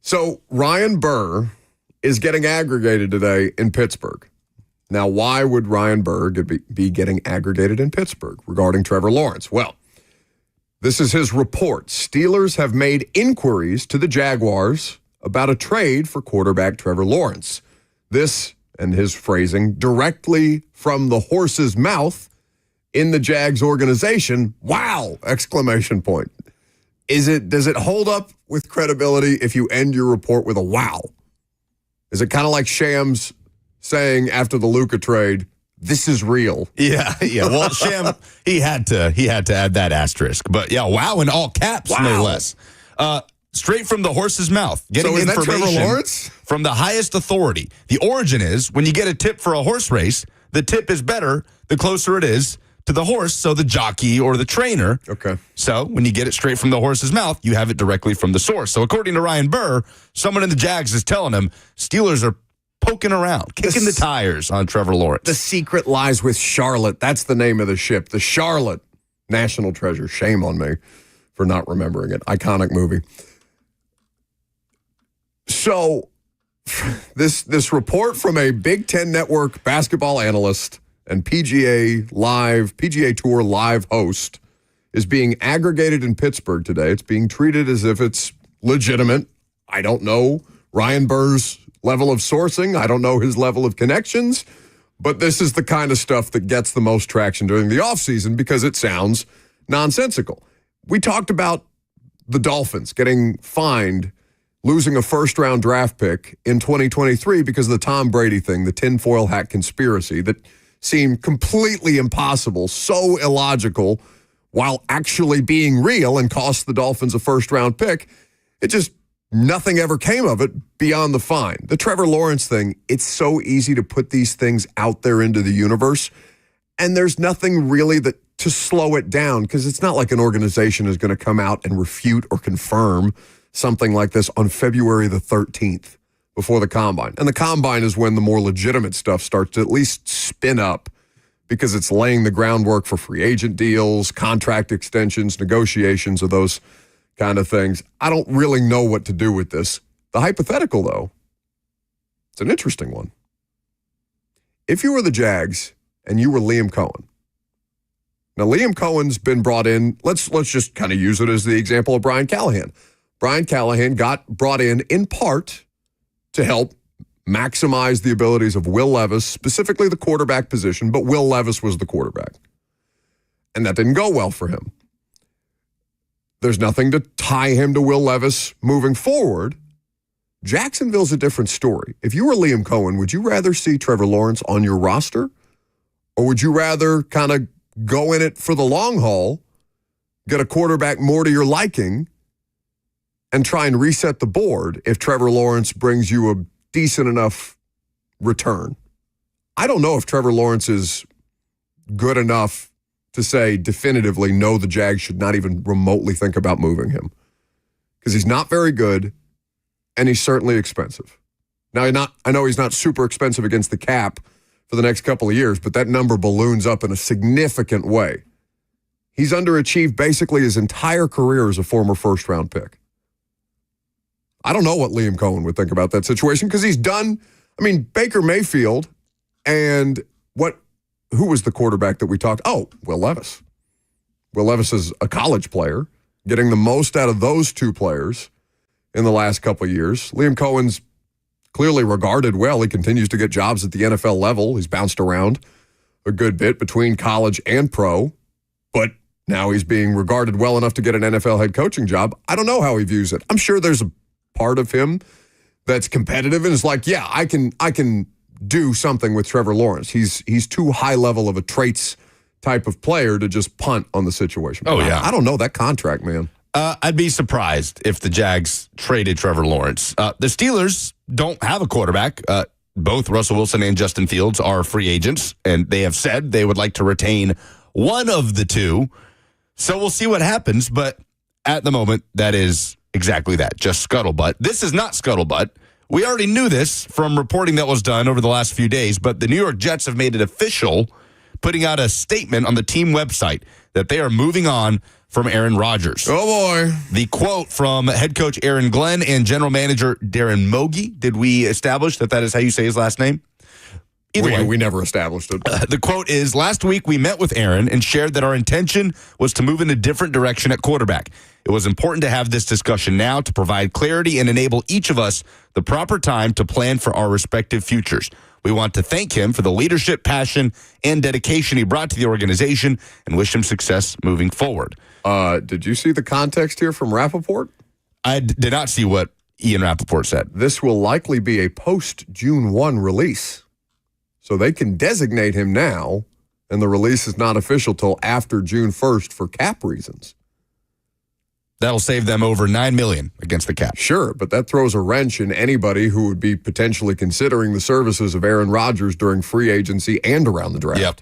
So Ryan Burr is getting aggregated today in Pittsburgh. Now, why would Ryan Burr be getting aggregated in Pittsburgh regarding Trevor Lawrence? Well, this is his report. Steelers have made inquiries to the Jaguars about a trade for quarterback Trevor Lawrence. This, and his phrasing, directly from the horse's mouth in the Jags organization. Wow! Exclamation point. Does it hold up with credibility if you end your report with a wow? Is it kind of like Shams saying after the Luka trade, this is real? Yeah. Well, Sham, he had to add that asterisk. But yeah, wow in all caps, no less. Straight from the horse's mouth. Getting so is information that Trevor Lawrence? From the highest authority. The origin is when you get a tip for a horse race, the tip is better the closer it is to the horse, so the jockey or the trainer. Okay. So when you get it straight from the horse's mouth, you have it directly from the source. So according to Ryan Burr, someone in the Jags is telling him Steelers are poking around, kicking the tires on Trevor Lawrence. The secret lies with Charlotte. That's the name of the ship. The Charlotte National Treasure. Shame on me for not remembering it. Iconic movie. So this report from a Big Ten Network basketball analyst and PGA Tour live host is being aggregated in Pittsburgh today. It's being treated as if it's legitimate. I don't know Ryan Burr's level of sourcing. I don't know his level of connections, but this is the kind of stuff that gets the most traction during the offseason because it sounds nonsensical. We talked about the Dolphins getting fined, losing a first-round draft pick in 2023 because of the Tom Brady thing, the tinfoil hat conspiracy that seemed completely impossible, so illogical, while actually being real and cost the Dolphins a first-round pick. Nothing ever came of it beyond the fine. The Trevor Lawrence thing, it's so easy to put these things out there into the universe, and there's nothing really to slow it down because it's not like an organization is going to come out and refute or confirm something like this on February the 13th before the Combine. And the Combine is when the more legitimate stuff starts to at least spin up because it's laying the groundwork for free agent deals, contract extensions, negotiations of those kind of things. I don't really know what to do with this. The hypothetical, though, it's an interesting one. If you were the Jags and you were Liam Cohen. Now, Liam Cohen's been brought in. Let's just kind of use it as the example of Brian Callahan. Brian Callahan got brought in part to help maximize the abilities of Will Levis, specifically the quarterback position, but Will Levis was the quarterback. And that didn't go well for him. There's nothing to tie him to Will Levis moving forward. Jacksonville's a different story. If you were Liam Cohen, would you rather see Trevor Lawrence on your roster? Or would you rather kind of go in it for the long haul, get a quarterback more to your liking, and try and reset the board if Trevor Lawrence brings you a decent enough return? I don't know if Trevor Lawrence is good enough to say definitively, no, the Jags should not even remotely think about moving him. Because he's not very good, and he's certainly expensive. Now, I know he's not super expensive against the cap for the next couple of years, but that number balloons up in a significant way. He's underachieved basically his entire career as a former first-round pick. I don't know what Liam Cohen would think about that situation because he's done, Baker Mayfield and who was the quarterback that we talked? Oh, Will Levis. Will Levis is a college player, getting the most out of those two players in the last couple of years. Liam Cohen's clearly regarded well. He continues to get jobs at the NFL level. He's bounced around a good bit between college and pro, but now he's being regarded well enough to get an NFL head coaching job. I don't know how he views it. I'm sure there's a part of him that's competitive and is like, yeah, I can do something with Trevor Lawrence. He's too high level of a traits type of player to just punt on the situation. Oh, yeah. I don't know that contract, man. I'd be surprised if the Jags traded Trevor Lawrence. The Steelers don't have a quarterback. Both Russell Wilson and Justin Fields are free agents, and they have said they would like to retain one of the two. So we'll see what happens, but at the moment, that is exactly that, just scuttlebutt. This is not scuttlebutt. We already knew this from reporting that was done over the last few days, but the New York Jets have made it official, putting out a statement on the team website that they are moving on from Aaron Rodgers. Oh, boy. The quote from head coach Aaron Glenn and general manager Darren Mogi. Did we establish that is how you say his last name? Either way, We never established it. the quote is, last week we met with Aaron and shared that our intention was to move in a different direction at quarterback. It was important to have this discussion now to provide clarity and enable each of us the proper time to plan for our respective futures. We want to thank him for the leadership, passion, and dedication he brought to the organization and wish him success moving forward. Did you see the context here from Rappaport? I did not see what Ian Rappaport said. This will likely be a post-June 1 release. So they can designate him now, and the release is not official till after June 1st for cap reasons. That'll save them over $9 million against the cap. Sure, but that throws a wrench in anybody who would be potentially considering the services of Aaron Rodgers during free agency and around the draft. Yep.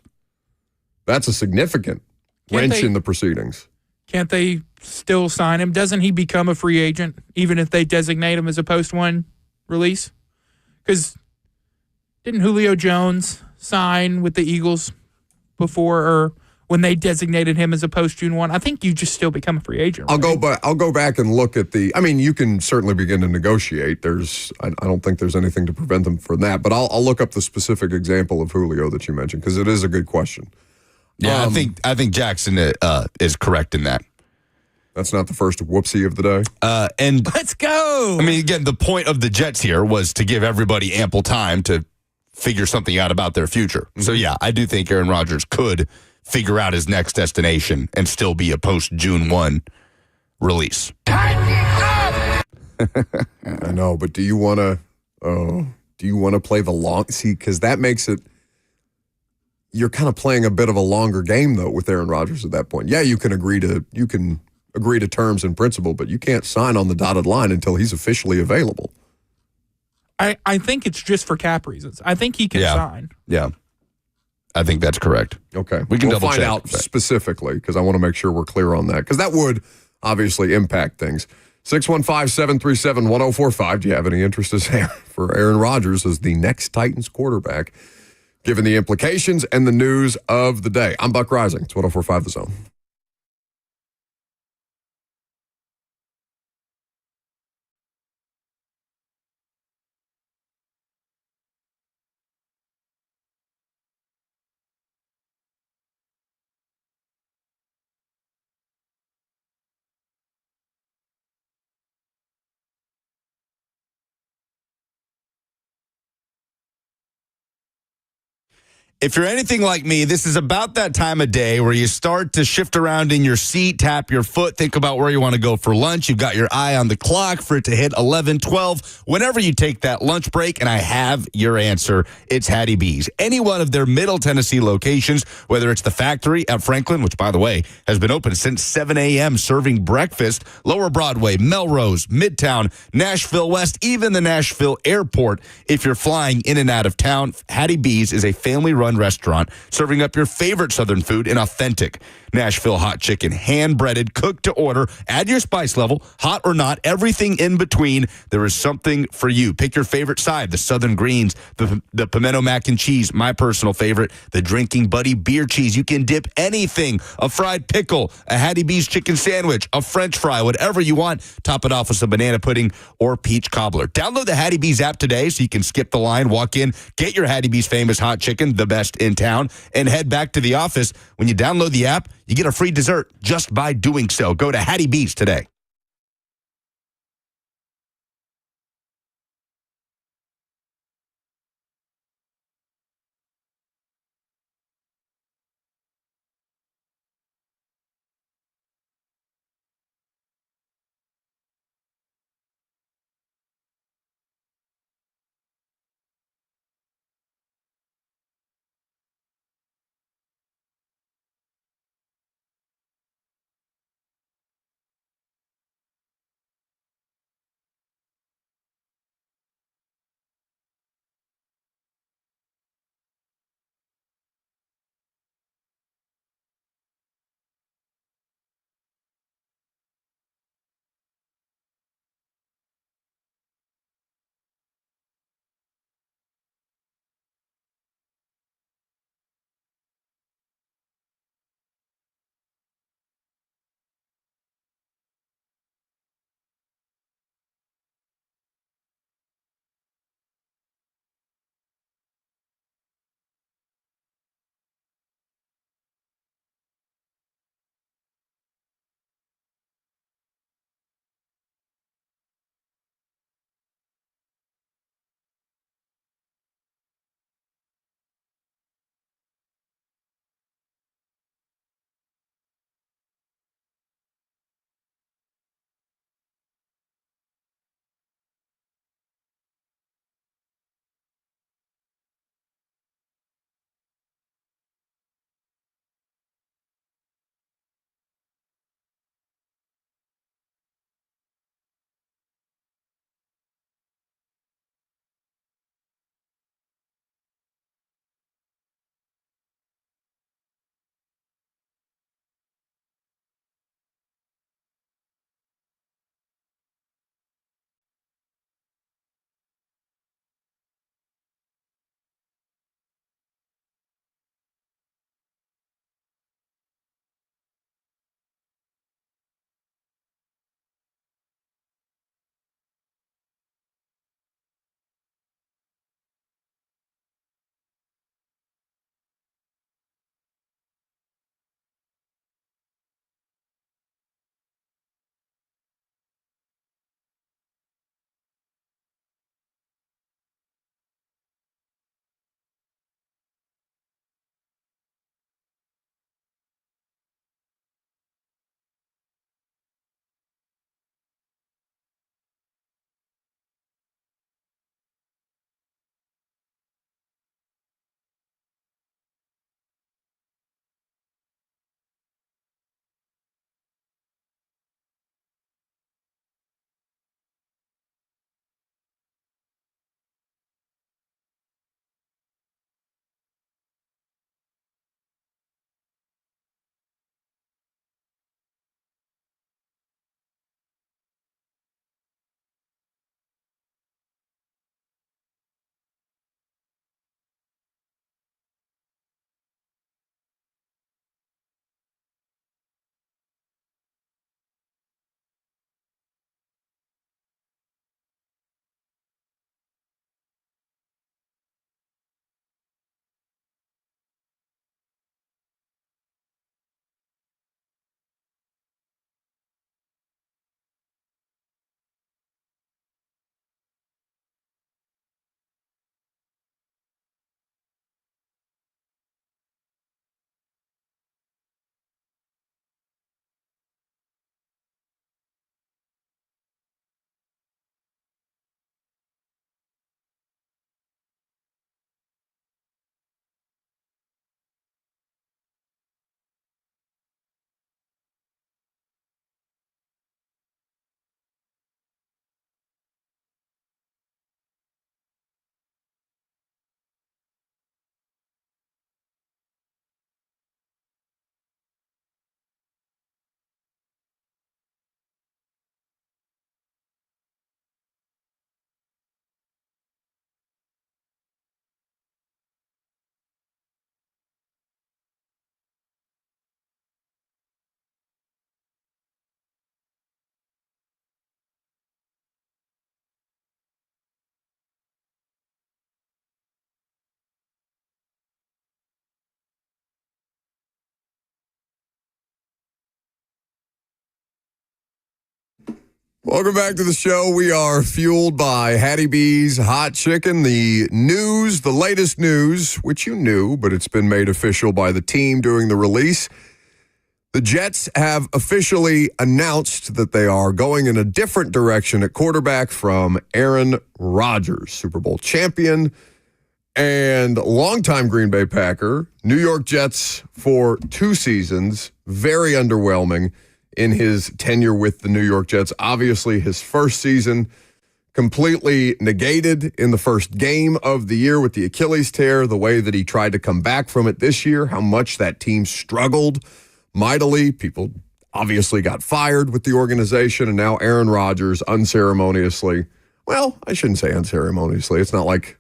That's a significant wrench in the proceedings. Can't they still sign him? Doesn't he become a free agent even if they designate him as a post-1 release? Because didn't Julio Jones sign with the Eagles before or when they designated him as a post-June 1? I think you just still become a free agent. Right? I'll go back and look at you can certainly begin to negotiate. I don't think there's anything to prevent them from that, but I'll look up the specific example of Julio that you mentioned because it is a good question. Yeah, I think Jackson is correct in that. That's not the first whoopsie of the day. And let's go. I mean, again, the point of the Jets here was to give everybody ample time to figure something out about their future. So, yeah, I do think Aaron Rodgers could figure out his next destination and still be a post-June 1 release. I know, but do you want to play the long? See, because that makes it, you're kind of playing a bit of a longer game, though, with Aaron Rodgers at that point. Yeah, you can agree to terms in principle, but you can't sign on the dotted line until he's officially available. I think it's just for cap reasons. I think he can sign. Yeah. I think that's correct. Okay. We'll find out specifically because I want to make sure we're clear on that because that would obviously impact things. 615-737-1045. Do you have any interest for Aaron Rodgers as the next Titans quarterback, given the implications and the news of the day? I'm Buck Rising. It's 1045 The Zone. If you're anything like me, this is about that time of day where you start to shift around in your seat, tap your foot, think about where you want to go for lunch. You've got your eye on the clock for it to hit 11, 12. Whenever you take that lunch break, and I have your answer, it's Hattie B's. Any one of their Middle Tennessee locations, whether it's the factory at Franklin, which, by the way, has been open since 7 a.m., serving breakfast, Lower Broadway, Melrose, Midtown, Nashville West, even the Nashville airport. If you're flying in and out of town, Hattie B's is a family-run restaurant serving up your favorite Southern food in authentic Nashville hot chicken, hand-breaded, cooked to order. Add your spice level, hot or not, everything in between. There is something for you. Pick your favorite side, the Southern greens, the pimento mac and cheese, my personal favorite, the Drinking Buddy beer cheese. You can dip anything, a fried pickle, a Hattie B's chicken sandwich, a French fry, whatever you want. Top it off with some banana pudding or peach cobbler. Download the Hattie B's app today so you can skip the line, walk in, get your Hattie B's famous hot chicken, the best in town, and head back to the office. When you download the app, you get a free dessert just by doing so. Go to Hattie B's today. Welcome back to the show. We are fueled by Hattie B's Hot Chicken. The news, the latest news, which you knew, but it's been made official by the team during the release. The Jets have officially announced that they are going in a different direction at quarterback from Aaron Rodgers, Super Bowl champion and longtime Green Bay Packer, New York Jets for 2 seasons, very underwhelming in his tenure with the New York Jets. Obviously, his first season completely negated in the first game of the year with the Achilles tear, the way that he tried to come back from it this year, how much that team struggled mightily. People obviously got fired with the organization, and now Aaron Rodgers unceremoniously, well, I shouldn't say unceremoniously. It's not like,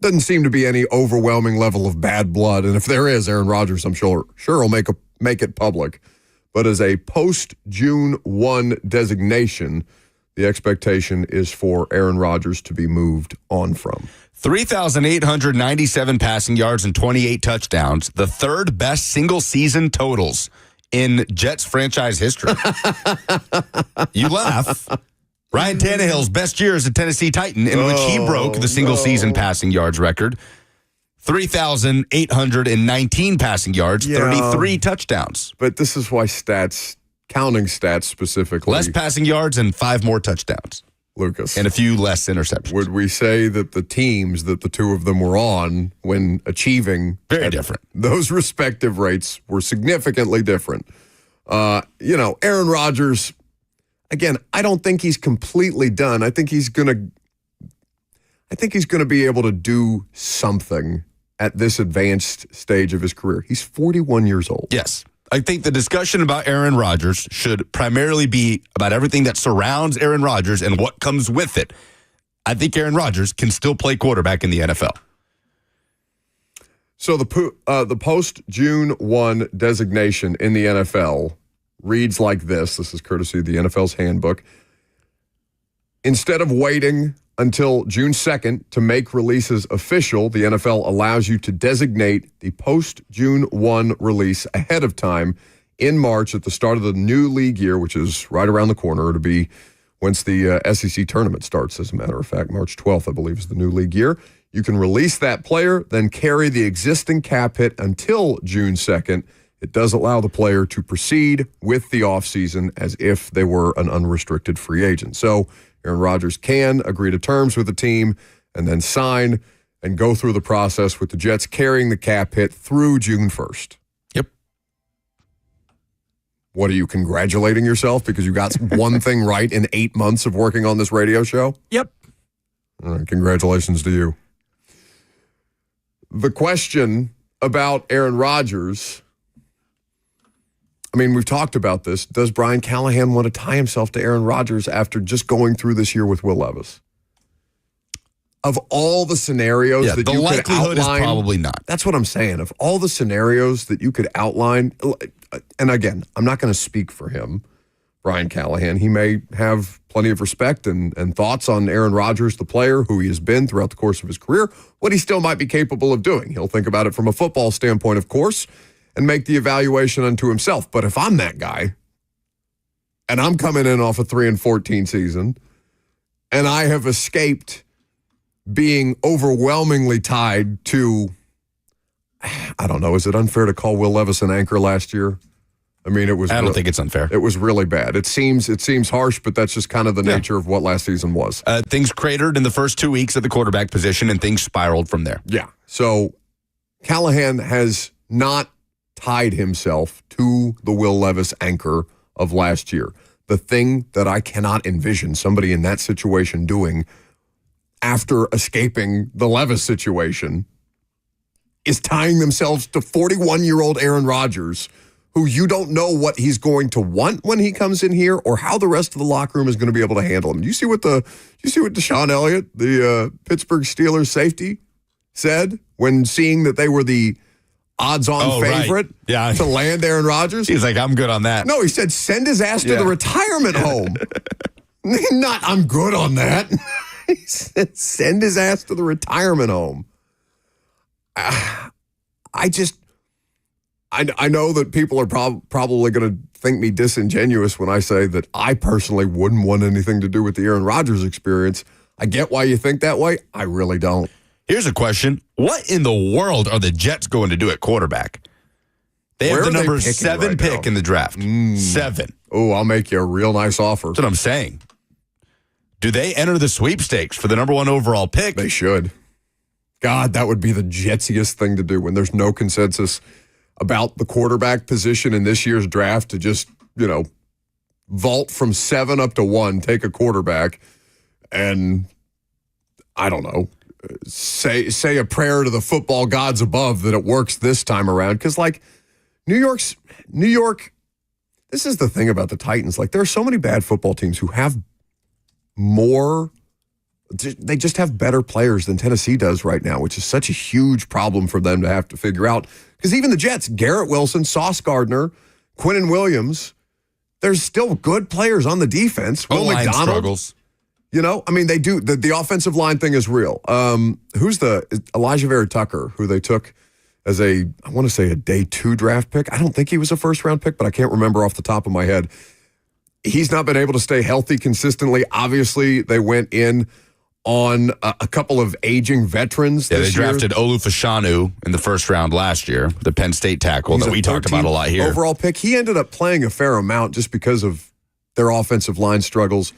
doesn't seem to be any overwhelming level of bad blood. And if there is, Aaron Rodgers, I'm sure will make it public. But as a post-June 1 designation, the expectation is for Aaron Rodgers to be moved on from. 3,897 passing yards and 28 touchdowns, the third best single-season totals in Jets franchise history. You laugh. Ryan Tannehill's best year as a Tennessee Titan, in which he broke the single-season passing yards record. 3,819 passing yards, 33 touchdowns. But this is why counting stats specifically. Less passing yards and 5 more touchdowns. Lucas. And a few less interceptions. Would we say that the teams that the two of them were on when achieving very different, those respective rates were significantly different? Aaron Rodgers, again, I don't think he's completely done. I think he's going to be able to do something at this advanced stage of his career. He's 41 years old. Yes. I think the discussion about Aaron Rodgers should primarily be about everything that surrounds Aaron Rodgers and what comes with it. I think Aaron Rodgers can still play quarterback in the NFL. So the post-June 1 designation in the NFL reads like this. This is courtesy of the NFL's handbook. Instead of waiting until June 2nd to make releases official, the NFL allows you to designate the post-June 1 release ahead of time in March at the start of the new league year, which is right around the corner. It'll be once the SEC tournament starts, as a matter of fact. March 12th, I believe, is the new league year. You can release that player, then carry the existing cap hit until June 2nd. It does allow the player to proceed with the offseason as if they were an unrestricted free agent. So Aaron Rodgers can agree to terms with the team and then sign and go through the process with the Jets carrying the cap hit through June 1st. Yep. What, are you congratulating yourself because you got one thing right in 8 months of working on this radio show? Yep. All right, congratulations to you. The question about Aaron Rodgers, I mean, we've talked about this. Does Brian Callahan want to tie himself to Aaron Rodgers after just going through this year with Will Levis? Of all the scenarios that the you could likelihood outline, is probably not. That's what I'm saying. Of all the scenarios that you could outline, and again, I'm not going to speak for him, Brian Callahan. He may have plenty of respect and thoughts on Aaron Rodgers, the player, who he has been throughout the course of his career, what he still might be capable of doing. He'll think about it from a football standpoint, of course, and make the evaluation unto himself. But if I'm that guy, and I'm coming in off a 3-14 season, and I have escaped being overwhelmingly tied to, I don't know, is it unfair to call Will Levis an anchor last year? I mean, I don't think it's unfair. It was really bad. It seems harsh, but that's just kind of the nature of what last season was. Things cratered in the first 2 weeks at the quarterback position, and things spiraled from there. Yeah. So Callahan has not tied himself to the Will Levis anchor of last year. The thing that I cannot envision somebody in that situation doing after escaping the Levis situation is tying themselves to 41-year-old Aaron Rodgers, who you don't know what he's going to want when he comes in here or how the rest of the locker room is going to be able to handle him. Do you see what Deshaun Elliott, the Pittsburgh Steelers safety, said when seeing that they were the odds-on favorite to land Aaron Rodgers? He's like, I'm good on that. No, he said, send his ass to the retirement home. Not, I'm good on that. He said, send his ass to the retirement home. I know that people are probably going to think me disingenuous when I say that I personally wouldn't want anything to do with the Aaron Rodgers experience. I get why you think that way. I really don't. Here's a question. What in the world are the Jets going to do at quarterback? They have the number 7 pick in the draft. 7. Oh, I'll make you a real nice offer. That's what I'm saying. Do they enter the sweepstakes for the number 1 overall pick? They should. God, that would be the Jetsiest thing to do when there's no consensus about the quarterback position in this year's draft, to just, vault from 7 up to 1, take a quarterback, and I don't know, say a prayer to the football gods above that it works this time around. Because, New York, this is the thing about the Titans. There are so many bad football teams who have they just have better players than Tennessee does right now, which is such a huge problem for them to have to figure out. Because even the Jets, Garrett Wilson, Sauce Gardner, Quinnen Williams, there's still good players on the defense. Will McDonald struggles. They do. The offensive line thing is real. Who's Elijah Vera Tucker, who they took as I want to say a day 2 draft pick. I don't think he was a first round pick, but I can't remember off the top of my head. He's not been able to stay healthy consistently. Obviously, they went in on a couple of aging veterans this year. They drafted Olufashanu in the first round last year, the Penn State tackle that we talked about a lot here. Overall pick. He ended up playing a fair amount just because of their offensive line struggles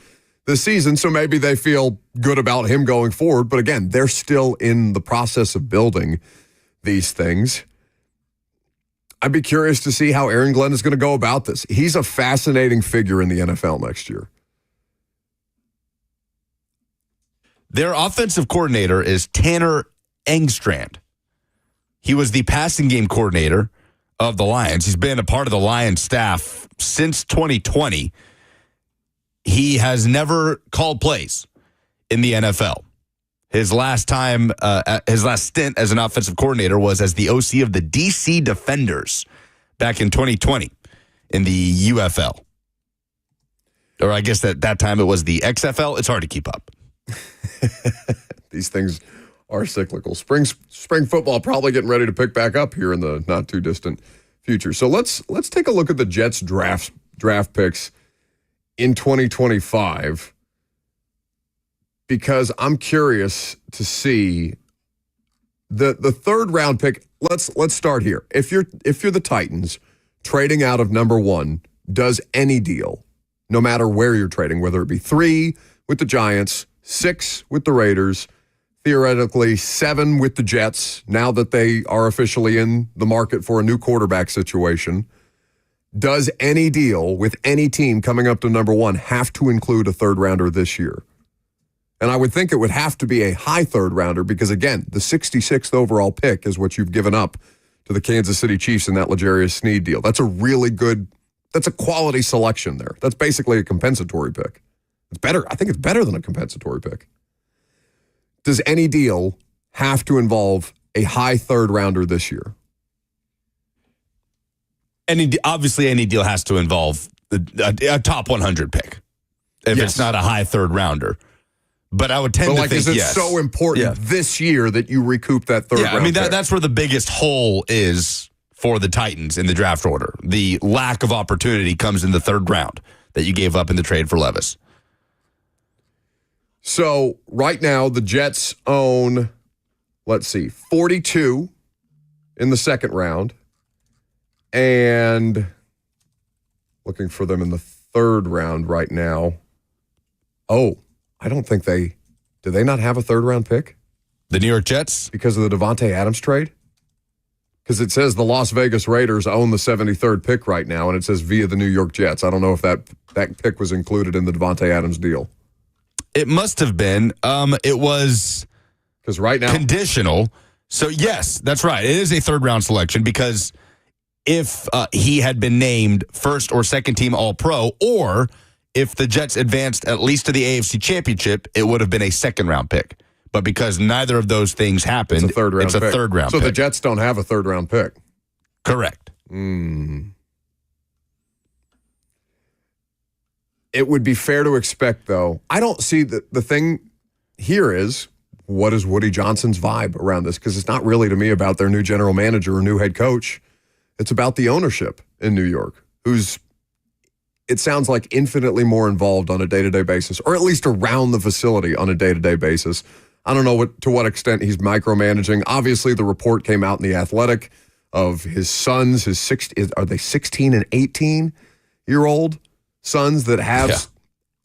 this season, so maybe they feel good about him going forward. But again, they're still in the process of building these things. I'd be curious to see how Aaron Glenn is going to go about this. He's a fascinating figure in the NFL next year. Their offensive coordinator is Tanner Engstrand. He was the passing game coordinator of the Lions. He's been a part of the Lions staff since 2020. He has never called plays in the NFL. His last stint as an offensive coordinator was as the OC of the DC Defenders back in 2020 in the UFL. Or I guess that time it was the XFL. It's hard to keep up. These things are cyclical. Spring football probably getting ready to pick back up here in the not too distant future. So let's take a look at the Jets draft picks in 2025, because I'm curious to see the 3rd round pick. Let's start here. If you're the Titans trading out of number 1, does any deal, no matter where you're trading, whether it be 3 with the Giants, 6 with the Raiders, theoretically 7 with the Jets, now that they are officially in the market for a new quarterback situation, does any deal with any team coming up to number 1 have to include a 3rd rounder this year? And I would think it would have to be a high 3rd rounder because, again, the 66th overall pick is what you've given up to the Kansas City Chiefs in that L'Jarius Sneed deal. That's a quality selection there. That's basically a compensatory pick. It's better. I think it's better than a compensatory pick. Does any deal have to involve a high 3rd rounder this year? Obviously, any deal has to involve a top 100 pick if it's not a high 3rd rounder. But I would tend to think, is it so important this year that you recoup that 3rd round pick? That's where the biggest hole is for the Titans in the draft order. The lack of opportunity comes in the 3rd round that you gave up in the trade for Levis. So right now, the Jets own, 42 in the 2nd round. And looking for them in the 3rd round right now. Oh, I don't think do they not have a 3rd round pick? The New York Jets? Because of the Devontae Adams trade? Because it says the Las Vegas Raiders own the 73rd pick right now, and it says via the New York Jets. I don't know if that pick was included in the Devontae Adams deal. It must have been. It was because right now conditional. So yes, that's right. It is a 3rd round selection because if he had been named 1st or 2nd team All-Pro, or if the Jets advanced at least to the AFC Championship, it would have been a 2nd round pick. But because neither of those things happened, it's a 3rd round pick. So the Jets don't have a 3rd round pick. Correct. It would be fair to expect, though. I don't see the thing here is, what is Woody Johnson's vibe around this? Because it's not really, to me, about their new general manager or new head coach. It's about the ownership in New York, who's, it sounds like, infinitely more involved on a day-to-day basis, or at least around the facility on a day-to-day basis. I don't know to what extent he's micromanaging. Obviously, the report came out in The Athletic of his sons, are they 16 and 18-year-old sons that have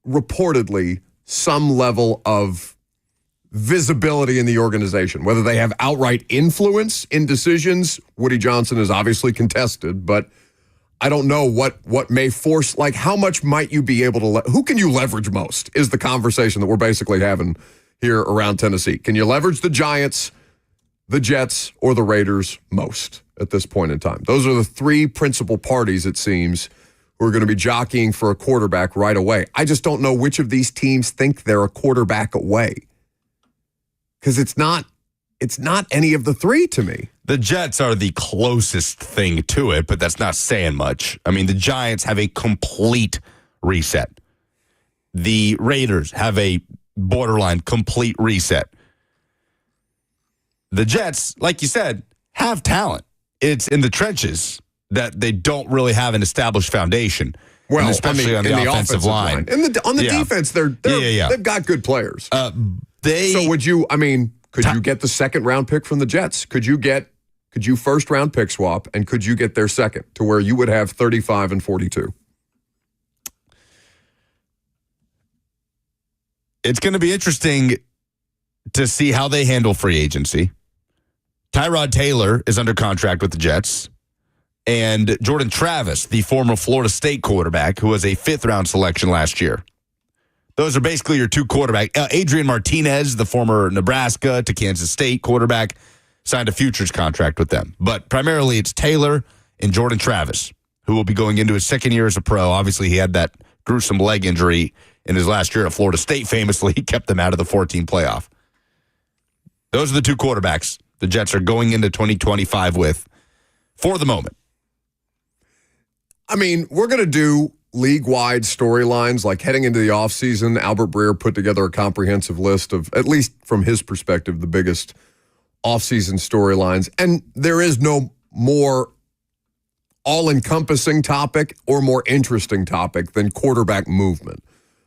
reportedly some level of visibility in the organization, whether they have outright influence in decisions. Woody Johnson is obviously contested, but I don't know what may force, like, how much might you be able to, who can you leverage most is the conversation that we're basically having here around Tennessee. Can you leverage the Giants, the Jets, or the Raiders most at this point in time? Those are the three principal parties, it seems, who are going to be jockeying for a quarterback right away. I just don't know which of these teams think they're a quarterback away, because it's not any of the three to me. The Jets are the closest thing to it, but that's not saying much. I mean, the Giants have a complete reset. The Raiders have a borderline complete reset. The Jets, like you said, have talent. It's in the trenches that they don't really have an established foundation. Well, and especially on the offensive line. On the defense, they've got good players. So would you, could you get the second round pick from the Jets? Could you first round pick swap, and could you get their second to where you would have 35 and 42? It's going to be interesting to see how they handle free agency. Tyrod Taylor is under contract with the Jets. And Jordan Travis, the former Florida State quarterback, who was a fifth-round selection last year. Those are basically your two quarterbacks. Adrian Martinez, the former Nebraska to Kansas State quarterback, signed a futures contract with them. But primarily it's Taylor and Jordan Travis, who will be going into his second year as a pro. Obviously, he had that gruesome leg injury in his last year at Florida State. Famously, he kept them out of the 14 playoff. Those are the two quarterbacks the Jets are going into 2025 with for the moment. We're going to do league-wide storylines, like heading into the offseason. Albert Breer put together a comprehensive list of, at least from his perspective, the biggest offseason storylines. And there is no more all-encompassing topic or more interesting topic than quarterback movement.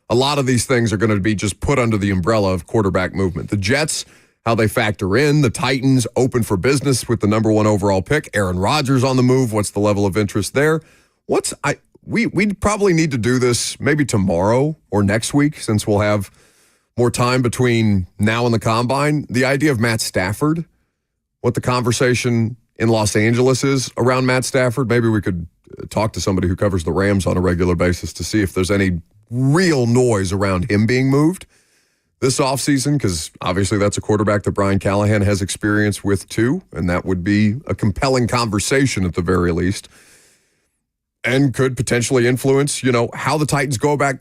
A lot of these things are going to be just put under the umbrella of quarterback movement. The Jets, how they factor in. The Titans open for business with the number 1 overall pick. Aaron Rodgers on the move. What's the level of interest there? We'd probably need to do this maybe tomorrow or next week, since we'll have more time between now and the combine. The idea of Matt Stafford, what the conversation in Los Angeles is around Matt Stafford. Maybe we could talk to somebody who covers the Rams on a regular basis to see if there's any real noise around him being moved this offseason, because obviously that's a quarterback that Brian Callahan has experience with too, and that would be a compelling conversation at the very least, and could potentially influence, how the Titans go about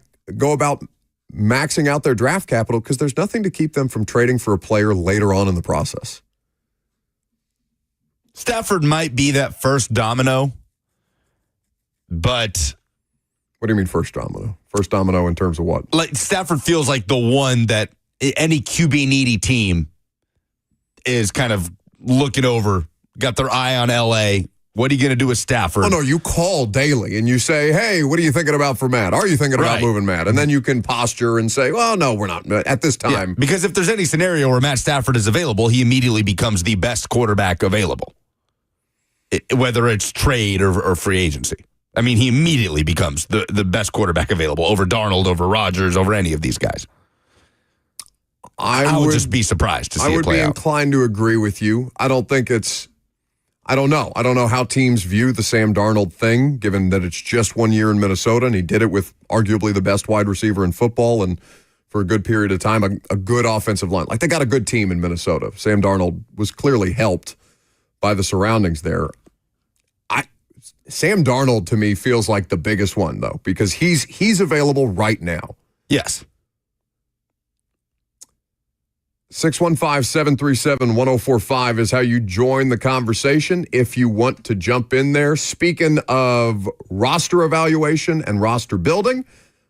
maxing out their draft capital, because there's nothing to keep them from trading for a player later on in the process. Stafford might be that first domino, but... What do you mean first domino? First domino in terms of what? Like, Stafford feels like the one that any QB-needy team is kind of looking over, got their eye on L.A., what are you going to do with Stafford? Oh, no, you call daily and you say, hey, what are you thinking about for Matt? Are you thinking about moving Matt? And then you can posture and say, well, no, we're not at this time. Yeah, because if there's any scenario where Matt Stafford is available, he immediately becomes the best quarterback available, whether it's trade or free agency. He immediately becomes the best quarterback available over Darnold, over Rodgers, over any of these guys. I would just be surprised to see it play out. I would be inclined to agree with you. I don't know. I don't know how teams view the Sam Darnold thing, given that it's just 1 year in Minnesota, and he did it with arguably the best wide receiver in football, and for a good period of time, a good offensive line. Like, they got a good team in Minnesota. Sam Darnold was clearly helped by the surroundings there. Sam Darnold, to me, feels like the biggest one, though, because he's available right now. Yes. 615-737-1045 is how you join the conversation if you want to jump in there. Speaking of roster evaluation and roster building,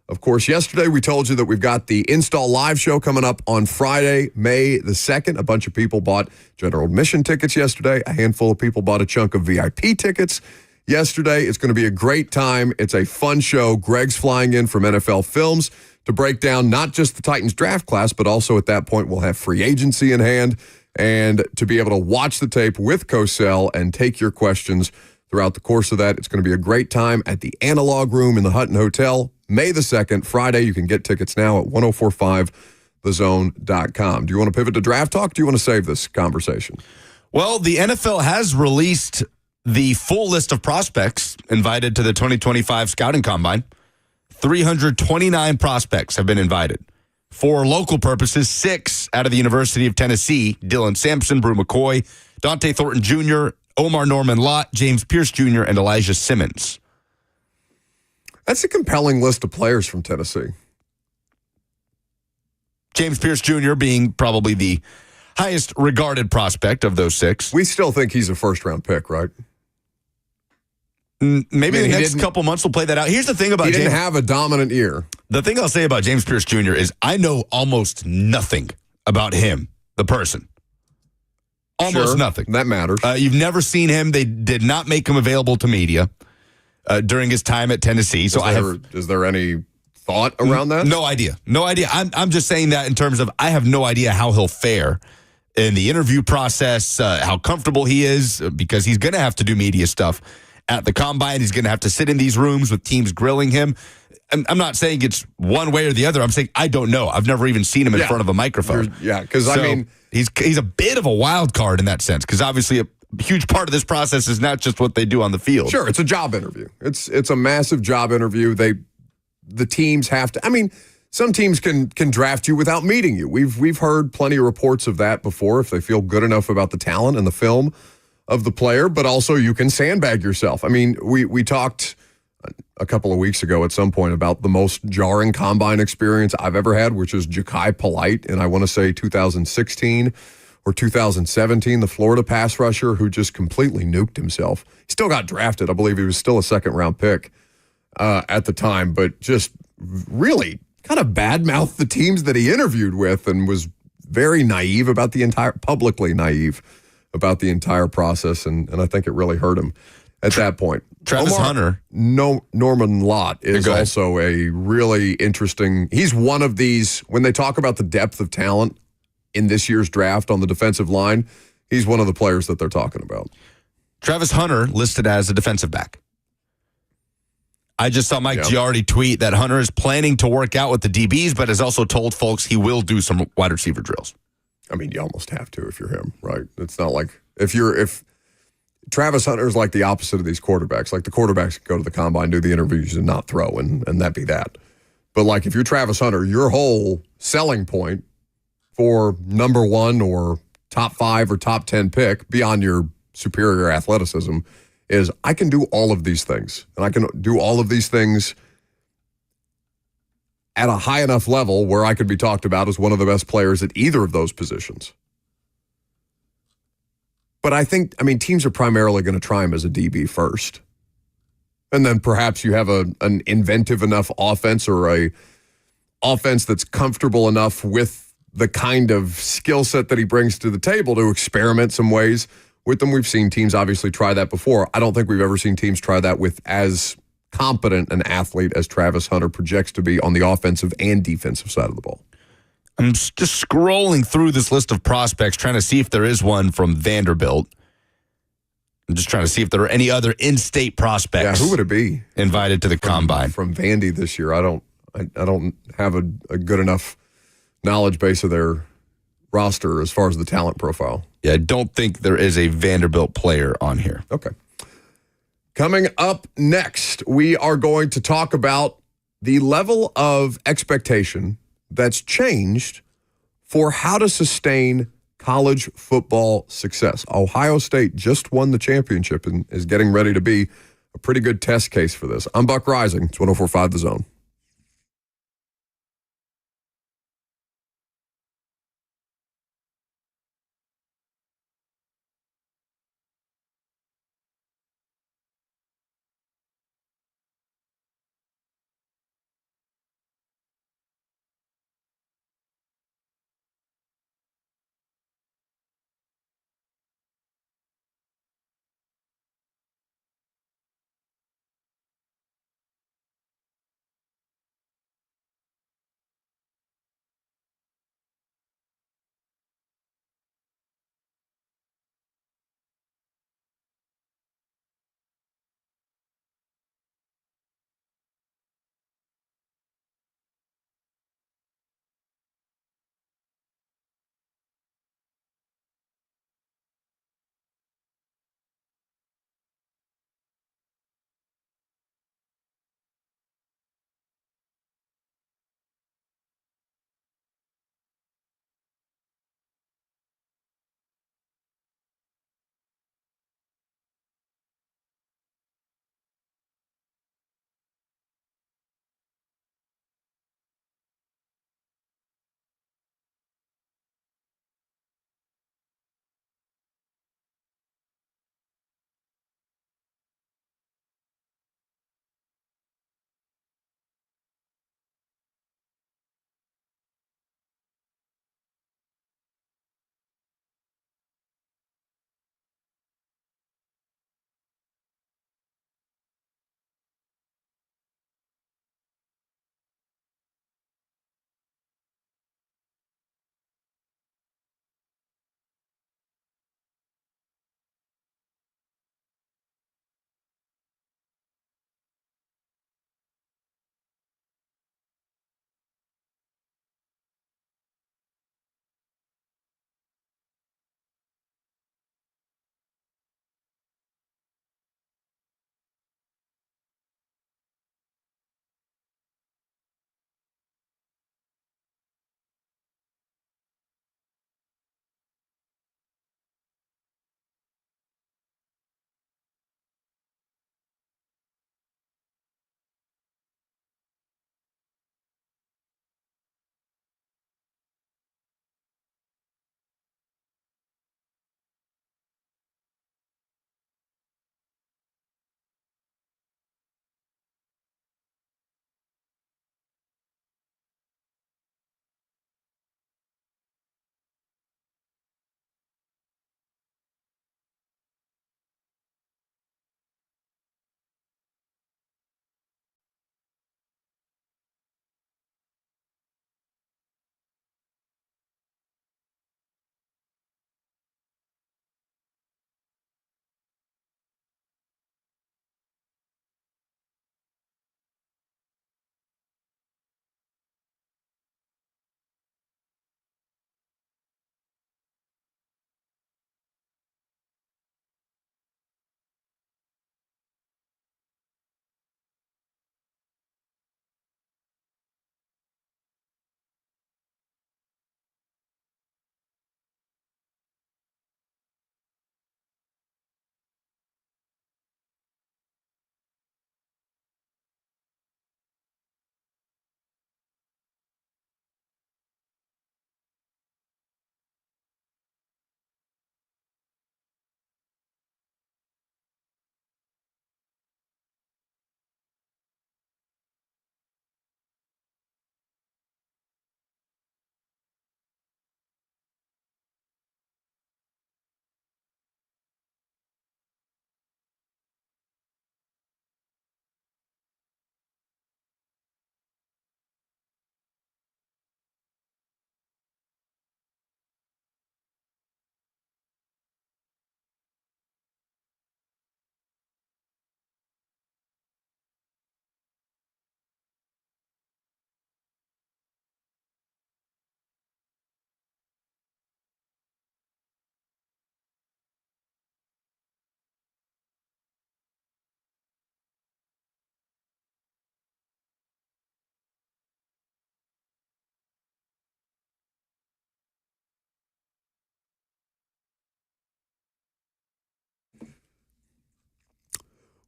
of course, yesterday we told you that we've got the Install Live show coming up on Friday, May the 2nd. A bunch of people bought general admission tickets yesterday. A handful of people bought a chunk of VIP tickets. yesterday. It's going to be a great time. It's a fun show. Greg's flying in from NFL Films to break down not just the Titans draft class, but also at that point we'll have free agency in hand and to be able to watch the tape with Cosell and take your questions throughout the course of that. It's going to be a great time at the Analog Room in the Hutton Hotel, May the 2nd, Friday. You can get tickets now at 1045thezone.com. Do you want to pivot to draft talk? Do you want to save this conversation? Well, the NFL has released the full list of prospects invited to the 2025 Scouting Combine. 329 prospects have been invited. For local purposes, 6 out of the University of Tennessee: Dylan Sampson, Brew McCoy, Dante Thornton Jr., Omar Norman Lott, James Pierce Jr., and Elijah Simmons. That's a compelling list of players from Tennessee. James Pierce Jr. being probably the highest regarded prospect of those 6. We still think he's a first-round pick, right? Maybe the next couple months we'll play that out. Here's the thing about James. He James. Didn't have a dominant year. The thing I'll say about James Pierce Jr. is I know almost nothing about him, the person. Almost nothing. That matters. You've never seen him. They did not make him available to media during his time at Tennessee. So is there any thought around that? No idea. No idea. I'm just saying that in terms of I have no idea how he'll fare in the interview process, how comfortable he is, because he's going to have to do media stuff at the Combine. He's going to have to sit in these rooms with teams grilling him. I'm not saying it's one way or the other. I'm saying I don't know. I've never even seen him in front of a microphone. Because I mean, he's a bit of a wild card in that sense, because obviously a huge part of this process is not just what they do on the field. Sure, it's a job interview. It's a massive job interview. The teams have to. I mean, some teams can draft you without meeting you. We've heard plenty of reports of that before if they feel good enough about the talent and the film of the player, but also you can sandbag yourself. I mean, we talked a couple of weeks ago at some point about the most jarring Combine experience I've ever had, which is Ja'Kai Polite, and I want to say 2016 or 2017, the Florida pass rusher who just completely nuked himself. He still got drafted. I believe he was still a second-round pick at the time, but just really kind of badmouthed the teams that he interviewed with and was very naive about publicly naive about the entire process, and I think it really hurt him at that point. Travis Hunter. Norman Lott is also a really interesting. He's one of these, when they talk about the depth of talent in this year's draft on the defensive line, he's one of the players that they're talking about. Travis Hunter listed as a defensive back. I just saw Mike Giardi tweet that Hunter is planning to work out with the DBs, but has also told folks he will do some wide receiver drills. I mean, you almost have to if you're him, right? It's not like if Travis Hunter is like the opposite of these quarterbacks. Like the quarterbacks can go to the Combine, do the interviews, and not throw, and that be that. But like if you're Travis Hunter, your whole selling point for number 1 or top 5 or top 10 pick beyond your superior athleticism is I can do all of these things. And I can do all of these things at a high enough level where I could be talked about as one of the best players at either of those positions. But I teams are primarily going to try him as a DB first. And then perhaps you have an inventive enough offense or a offense that's comfortable enough with the kind of skill set that he brings to the table to experiment some ways with them. We've seen teams obviously try that before. I don't think we've ever seen teams try that with as competent an athlete as Travis Hunter projects to be on the offensive and defensive side of the ball. I'm just scrolling through this list of prospects, trying to see if there is one from Vanderbilt. I'm just trying to see if there are any other in-state prospects. Yeah, who would it be invited to the Combine from Vandy this year? I don't have a good enough knowledge base of their roster as far as the talent profile. Yeah, I don't think there is a Vanderbilt player on here. Okay. Coming up next, we are going to talk about the level of expectation that's changed for how to sustain college football success. Ohio State just won the championship and is getting ready to be a pretty good test case for this. I'm Buck Rising. It's 104.5 The Zone.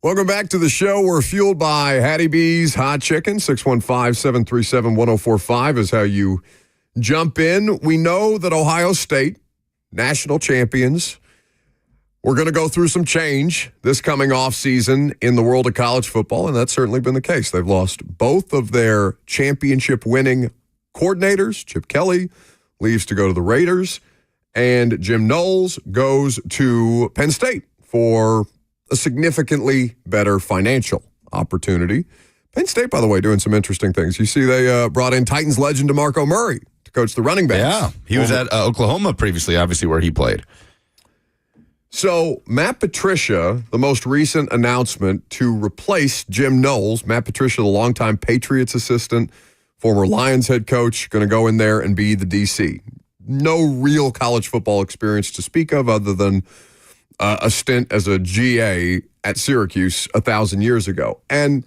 Welcome back to the show. We're fueled by Hattie B's Hot Chicken. 615-737-1045 is how you jump in. We know that Ohio State, national champions, we're going to go through some change this coming offseason in the world of college football, and that's certainly been the case. They've lost both of their championship-winning coordinators. Chip Kelly leaves to go to the Raiders, and Jim Knowles goes to Penn State for a significantly better financial opportunity. Penn State, by the way, doing some interesting things. You see they brought in Titans legend DeMarco Murray to coach the running backs. Yeah, he was at Oklahoma previously, obviously, where he played. So Matt Patricia, the most recent announcement to replace Jim Knowles, Matt Patricia, the longtime Patriots assistant, former Lions head coach, going to go in there and be the DC. No real college football experience to speak of other than a stint as a GA at Syracuse 1,000 years ago. And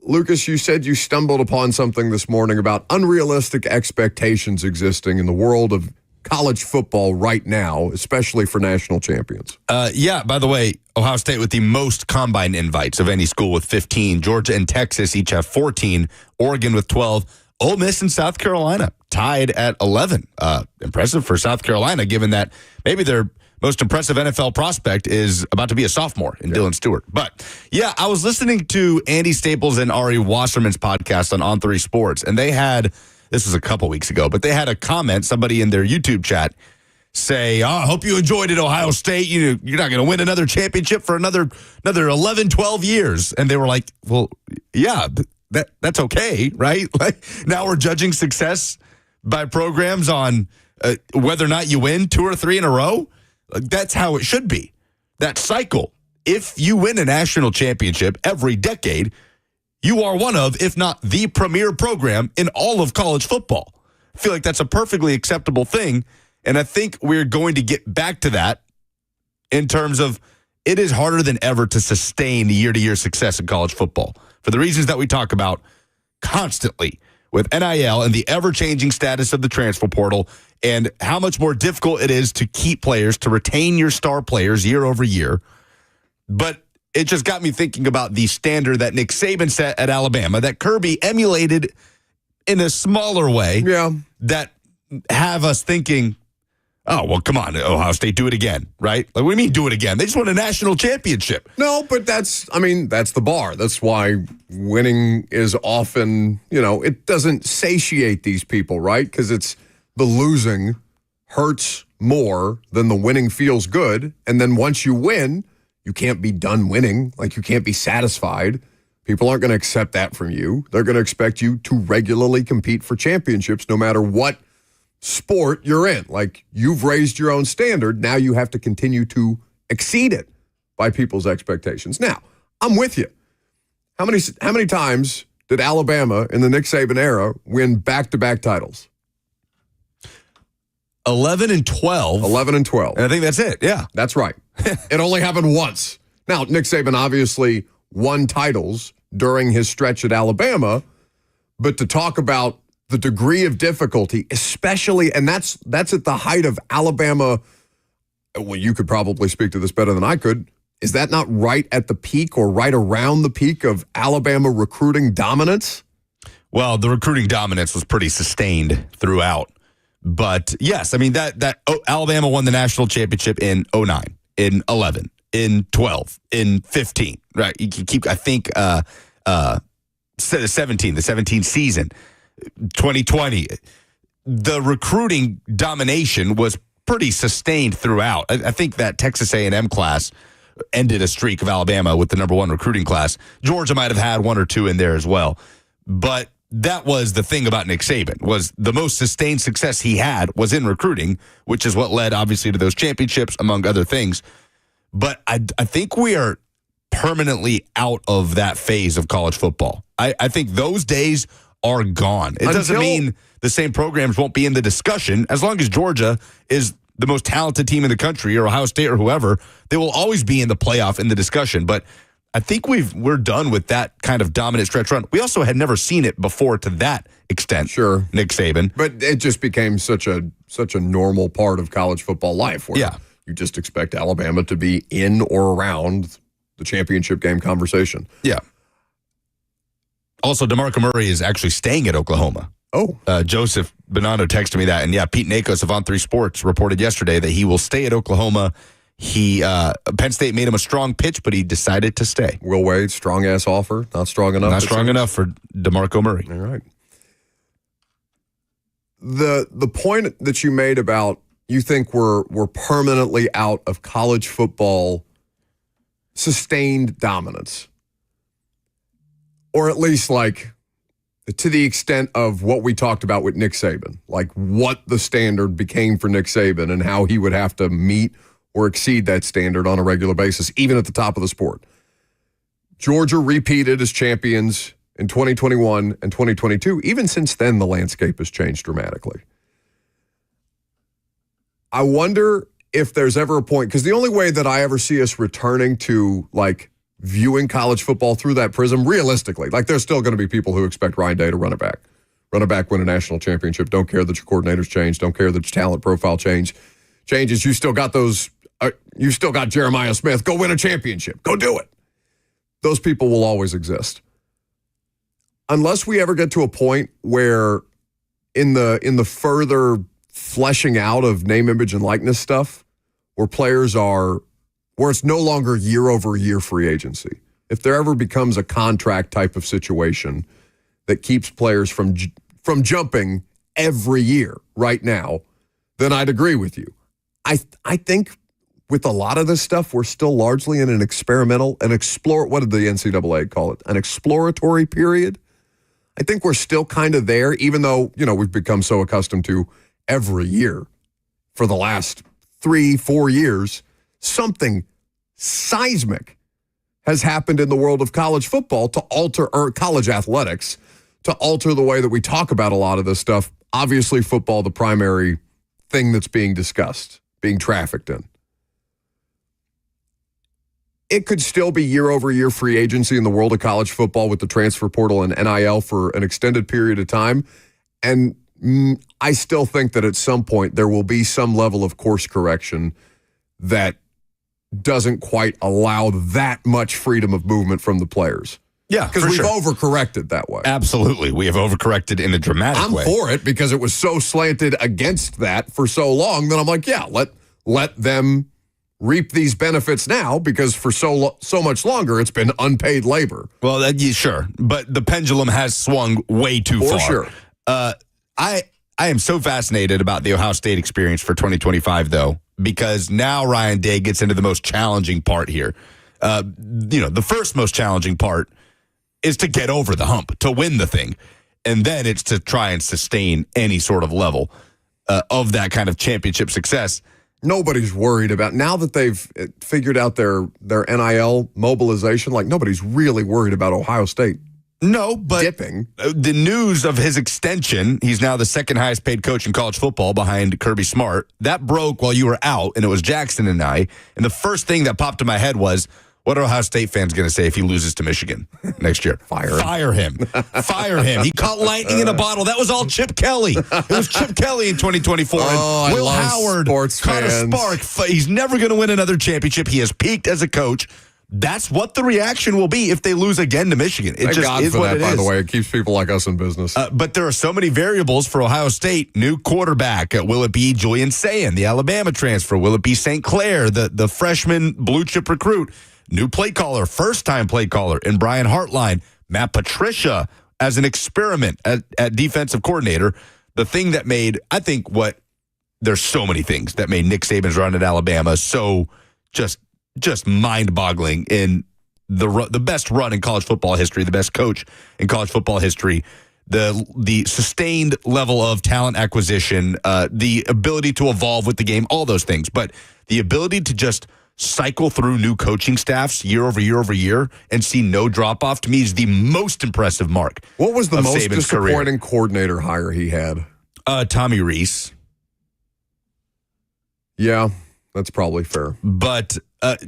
Lucas, you said you stumbled upon something this morning about unrealistic expectations existing in the world of college football right now, especially for national champions. Yeah, by the way, Ohio State with the most combine invites of any school with 15. Georgia and Texas each have 14. Oregon with 12. Ole Miss and South Carolina tied at 11. Impressive for South Carolina, given that maybe their most impressive NFL prospect is about to be a sophomore in Dylan Stewart. But, yeah, I was listening to Andy Staples and Ari Wasserman's podcast on On3 Sports, and they had, this was a couple weeks ago, but they had a comment, somebody in their YouTube chat, say, I hope you enjoyed it, Ohio State. You're not going to win another championship for another 11, 12 years. And they were like, well, yeah, that's okay, right? Like, now we're judging success by programs on whether or not you win 2 or 3 in a row. That's how it should be. That cycle. If you win a national championship every decade, you are one of, if not the premier program in all of college football. I feel like that's a perfectly acceptable thing. And I think we're going to get back to that in terms of it is harder than ever to sustain year-to-year success in college football for the reasons that we talk about constantly with NIL and the ever-changing status of the transfer portal and how much more difficult it is to keep players, to retain your star players year over year. But it just got me thinking about the standard that Nick Saban set at Alabama, that Kirby emulated in a smaller way, that have us thinking, oh, well, come on, Ohio State, do it again, right? Like, what do you mean do it again? They just won a national championship. No, but that's the bar. That's why winning is often, it doesn't satiate these people, right? Because it's the losing hurts more than the winning feels good. And then once you win, you can't be done winning. Like, you can't be satisfied. People aren't going to accept that from you. They're going to expect you to regularly compete for championships no matter what sport you're in. Like, you've raised your own standard. Now you have to continue to exceed it by people's expectations. Now, I'm with you. How many times did Alabama in the Nick Saban era win back-to-back titles? 11 and 12. 11 and 12. And I think that's it. Yeah. That's right. It only happened once. Now, Nick Saban obviously won titles during his stretch at Alabama, but to talk about the degree of difficulty, especially, and that's at the height of Alabama, well, you could probably speak to this better than I could. Is that not right at the peak or right around the peak of Alabama recruiting dominance? Well, the recruiting dominance was pretty sustained throughout. But yes, I mean, that Alabama won the national championship in 09, in 11, in 12, in 15, right? You can keep, I think, 17, the 17 season, 2020. The recruiting domination was pretty sustained throughout. I think that Texas A&M class ended a streak of Alabama with the number 1 recruiting class. Georgia might have had 1 or 2 in there as well. But that was the thing about Nick Saban, was the most sustained success he had was in recruiting, which is what led, obviously, to those championships, among other things. But I think we are permanently out of that phase of college football. I think those days are gone. It doesn't mean the same programs won't be in the discussion. As long as Georgia is the most talented team in the country, or Ohio State or whoever, they will always be in the playoff in the discussion. But I think we're done with that kind of dominant stretch run. We also had never seen it before to that extent. Sure, Nick Saban, but it just became such a normal part of college football life. Where you just expect Alabama to be in or around the championship game conversation. Yeah. Also, DeMarco Murray is actually staying at Oklahoma. Oh. Joseph Bonanno texted me that. And yeah, Pete Nakos of On3 Sports reported yesterday that he will stay at Oklahoma. Penn State made him a strong pitch, but he decided to stay. Will Wade, strong-ass offer. Not strong enough. Not strong enough for DeMarco Murray. All right. The point that you made about you think we're permanently out of college football sustained dominance, or at least like to the extent of what we talked about with Nick Saban, like what the standard became for Nick Saban and how he would have to meet or exceed that standard on a regular basis, even at the top of the sport. Georgia repeated as champions in 2021 and 2022. Even since then, the landscape has changed dramatically. I wonder if there's ever a point, because the only way that I ever see us returning to like viewing college football through that prism, realistically, like there's still going to be people who expect Ryan Day to run it back, win a national championship, don't care that your coordinators change, don't care that your talent profile changes. You still got those, you still got Jeremiah Smith, go win a championship, go do it. Those people will always exist. Unless we ever get to a point where in the further fleshing out of name, image, and likeness stuff, where it's no longer year over year free agency. If there ever becomes a contract type of situation that keeps players from jumping every year right now, then I'd agree with you. I think with a lot of this stuff, we're still largely in what did the NCAA call it? An exploratory period. I think we're still kind of there, even though, we've become so accustomed to every year for the last 3-4 years, something seismic has happened in the world of college football or college athletics to alter the way that we talk about a lot of this stuff. Obviously, football, the primary thing that's being discussed, being trafficked in. It could still be year-over-year free agency in the world of college football with the transfer portal and NIL for an extended period of time. And I still think that at some point there will be some level of course correction that doesn't quite allow that much freedom of movement from the players. Yeah, because we've overcorrected that way. Absolutely. We have overcorrected in a dramatic way. I'm for it because it was so slanted against that for so long that I'm like, yeah, let them reap these benefits now, because for so much longer it's been unpaid labor. Well, sure, but the pendulum has swung way too far. For sure. I am so fascinated about the Ohio State experience for 2025, though, because now Ryan Day gets into the most challenging part here. The first most challenging part is to get over the hump, to win the thing, and then it's to try and sustain any sort of level of that kind of championship success. Nobody's worried about, now that they've figured out their NIL mobilization, like nobody's really worried about Ohio State. No, but dipping. The news of his extension, he's now the second highest paid coach in college football behind Kirby Smart, that broke while you were out, and it was Jackson and I. And the first thing that popped in my head was, what are Ohio State fans going to say if he loses to Michigan next year? Fire him. Fire him. He caught lightning in a bottle. That was all Chip Kelly. It was Chip Kelly in 2024. Oh, and Will Howard caught a spark. He's never going to win another championship. He has peaked as a coach. That's what the reaction will be if they lose again to Michigan. It Thank just God is for what that, it by is. the way. It keeps people like us in business. But there are so many variables for Ohio State. New quarterback. Will it be Julian Sayin, the Alabama transfer? Will it be St. Clair, the freshman blue chip recruit? New play caller, first-time play caller in Brian Hartline. Matt Patricia as an experiment at defensive coordinator. The thing that made, there's so many things that made Nick Saban's run at Alabama so just mind-boggling in the best run in college football history, the best coach in college football history, the sustained level of talent acquisition, the ability to evolve with the game, all those things. But the ability to just cycle through new coaching staffs year over year over year and see no drop-off, to me, is the most impressive mark. What was the most Saban's disappointing coordinator hire he had? Tommy Rees. Yeah. That's probably fair. But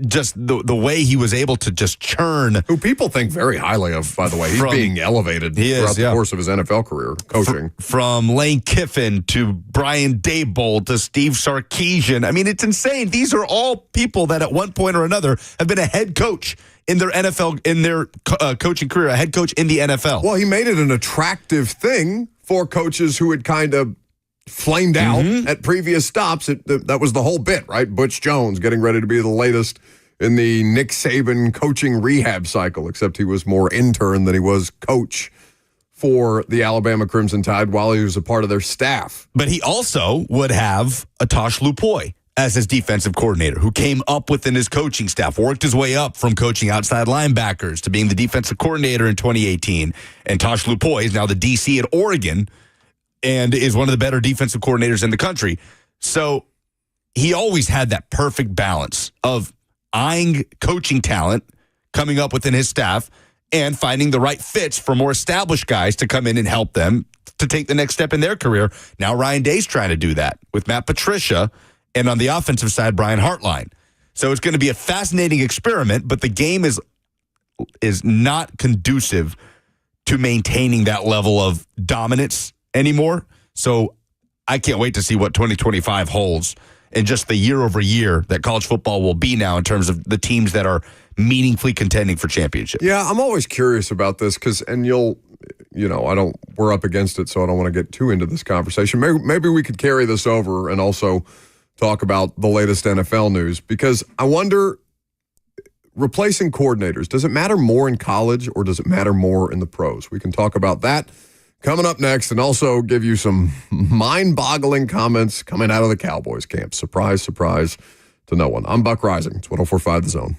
just the way he was able to just churn. Who people think very highly of, by the way. He's being elevated throughout the course of his NFL career, coaching. From Lane Kiffin to Brian Daboll to Steve Sarkisian. I mean, it's insane. These are all people that at one point or another have been a head coach in their NFL, in their coaching career, a head coach in the NFL. Well, he made it an attractive thing for coaches who had kind of flamed out at previous stops. That was the whole bit, right? Butch Jones getting ready to be the latest in the Nick Saban coaching rehab cycle, except he was more intern than he was coach for the Alabama Crimson Tide while he was a part of their staff. But he also would have Tosh Lupoy as his defensive coordinator, who came up within his coaching staff, worked his way up from coaching outside linebackers to being the defensive coordinator in 2018. And Tosh Lupoy is now the DC at Oregon and is one of the better defensive coordinators in the country. So he always had that perfect balance of eyeing coaching talent, coming up within his staff, and finding the right fits for more established guys to come in and help them to take the next step in their career. Now Ryan Day's trying to do that with Matt Patricia, and on the offensive side, Brian Hartline. So it's going to be a fascinating experiment, but the game is not conducive to maintaining that level of dominance anymore. So I can't wait to see what 2025 holds and just the year over year that college football will be now in terms of the teams that are meaningfully contending for championships. Yeah, I'm always curious about this because, and we're up against it, so I don't want to get too into this conversation. Maybe we could carry this over and also talk about the latest NFL news, because I wonder, replacing coordinators, does it matter more in college or does it matter more in the pros? We can talk about that coming up next, and also give you some mind-boggling comments coming out of the Cowboys camp. Surprise, surprise to no one. I'm Buck Rising. It's 104.5 The Zone.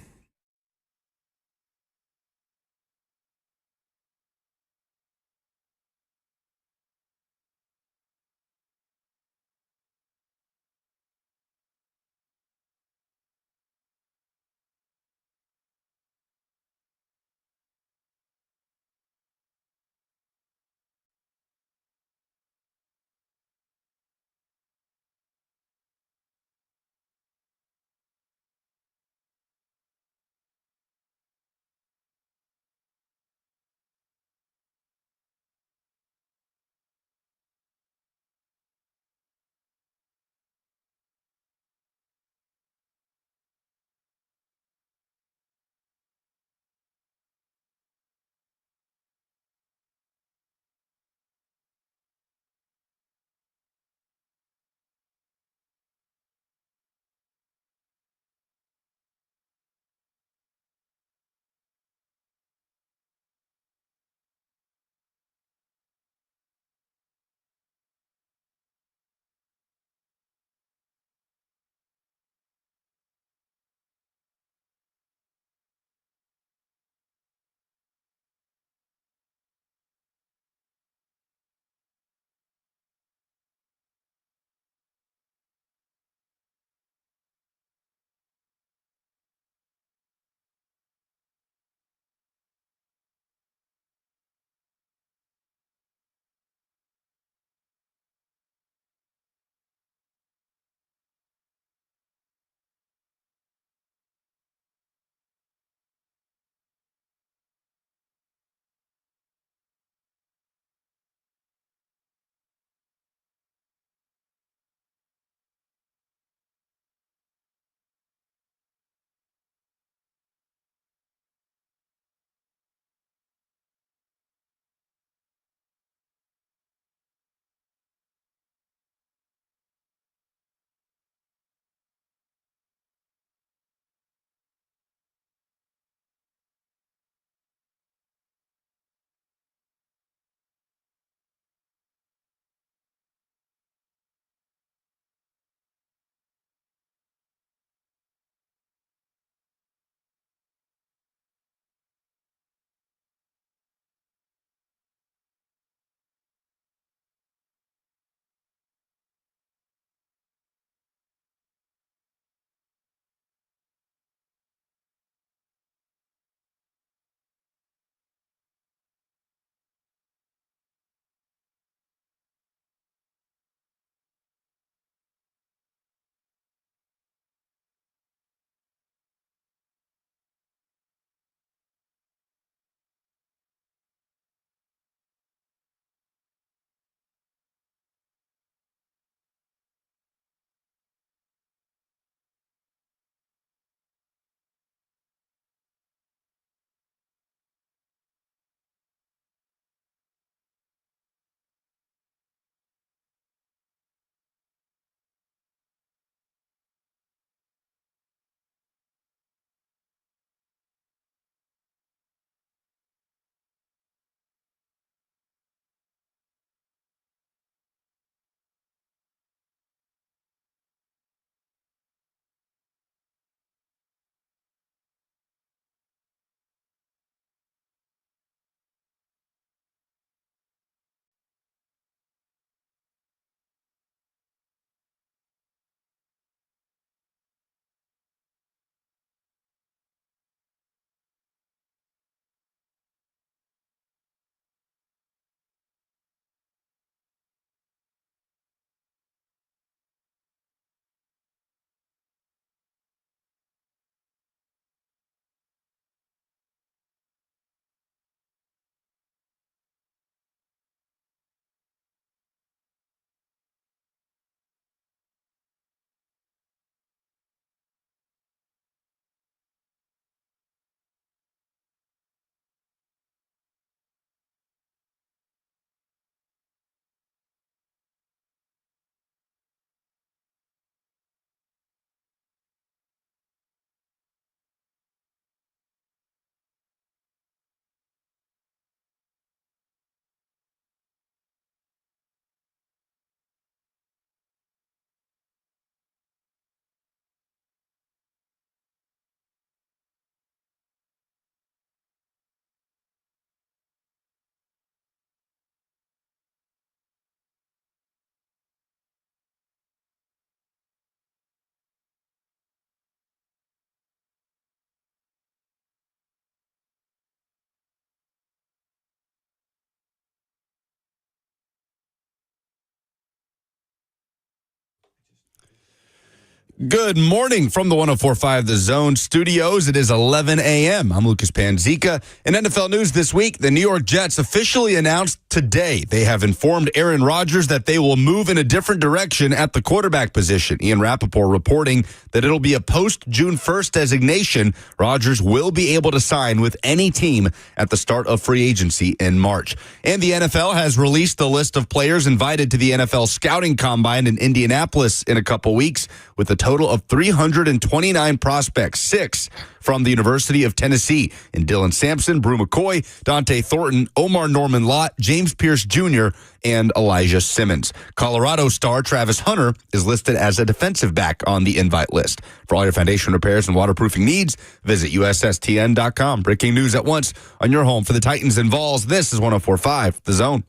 Good morning from the 104.5 The Zone studios. It is 11 a.m. I'm Lucas Panzica. In NFL news this week, the New York Jets officially announced today they have informed Aaron Rodgers that they will move in a different direction at the quarterback position. Ian Rappaport reporting that it'll be a post-June 1st designation. Rodgers will be able to sign with any team at the start of free agency in March. And the NFL has released the list of players invited to the NFL Scouting Combine in Indianapolis in a couple weeks, with a total of 329 prospects, 6 from the University of Tennessee, in Dylan Sampson, Brew McCoy, Dante Thornton, Omar Norman Lott, James Pierce Jr., and Elijah Simmons. Colorado star Travis Hunter is listed as a defensive back on the invite list. For all your foundation repairs and waterproofing needs, visit USSTN.com. Breaking news at once on your home for the Titans and Vols. This is 104.5 The Zone.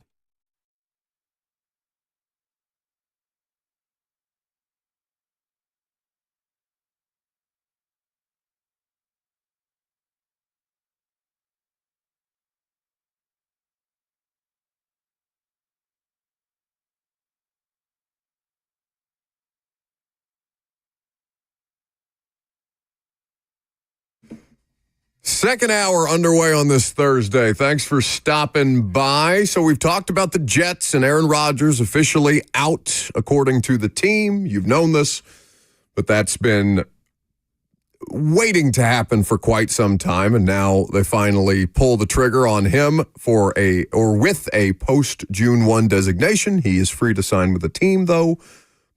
Second hour underway on this Thursday. Thanks for stopping by. So we've talked about the Jets and Aaron Rodgers officially out, according to the team. You've known this, but that's been waiting to happen for quite some time, and now they finally pull the trigger on him with a post-June 1 designation. He is free to sign with the team, though,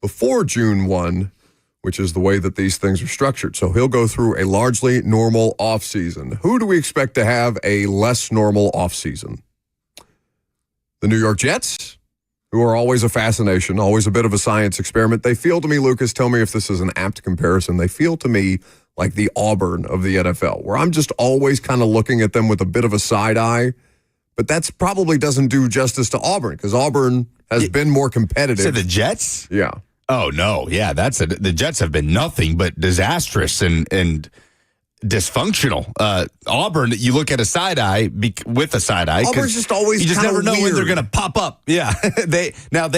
before June 1, which is the way that these things are structured. So he'll go through a largely normal offseason. Who do we expect to have a less normal offseason? The New York Jets, who are always a fascination, always a bit of a science experiment. They feel to me, Lucas, tell me if this is an apt comparison, they feel to me like the Auburn of the NFL, where I'm just always kind of looking at them with a bit of a side eye. But that's probably doesn't do justice to Auburn, because Auburn has been more competitive. So the Jets? Yeah. Oh, no. Yeah, the Jets have been nothing but disastrous and dissfunctional. Auburn, you look at a side eye with a side eye. Auburn's just always you just never know weird when they're going to pop up. Yeah. they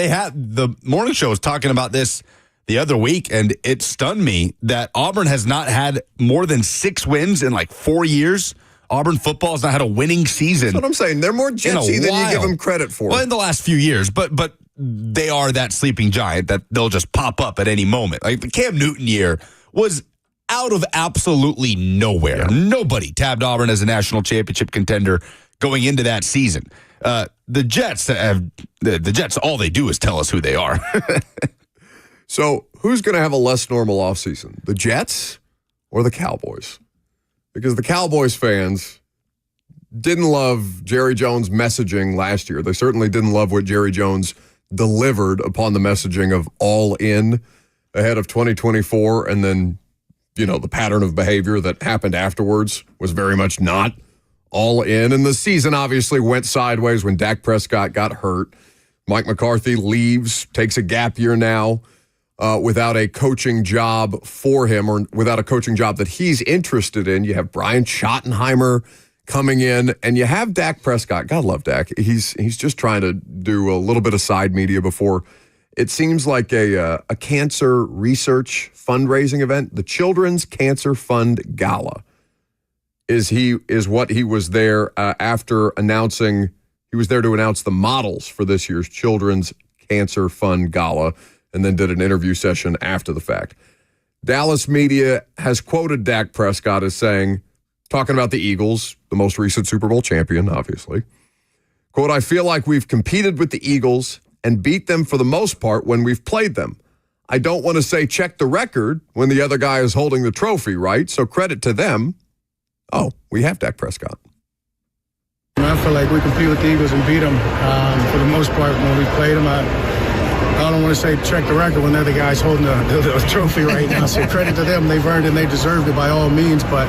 have the morning show was talking about this the other week, and it stunned me that Auburn has not had more than 6 wins in like 4 years. Auburn football has not had a winning season. That's what I'm saying. They're more Jetsy than you give them credit for. Well, in the last few years, but they are that sleeping giant that they'll just pop up at any moment. Like the Cam Newton year was out of absolutely nowhere. Yeah. Nobody tabbed Auburn as a national championship contender going into that season. The Jets, all they do is tell us who they are. So who's going to have a less normal offseason? The Jets or the Cowboys? Because the Cowboys fans didn't love Jerry Jones' messaging last year. They certainly didn't love what Jerry Jones delivered upon the messaging of all in ahead of 2024. And then, the pattern of behavior that happened afterwards was very much not all in. And the season obviously went sideways when Dak Prescott got hurt. Mike McCarthy leaves, takes a gap year now without a coaching job for him, or without a coaching job that he's interested in. You have Brian Schottenheimer coming in, and you have Dak Prescott. God love Dak. He's just trying to do a little bit of side media before it seems like a cancer research fundraising event. The Children's Cancer Fund Gala is what he was there after announcing. He was there to announce the models for this year's Children's Cancer Fund Gala, and then did an interview session after the fact. Dallas media has quoted Dak Prescott as saying, talking about the Eagles, the most recent Super Bowl champion, obviously, quote, "I feel like we've competed with the Eagles and beat them for the most part when we've played them. I don't want to say check the record when the other guy is holding the trophy, right? So credit to them." Oh, we have Dak Prescott. I feel like we compete with the Eagles and beat them for the most part when we played them. I don't want to say check the record when they're the guys holding the trophy right now. So credit to them. They've earned it and they deserved it by all means. But,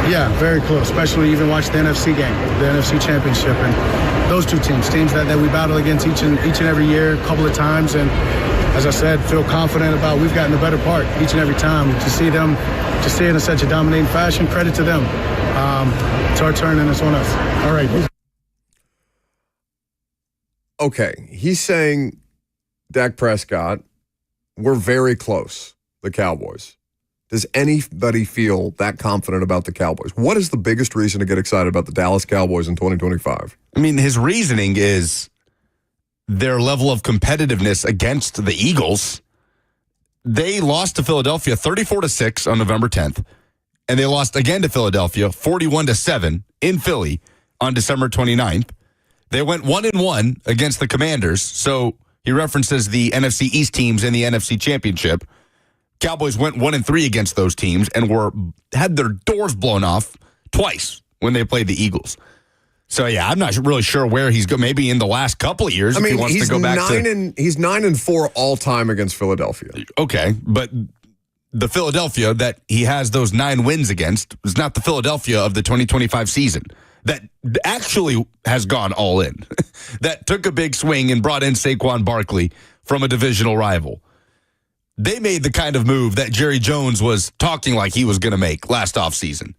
yeah, very close, especially even watch the NFC game, the NFC Championship. And those two teams that we battle against each and every year, a couple of times. And as I said, feel confident about we've gotten the better part each and every time. To see them, to see it in such a dominating fashion, credit to them. It's our turn and it's on us. All right. Okay, he's saying Dak Prescott we're very close, the Cowboys. Does anybody feel that confident about the Cowboys? What is the biggest reason to get excited about the Dallas Cowboys in 2025? I mean, his reasoning is their level of competitiveness against the Eagles. They lost to Philadelphia 34-6 on November 10th, and they lost again to Philadelphia 41-7 in Philly on December 29th. They went 1-1 against the Commanders, so he references the NFC East teams in the NFC Championship. Cowboys went 1-3 against those teams and had their doors blown off twice when they played the Eagles. So, yeah, I'm not really sure where he's going. Maybe in the last couple of years, if he wants to go back to... He's 9-4 all-time against Philadelphia. Okay, but the Philadelphia that he has those 9 wins against is not the Philadelphia of the 2025 season that actually has gone all in, that took a big swing and brought in Saquon Barkley from a divisional rival. They made the kind of move that Jerry Jones was talking like he was going to make last offseason.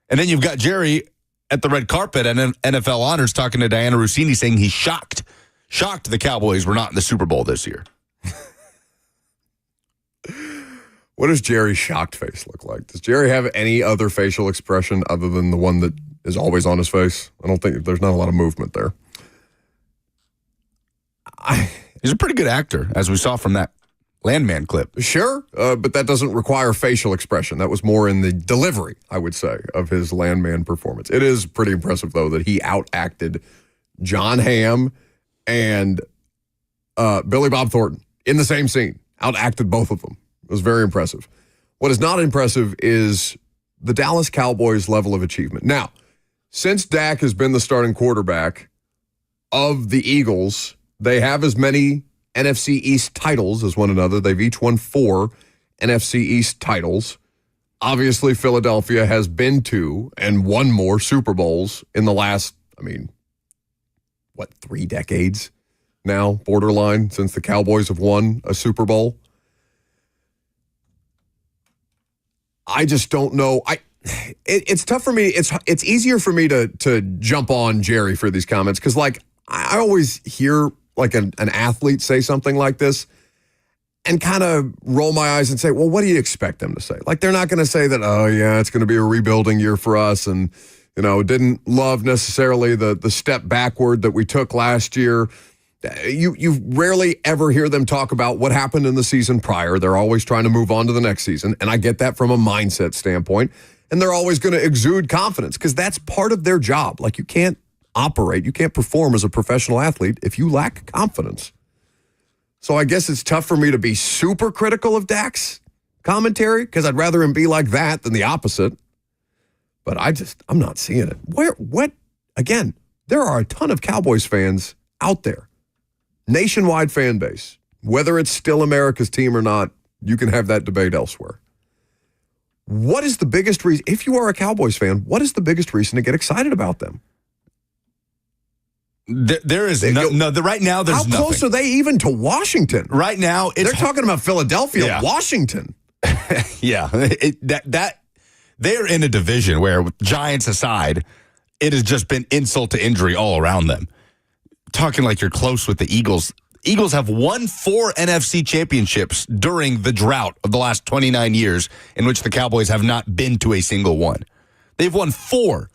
And then you've got Jerry at the red carpet and NFL Honors talking to Diana Rossini saying he's shocked the Cowboys were not in the Super Bowl this year. What does Jerry's shocked face look like? Does Jerry have any other facial expression other than the one that is always on his face? I don't think there's not a lot of movement there. He's a pretty good actor, as we saw from that Landman clip. Sure, but that doesn't require facial expression. That was more in the delivery, I would say, of his Landman performance. It is pretty impressive, though, that he outacted John Hamm and Billy Bob Thornton in the same scene. Outacted both of them. It was very impressive. What is not impressive is the Dallas Cowboys' level of achievement. Now, since Dak has been the starting quarterback of the Eagles, they have as many NFC East titles as one another. They've each won 4 NFC East titles. Obviously, Philadelphia has been to and won more Super Bowls in the last, 3 decades now, borderline, since the Cowboys have won a Super Bowl. I just don't know. It's tough for me. It's easier for me to jump on Jerry for these comments because, I always hear an athlete say something like this and kind of roll my eyes and say, well, what do you expect them to say? They're not going to say that, oh, yeah, it's going to be a rebuilding year for us and, didn't love necessarily the step backward that we took last year. You rarely ever hear them talk about what happened in the season prior. They're always trying to move on to the next season, and I get that from a mindset standpoint. And they're always going to exude confidence because that's part of their job. You can't perform as a professional athlete if you lack confidence. So I guess it's tough for me to be super critical of Dak's commentary because I'd rather him be like that than the opposite. But I'm not seeing it. Again, there are a ton of Cowboys fans out there. Nationwide fan base. Whether it's still America's team or not, you can have that debate elsewhere. What is the biggest reason, if you are a Cowboys fan, what is the biggest reason to get excited about them? There is right now there's nothing. How close are they even to Washington? Right now, they're talking about Philadelphia, yeah. Washington. Yeah, they're in a division where, Giants aside, it has just been insult to injury all around them. Talking like you're close with the Eagles. Eagles have won 4 NFC championships during the drought of the last 29 years in which the Cowboys have not been to a single one. They've won 4.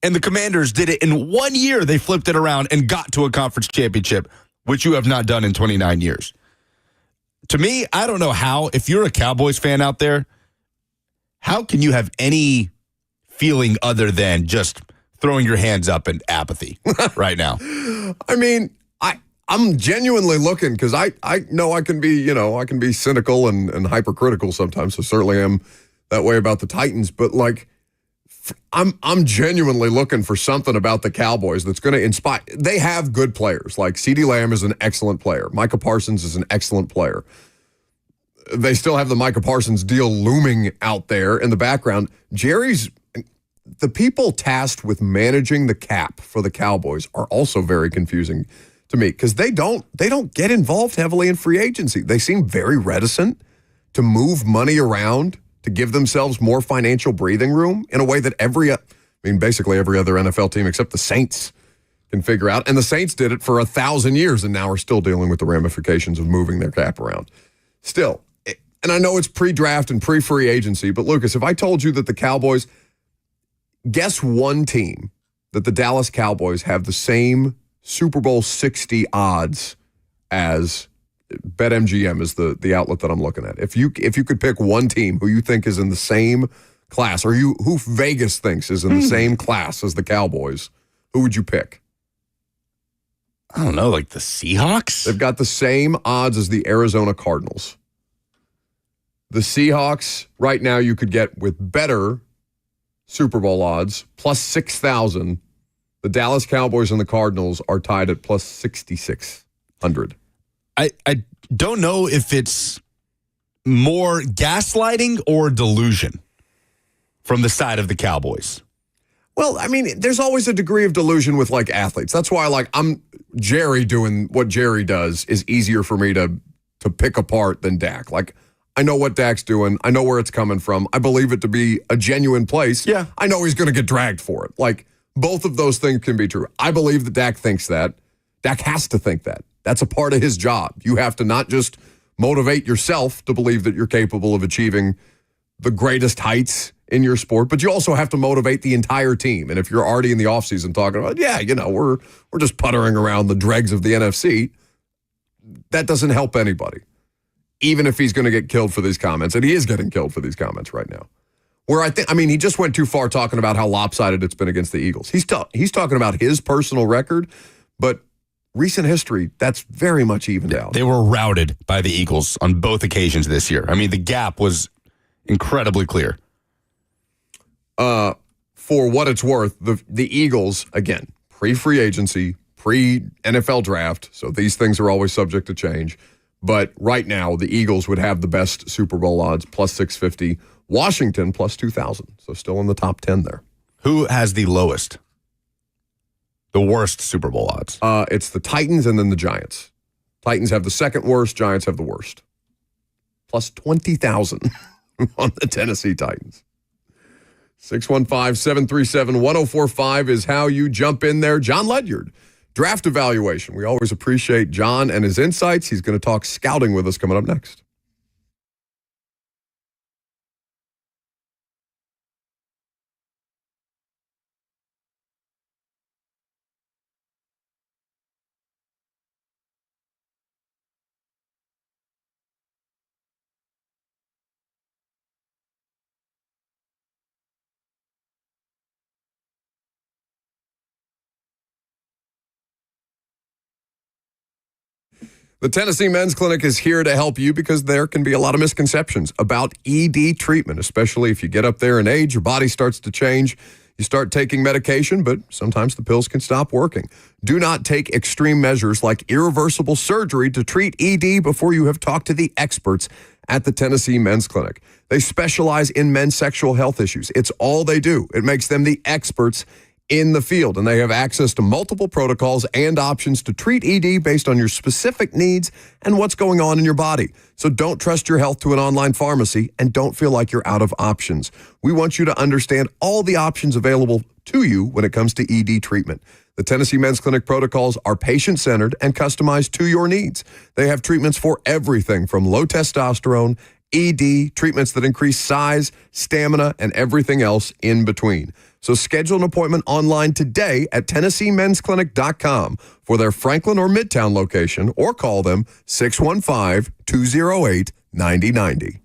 And the Commanders did it in 1 year. They flipped it around and got to a conference championship, which you have not done in 29 years. To me, I don't know how, if you're a Cowboys fan out there, how can you have any feeling other than just throwing your hands up in apathy right now? I'm genuinely looking because I know I can be cynical and hypercritical sometimes. So certainly am that way about the Titans, but I'm genuinely looking for something about the Cowboys that's going to inspire. They have good players. CeeDee Lamb is an excellent player. Micah Parsons is an excellent player. They still have the Micah Parsons deal looming out there in the background. The people tasked with managing the cap for the Cowboys are also very confusing to me because they don't get involved heavily in free agency. They seem very reticent to move money around to give themselves more financial breathing room in a way that basically every other NFL team except the Saints can figure out. And the Saints did it for 1,000 years and now are still dealing with the ramifications of moving their cap around. still, and I know it's pre-draft and pre-free agency, but Lucas, if I told you that the Cowboys, guess one team that the Dallas Cowboys have the same Super Bowl 60 odds as BetMGM is the outlet that I'm looking at. If you could pick one team who you think is in the same class, or who Vegas thinks is in the same class as the Cowboys, who would you pick? I don't know, like the Seahawks? They've got the same odds as the Arizona Cardinals. The Seahawks, right now, you could get with better Super Bowl odds, plus 6,000. The Dallas Cowboys and the Cardinals are tied at plus 6,600. I don't know if it's more gaslighting or delusion from the side of the Cowboys. Well, I mean, there's always a degree of delusion with, like, athletes. That's why, Jerry doing what Jerry does is easier for me to pick apart than Dak. Like, I know what Dak's doing. I know where it's coming from. I believe it to be a genuine place. Yeah. I know he's going to get dragged for it. Like, both of those things can be true. I believe that Dak thinks that. Dak has to think that. That's a part of his job. You have to not just motivate yourself to believe that you're capable of achieving the greatest heights in your sport, but you also have to motivate the entire team. And if you're already in the offseason talking about, we're just puttering around the dregs of the NFC, that doesn't help anybody. Even if he's going to get killed for these comments, and he is getting killed for these comments right now. Where he just went too far talking about how lopsided it's been against the Eagles. He's talking about his personal record, but recent history, that's very much evened out. They were routed by the Eagles on both occasions this year. I mean, the gap was incredibly clear. For what it's worth, the Eagles, again, pre-free agency, pre-NFL draft, so these things are always subject to change. But right now, the Eagles would have the best Super Bowl odds, plus 650. Washington, plus 2,000. So still in the top 10 there. Who has the lowest? The worst Super Bowl odds? It's the Titans and then the Giants. Titans have the second worst. Giants have the worst. Plus 20,000 on the Tennessee Titans. 615-737-1045 is how you jump in there. John Ledyard, draft evaluation. We always appreciate John and his insights. He's going to talk scouting with us coming up next. The Tennessee Men's Clinic is here to help you because there can be a lot of misconceptions about ED treatment, especially if you get up there in age, your body starts to change. You start taking medication, but sometimes the pills can stop working. Do not take extreme measures like irreversible surgery to treat ED before you have talked to the experts at the Tennessee Men's Clinic. They specialize in men's sexual health issues. It's all they do. It makes them the experts in the field, and they have access to multiple protocols and options to treat ED based on your specific needs and what's going on in your body. So don't trust your health to an online pharmacy and don't feel like you're out of options. We want you to understand all the options available to you when it comes to ED treatment. The Tennessee Men's Clinic protocols are patient-centered and customized to your needs. They have treatments for everything from low testosterone, ED, treatments that increase size, stamina, and everything else in between. So schedule an appointment online today at TennesseeMen'sClinic.com for their Franklin or Midtown location, or call them 615-208-9090.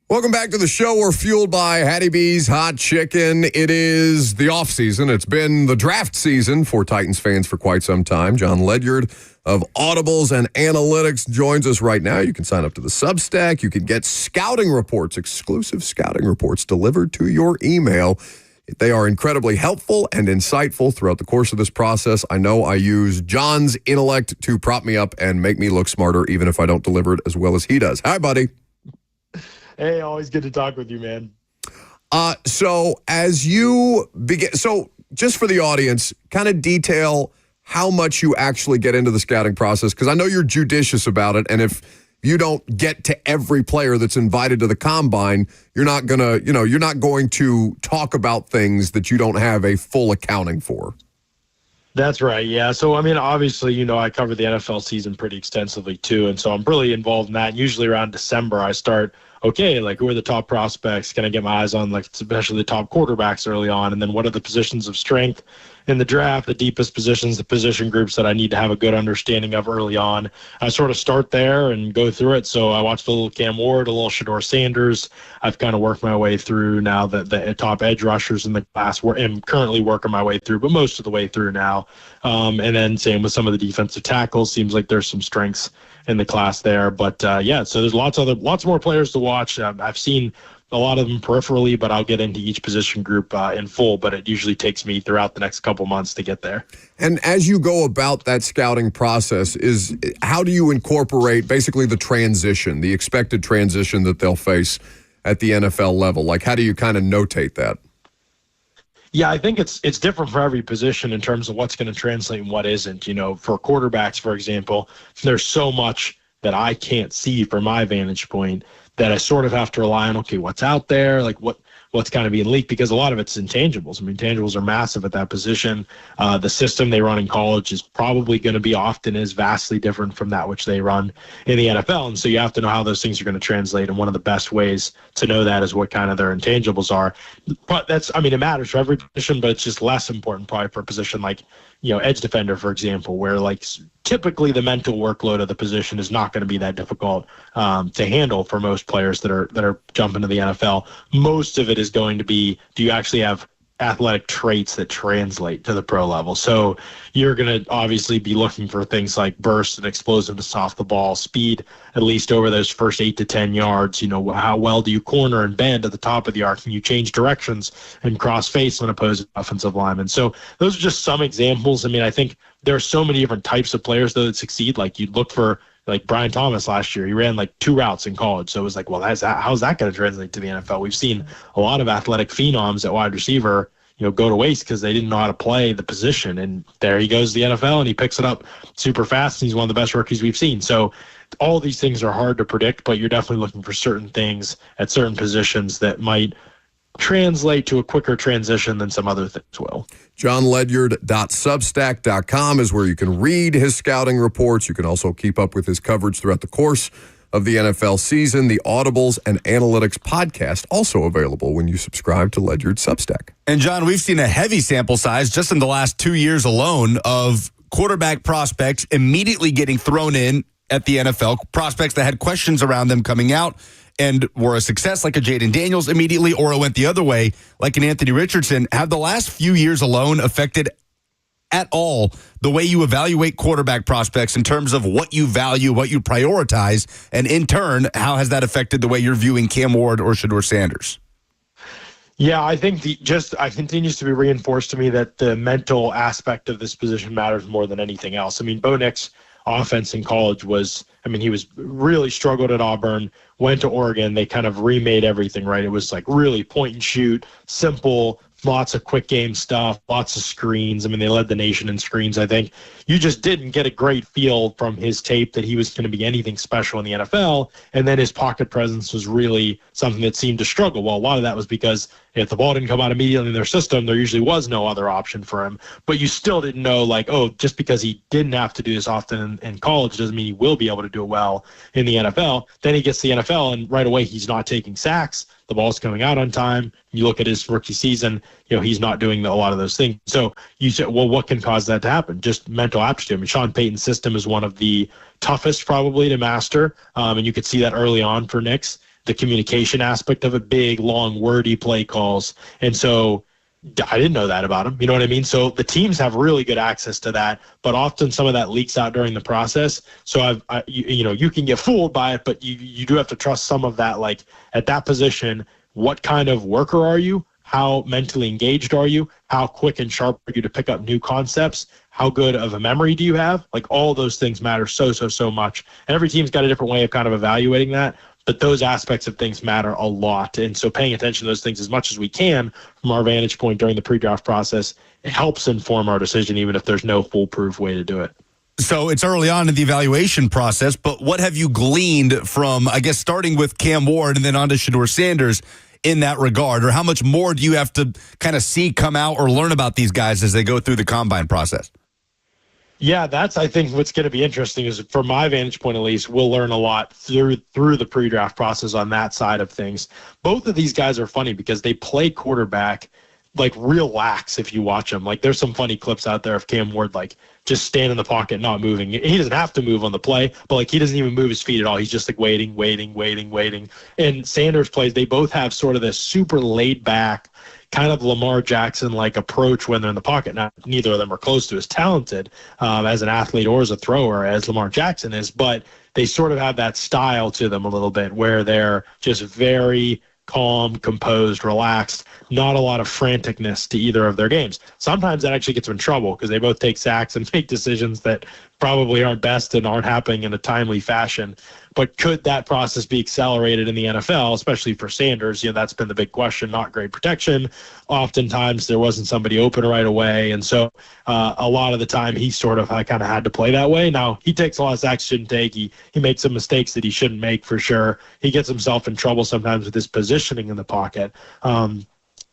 Welcome back to the show. We're fueled by Hattie B's Hot Chicken. It is the offseason. It's been the draft season for Titans fans for quite some time. John Ledyard of Audibles and Analytics joins us right now. You can sign up to the Substack. You can get scouting reports, exclusive scouting reports delivered to your email. They are incredibly helpful and insightful throughout the course of this process. I know I use John's intellect to prop me up and make me look smarter, even if I don't deliver it as well as he does. Hi, buddy. Hey, always good to talk with you, man. So as you begin, just for the audience, kind of detail how much you actually get into the scouting process, because I know you're judicious about it, and if you don't get to every player that's invited to the combine, you're not going to talk about things that you don't have a full accounting for. That's right, yeah. So, I mean, obviously, I cover the NFL season pretty extensively, too, and so I'm really involved in that. And usually around December, I start, okay, like, who are the top prospects? Can I get my eyes on, like, especially the top quarterbacks early on? And then what are the positions of strength in the draft, the deepest positions, the position groups that I need to have a good understanding of early on? I sort of start there and go through it. So I watched a little Cam Ward, a little Shedeur Sanders. I've kind of worked my way through now the top edge rushers in the class. I'm currently working my way through, but most of the way through now. And then same with some of the defensive tackles. Seems like there's some strengths in the class there. But so there's lots more players to watch. I've seen a lot of them peripherally, but I'll get into each position group in full, but it usually takes me throughout the next couple months to get there. And as you go about that scouting process, how do you incorporate basically the transition, the expected transition that they'll face at the NFL level? Like, how do you kind of notate that? Yeah, I think it's different for every position in terms of what's going to translate and what isn't. For quarterbacks, for example, there's so much that I can't see from my vantage point that I sort of have to rely on, okay, what's out there, like what's kind of being leaked, because a lot of it's intangibles. I mean, intangibles are massive at that position. The system they run in college is probably going to be often is vastly different from that which they run in the NFL. And so you have to know how those things are going to translate. And one of the best ways to know that is what kind of their intangibles are. But it matters for every position, but it's just less important probably for a position like, edge defender, for example, where like typically the mental workload of the position is not going to be that difficult to handle for most players that are jumping to the NFL. Most of it is going to be, do you actually have athletic traits that translate to the pro level? So you're going to obviously be looking for things like burst and explosiveness off the ball, speed, at least over those first 8 to 10 yards. How well do you corner and bend at the top of the arc? Can you change directions and cross face on opposing offensive linemen? So those are just some examples. I mean, I think there are so many different types of players though that succeed. Like you'd look for like Brian Thomas last year, he ran like 2 routes in college. So it was like, well, how's that going to translate to the NFL? We've seen a lot of athletic phenoms at wide receiver, go to waste because they didn't know how to play the position. And there he goes to the NFL and he picks it up super fast. And he's one of the best rookies we've seen. So all these things are hard to predict, but you're definitely looking for certain things at certain positions that might translate to a quicker transition than some other things will. JohnLedyard.substack.com is where you can read his scouting reports. You can also keep up with his coverage throughout the course of the NFL season. The Audibles and Analytics podcast, also available when you subscribe to Ledyard Substack. And John, we've seen a heavy sample size just in the last 2 years alone of quarterback prospects immediately getting thrown in at the NFL, prospects that had questions around them coming out and were a success, like a Jaden Daniels immediately, or it went the other way, like an Anthony Richardson. Have the last few years alone affected at all the way you evaluate quarterback prospects in terms of what you value, what you prioritize, and in turn, how has that affected the way you're viewing Cam Ward or Shedeur Sanders? Yeah, I think I continues to be reinforced to me that the mental aspect of this position matters more than anything else. I mean, Bo Nix offense in college he was really struggled at Auburn, went to Oregon. They kind of remade everything, right? It was like really point and shoot, simple, lots of quick game stuff, lots of screens. I mean, they led the nation in screens, I think. You just didn't get a great feel from his tape that he was going to be anything special in the NFL. And then his pocket presence was really something that seemed to struggle. Well, a lot of that was because if the ball didn't come out immediately in their system, there usually was no other option for him. But you still didn't know, like, oh, just because he didn't have to do this often in college doesn't mean he will be able to do it well in the NFL. Then he gets to the NFL, and right away he's not taking sacks. The ball's coming out on time. You look at his rookie season, he's not doing a lot of those things. So you say, well, what can cause that to happen? Just mental aptitude. I mean, Sean Payton's system is one of the toughest probably to master, and you could see that early on for Nix. the communication aspect of it, big, long, wordy play calls. And so I didn't know that about him. You know what I mean? So the teams have really good access to that, but often some of that leaks out during the process. So you can get fooled by it, but you do have to trust some of that. Like at that position, what kind of worker are you? How mentally engaged are you? How quick and sharp are you to pick up new concepts? How good of a memory do you have? Like all those things matter so much. And every team's got a different way of kind of evaluating that. But those aspects of things matter a lot. And so paying attention to those things as much as we can from our vantage point during the pre-draft process, it helps inform our decision, even if there's no foolproof way to do it. So it's early on in the evaluation process, but what have you gleaned from, I guess, starting with Cam Ward and then on to Shedeur Sanders in that regard? Or how much more do you have to kind of see come out or learn about these guys as they go through the combine process? Yeah, that's, I think, what's going to be interesting is, from my vantage point at least, we'll learn a lot through the pre-draft process on that side of things. Both of these guys are funny because they play quarterback like real lax if you watch them. Like there's some funny clips out there of Cam Ward like just stand in the pocket, not moving. He doesn't have to move on the play, but like he doesn't even move his feet at all. He's just like waiting. And Sanders plays, they both have sort of this super laid back, kind of Lamar Jackson-like approach when they're in the pocket. Now, neither of them are close to as talented as an athlete or as a thrower as Lamar Jackson is, but they sort of have that style to them a little bit where they're just very calm, composed, relaxed, not a lot of franticness to either of their games. Sometimes that actually gets them in trouble because they both take sacks and make decisions that probably aren't best and aren't happening in a timely fashion. But could that process be accelerated in the NFL, especially for Sanders? You know, that's been the big question. Not great protection. Oftentimes there wasn't somebody open right away. And so a lot of the time he sort of kind of had to play that way. Now, he takes a lot of sacks he shouldn't take. He makes some mistakes that he shouldn't make for sure. He gets himself in trouble sometimes with his positioning in the pocket.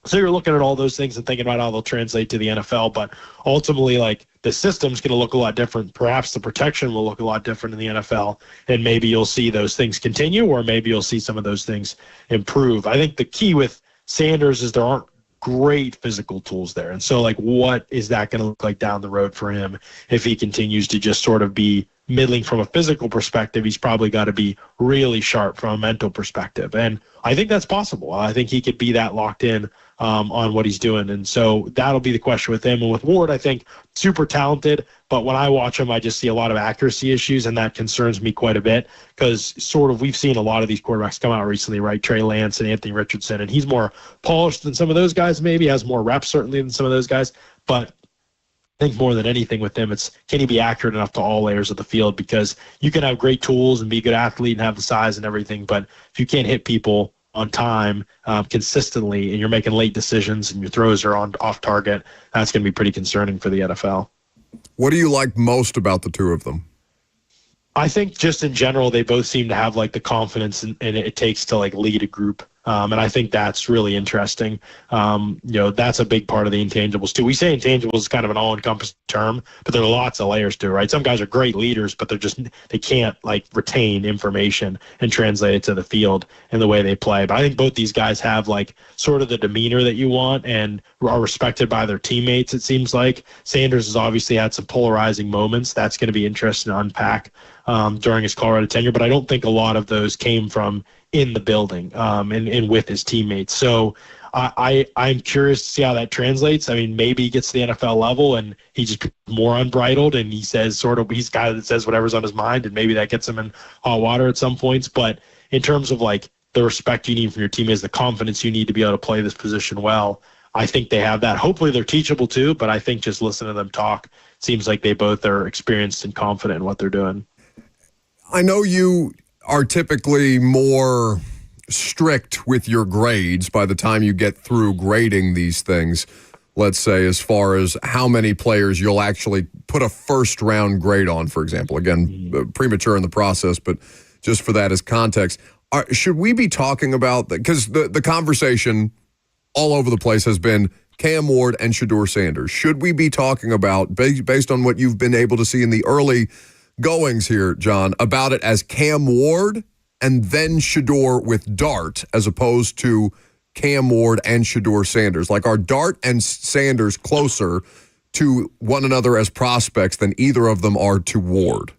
So you're looking at all those things and thinking about how they'll translate to the NFL. But ultimately, like, the system's going to look a lot different. Perhaps the protection will look a lot different in the NFL, and maybe you'll see those things continue, or maybe you'll see some of those things improve. I think the key with Sanders is there aren't great physical tools there. And so, like, what is that going to look like down the road for him if he continues to just sort of be middling from a physical perspective? He's probably got to be really sharp from a mental perspective. And I think that's possible. I think he could be that locked in on what he's doing. And so that'll be the question with him. And with Ward, I think super talented, but when I watch him, I just see a lot of accuracy issues, and that concerns me quite a bit because sort of we've seen a lot of these quarterbacks come out recently, right? Trey Lance and Anthony Richardson, and he's more polished than some of those guys, maybe has more reps certainly than some of those guys. But I think more than anything with him, it's can he be accurate enough to all layers of the field? Because you can have great tools and be a good athlete and have the size and everything, but if you can't hit people on time consistently and you're making late decisions and your throws are off target, that's going to be pretty concerning for the NFL. What do you like most about the two of them? I think just in general, they both seem to have like the confidence and it takes to like lead a group. And I think that's really interesting. That's a big part of the intangibles too. We say intangibles is kind of an all-encompassing term, but there are lots of layers to it, right? Some guys are great leaders, but they can't like retain information and translate it to the field in the way they play. But I think both these guys have like sort of the demeanor that you want and are respected by their teammates, it seems like. Sanders has obviously had some polarizing moments. That's going to be interesting to unpack during his Colorado tenure, but I don't think a lot of those came from in the building and with his teammates. So I'm curious to see how that translates. I mean, maybe he gets to the NFL level and he's just more unbridled and he says he's a guy that says whatever's on his mind, and maybe that gets him in hot water at some points. But in terms of like the respect you need from your teammates, the confidence you need to be able to play this position well, I think they have that. Hopefully they're teachable too, but I think just listening to them talk, seems like they both are experienced and confident in what they're doing. I know you are typically more strict with your grades by the time you get through grading these things, let's say, as far as how many players you'll actually put a first-round grade on, for example. Again, premature in the process, but just for that as context. Should we be talking about that? Because the conversation all over the place has been Cam Ward and Shedeur Sanders. Should we be talking about, based on what you've been able to see in the early goings here, John, about it as Cam Ward and then Shedeur with Dart, as opposed to Cam Ward and Shedeur Sanders? Like, are Dart and Sanders closer to one another as prospects than either of them are to Ward?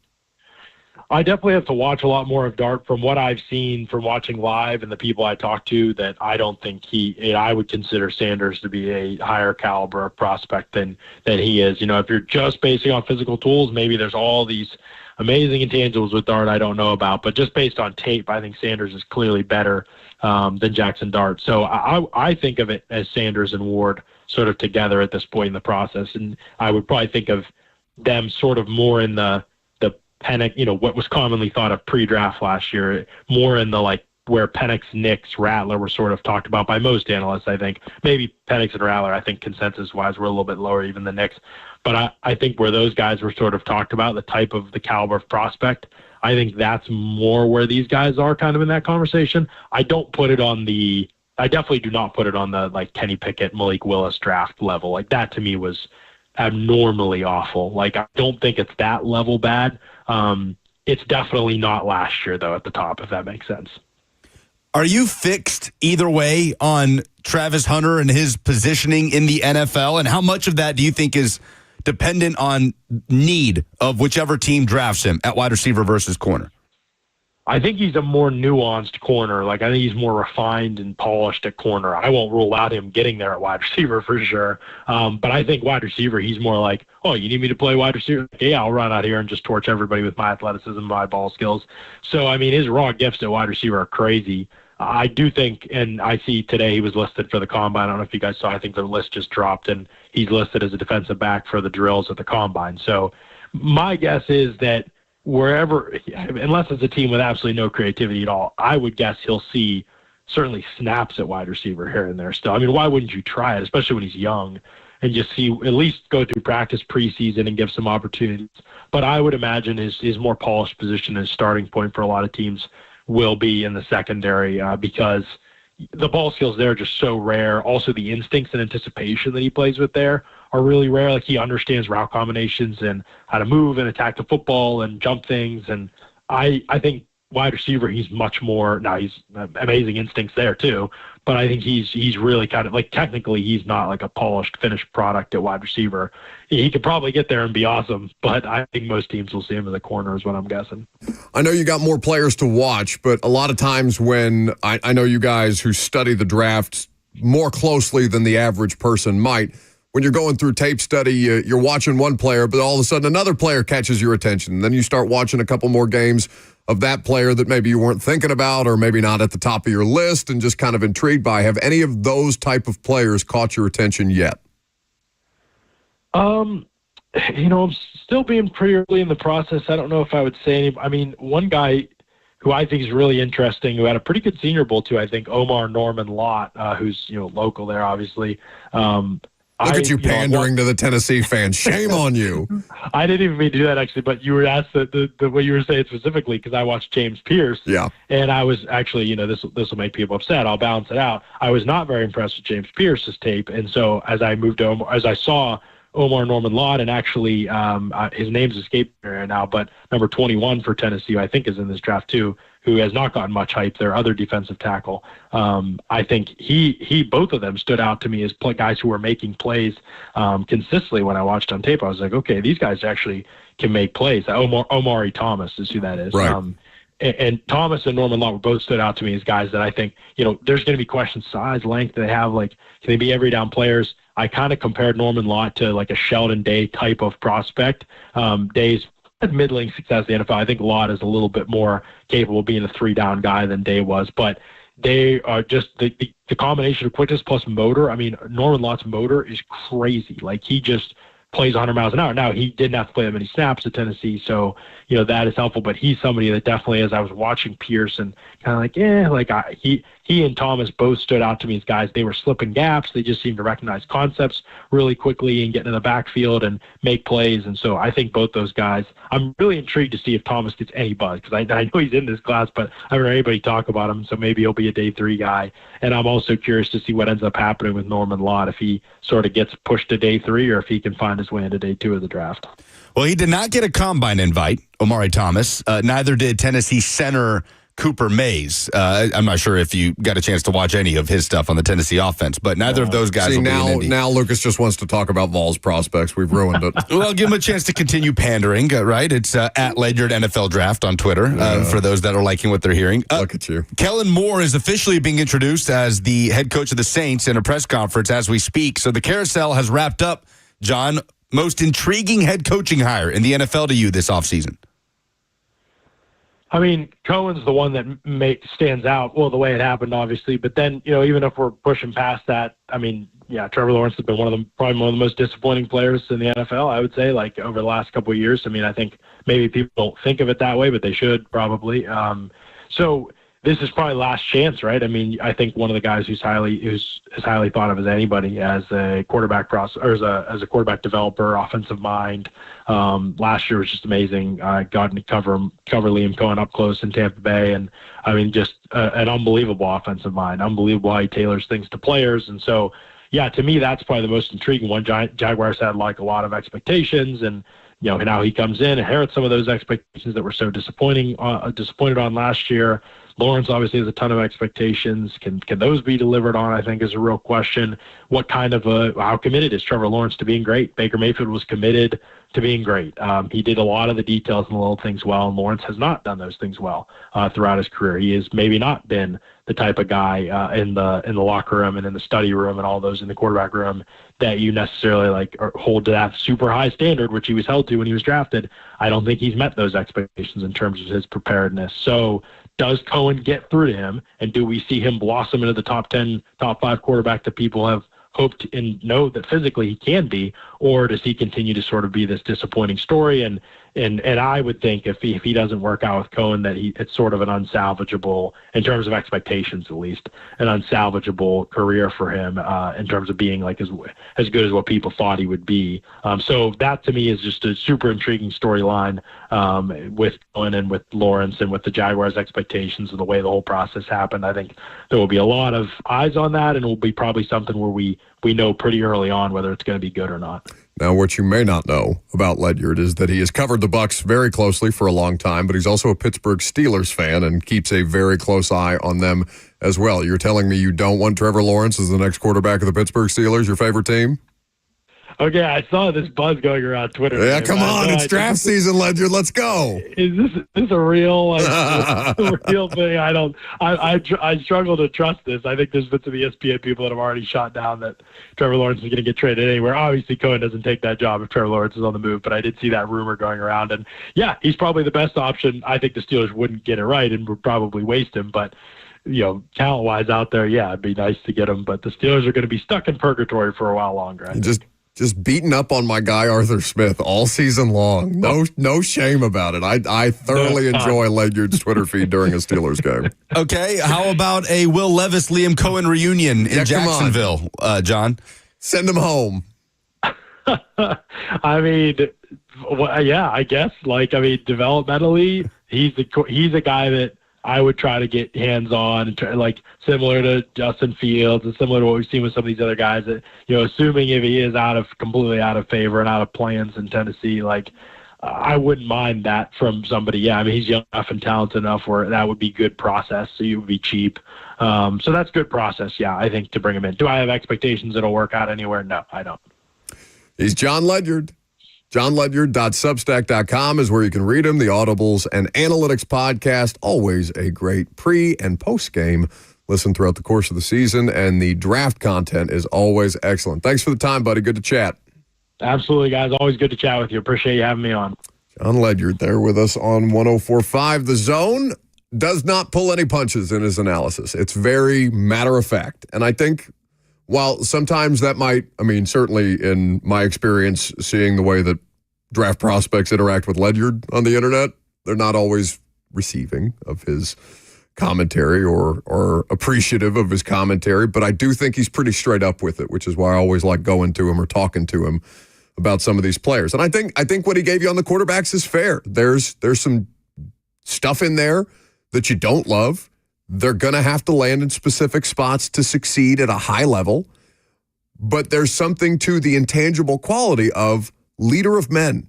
I definitely have to watch a lot more of Dart. From what I've seen from watching live and the people I talk to, that I don't think I would consider Sanders to be a higher caliber of prospect than he is. If you're just basing on physical tools, maybe there's all these amazing intangibles with Dart I don't know about. But just based on tape, I think Sanders is clearly better than Jackson Dart. So I think of it as Sanders and Ward sort of together at this point in the process. And I would probably think of them sort of more in the Penix, what was commonly thought of pre-draft last year, more in the where Penix, Nix, Rattler were sort of talked about by most analysts, I think. Maybe Penix and Rattler, I think consensus-wise, were a little bit lower even than Nix. But I think where those guys were sort of talked about, the caliber of prospect, I think that's more where these guys are kind of in that conversation. I definitely do not put it on the Kenny Pickett, Malik Willis draft level. That to me was abnormally awful. I don't think it's that level bad. It's definitely not last year, though, at the top, if that makes sense. Are you fixed either way on Travis Hunter and his positioning in the NFL? And how much of that do you think is dependent on need of whichever team drafts him at wide receiver versus corner? I think he's a more nuanced corner. I think he's more refined and polished at corner. I won't rule out him getting there at wide receiver for sure. But I think wide receiver, he's more like, oh, you need me to play wide receiver? Yeah, I'll run out here and just torch everybody with my athleticism, my ball skills. So, his raw gifts at wide receiver are crazy. I do think, and I see today he was listed for the Combine. I don't know if you guys saw, I think the list just dropped, and he's listed as a defensive back for the drills at the Combine. So my guess is that wherever, unless it's a team with absolutely no creativity at all, I would guess he'll see certainly snaps at wide receiver here and there still. Why wouldn't you try it, especially when he's young, and just see, at least go through practice preseason and give some opportunities. But I would imagine his more polished position as starting point for a lot of teams will be in the secondary because the ball skills there are just so rare. Also, the instincts and anticipation that he plays with there are really rare. He understands route combinations and how to move and attack the football and jump things. And I think wide receiver, he's much more, now he's amazing instincts there too, but I think he's really kind of technically he's not a polished finished product at wide receiver. He could probably get there and be awesome, but I think most teams will see him as a corner is what I'm guessing. I know you got more players to watch, but a lot of times when I know you guys who study the draft more closely than the average person might, when you're going through tape study, you're watching one player, but all of a sudden another player catches your attention. Then you start watching a couple more games of that player that maybe you weren't thinking about or maybe not at the top of your list and just kind of intrigued by. Have any of those type of players caught your attention yet? I'm still being pretty early in the process. I don't know if I would say any. One guy who I think is really interesting, who had a pretty good Senior Bowl too, I think, Omar Norman Lott, who's local there, obviously. Look at you pandering to the Tennessee fans. Shame on you. I didn't even mean to do that, actually, but you were asked the way you were saying specifically because I watched James Pierce. Yeah. And I was actually, this will make people upset. I'll balance it out. I was not very impressed with James Pierce's tape. And so as I saw Omar Norman Lott, and actually his name's escaping me right now, but number 21 for Tennessee, who I think is in this draft too, who has not gotten much hype, their other defensive tackle. I think both of them stood out to me as guys who were making plays consistently. When I watched on tape, I was like, okay, these guys actually can make plays. Omari Thomas is who that is. Right. And Thomas and Norman Lott both stood out to me as guys that I think, there's going to be questions, size, length. They have can they be every down players? I kind of compared Norman Lott to a Sheldon Day type of prospect. Day's had middling success in the NFL. I think Lott is a little bit more capable of being a 3-down guy than Day was, but they are just the combination of quickness plus motor. Norman Lott's motor is crazy. He just plays 100 miles an hour. Now, he didn't have to play that many snaps at Tennessee, so that is helpful, but he's somebody that definitely, as I was watching Pierce and kind of he and Thomas both stood out to me as guys. They were slipping gaps. They just seemed to recognize concepts really quickly and get in the backfield and make plays. And so I think both those guys, I'm really intrigued to see if Thomas gets any buzz because I know he's in this class, but I haven't heard anybody talk about him. So maybe he'll be a day 3 guy. And I'm also curious to see what ends up happening with Norman Lott, if he sort of gets pushed to day 3 or if he can find his way into day 2 of the draft. Well, he did not get a Combine invite, Omari Thomas. Neither did Tennessee center Cooper Mays. I'm not sure if you got a chance to watch any of his stuff on the Tennessee offense, but neither of those guys See, will be in Indy. now Lucas just wants to talk about Vols prospects. We've ruined it. Well, I'll give him a chance to continue pandering, right? It's at Ledyard NFL Draft on Twitter for those that are liking what they're hearing. Look at you. Kellen Moore is officially being introduced as the head coach of the Saints in a press conference as we speak. So the carousel has wrapped up. John, most intriguing head coaching hire in the NFL to you this offseason? I mean, Cohen's the one that stands out. Well, the way it happened, obviously. But then, even if we're pushing past that, I mean, yeah, Trevor Lawrence has been probably one of the most disappointing players in the NFL, I would say, like over the last couple of years. I mean, I think maybe people don't think of it that way, but they should probably. So this is probably last chance, right? I mean, I think one of the guys who's as highly thought of as anybody as a quarterback as a quarterback developer, offensive mind. Last year was just amazing. Got to cover Liam Cohen up close in Tampa Bay, and I mean, just an unbelievable offensive mind. Unbelievable how he tailors things to players, and so yeah, to me that's probably the most intriguing one. Jaguars had like a lot of expectations, and now he comes in, inherits some of those expectations that were so disappointed on last year. Lawrence obviously has a ton of expectations. Can those be delivered on, I think, is a real question. What kind of how committed is Trevor Lawrence to being great? Baker Mayfield was committed to being great. He did a lot of the details and the little things well, and Lawrence has not done those things well throughout his career. He has maybe not been the type of guy in the locker room and in the study room and all those in the quarterback room that you necessarily hold to that super high standard, which he was held to when he was drafted. I don't think he's met those expectations in terms of his preparedness. So does Cohen get through to him, and do we see him blossom into the top 10, top 5 quarterback that people have hoped and know that physically he can be, or does he continue to sort of be this disappointing story? And I would think if he doesn't work out with Cohen, that it's sort of an unsalvageable, in terms of expectations at least, an unsalvageable career for him in terms of being like as good as what people thought he would be. So that to me is just a super intriguing storyline with Cohen and with Lawrence and with the Jaguars' expectations and the way the whole process happened. I think there will be a lot of eyes on that, and it will be probably something where we know pretty early on whether it's going to be good or not. Now, what you may not know about Ledyard is that he has covered the Bucs very closely for a long time, but he's also a Pittsburgh Steelers fan and keeps a very close eye on them as well. You're telling me you don't want Trevor Lawrence as the next quarterback of the Pittsburgh Steelers, your favorite team? Okay, I saw this buzz going around Twitter. Yeah, come on, it's draft season, Ledyard. Let's go. Is this a real real thing? I struggle to trust this. I think there's been some ESPN people that have already shot down that Trevor Lawrence is going to get traded anywhere. Obviously, Cohen doesn't take that job if Trevor Lawrence is on the move, but I did see that rumor going around. And yeah, he's probably the best option. I think the Steelers wouldn't get it right and would probably waste him, but talent-wise out there, yeah, it'd be nice to get him. But the Steelers are going to be stuck in purgatory for a while longer. Just beating up on my guy Arthur Smith all season long. No shame about it. I thoroughly enjoy Ledyard's Twitter feed during a Steelers game. Okay, how about a Will Levis, Liam Cohen reunion in Jacksonville, John? Send him home. I mean, yeah, I guess. Developmentally, he's a guy that I would try to get hands on, similar to Justin Fields and similar to what we've seen with some of these other guys that, assuming if he is completely out of favor and out of plans in Tennessee, I wouldn't mind that from somebody. Yeah, I mean, he's young enough and talented enough where that would be good process. So you would be cheap. So that's good process. Yeah, I think to bring him in. Do I have expectations it'll work out anywhere? No, I don't. He's John Ledyard. JohnLedyard.substack.com is where you can read him. The Audibles and Analytics podcast, always a great pre- and post-game listen throughout the course of the season, and the draft content is always excellent. Thanks for the time, buddy. Good to chat. Absolutely, guys. Always good to chat with you. Appreciate you having me on. John Ledyard there with us on 104.5. The Zone does not pull any punches in his analysis. It's very matter of fact, and I think while sometimes that might, certainly in my experience, seeing the way that draft prospects interact with Ledyard on the internet, they're not always receiving of his commentary or appreciative of his commentary. But I do think he's pretty straight up with it, which is why I always like going to him or talking to him about some of these players. And I think what he gave you on the quarterbacks is fair. There's some stuff in there that you don't love. They're going to have to land in specific spots to succeed at a high level. But there's something to the intangible quality of leader of men,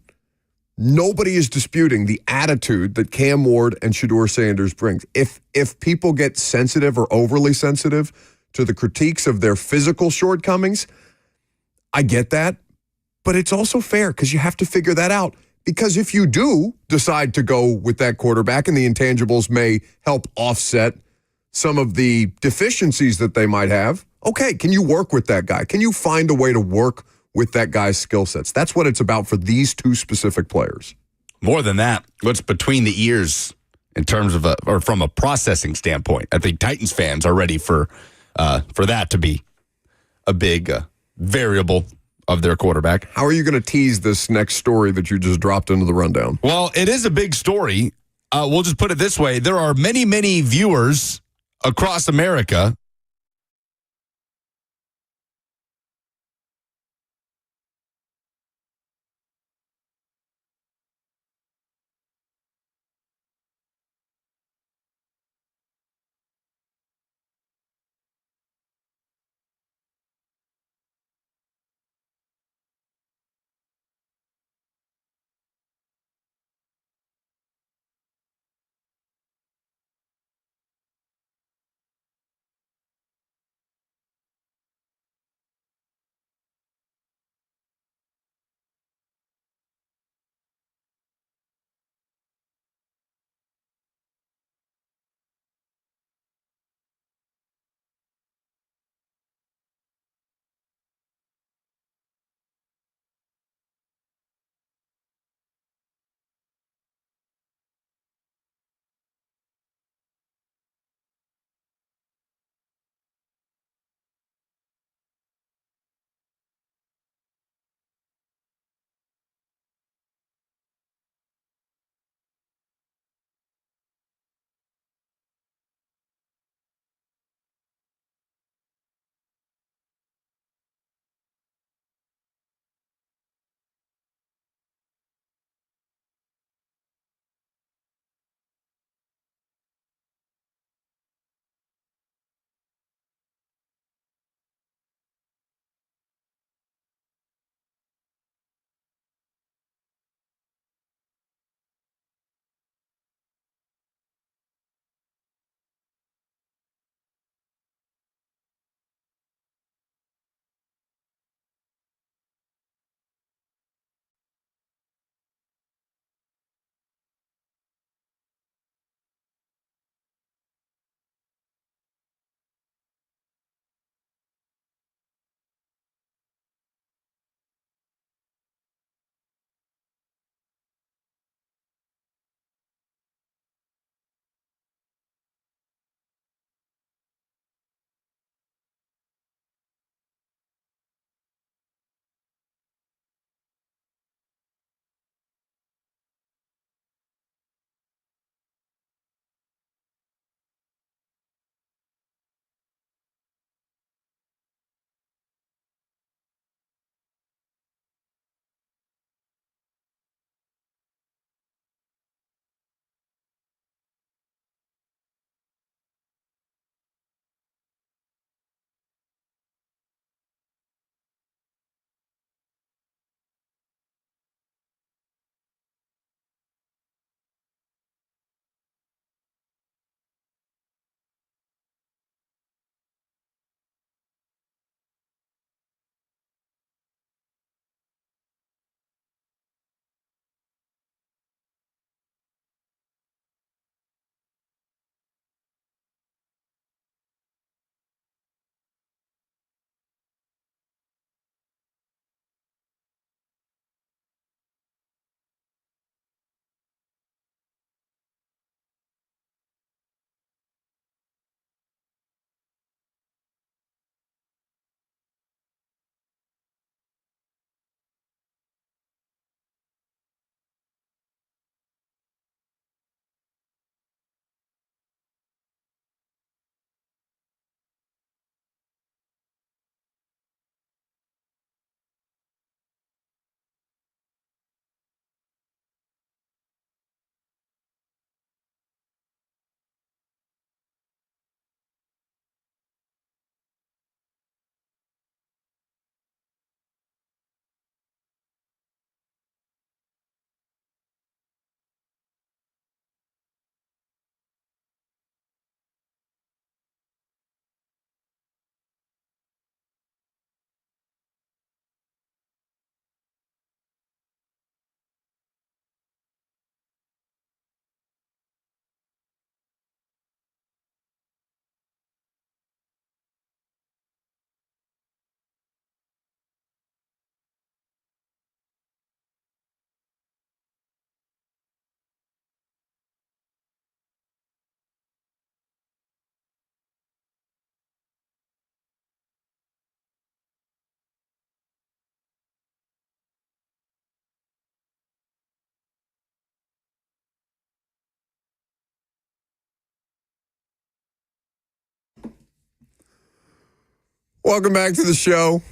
nobody is disputing the attitude that Cam Ward and Shedeur Sanders brings. If people get sensitive or overly sensitive to the critiques of their physical shortcomings, I get that. But it's also fair because you have to figure that out. Because if you do decide to go with that quarterback and the intangibles may help offset some of the deficiencies that they might have, okay, can you work with that guy? Can you find a way to work with that guy's skill sets? That's what it's about for these two specific players. More than that, what's between the ears in terms of or from a processing standpoint? I think Titans fans are ready for that to be a big variable of their quarterback. How are you going to tease this next story that you just dropped into the rundown? Well, it is a big story. We'll just put it this way. There are many, many viewers across America Welcome back to the show.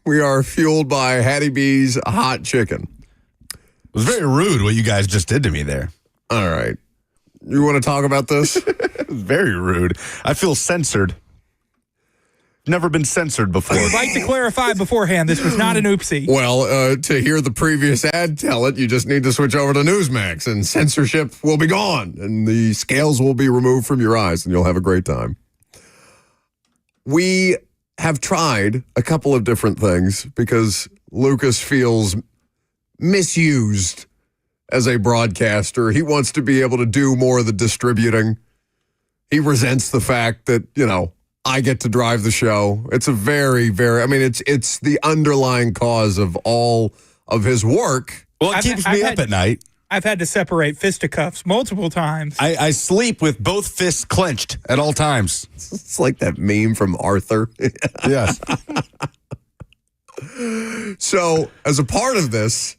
We are fueled by Hattie B's hot chicken. It was very rude what you guys just did to me there. All right. You want to talk about this? It was very rude. I feel censored. Never been censored before. I would like to clarify beforehand, this was not an oopsie. Well, to hear the previous ad tell it, you just need to switch over to Newsmax, and censorship will be gone, and the scales will be removed from your eyes, and you'll have a great time. We have tried a couple of different things because Lucas feels misused as a broadcaster. He wants to be able to do more of the distributing. He resents the fact that, I get to drive the show. It's a very, very, it's the underlying cause of all of his work. Well, it keeps me up at night. I've had to separate fisticuffs multiple times. I sleep with both fists clenched at all times. It's like that meme from Arthur. Yes. So, as a part of this,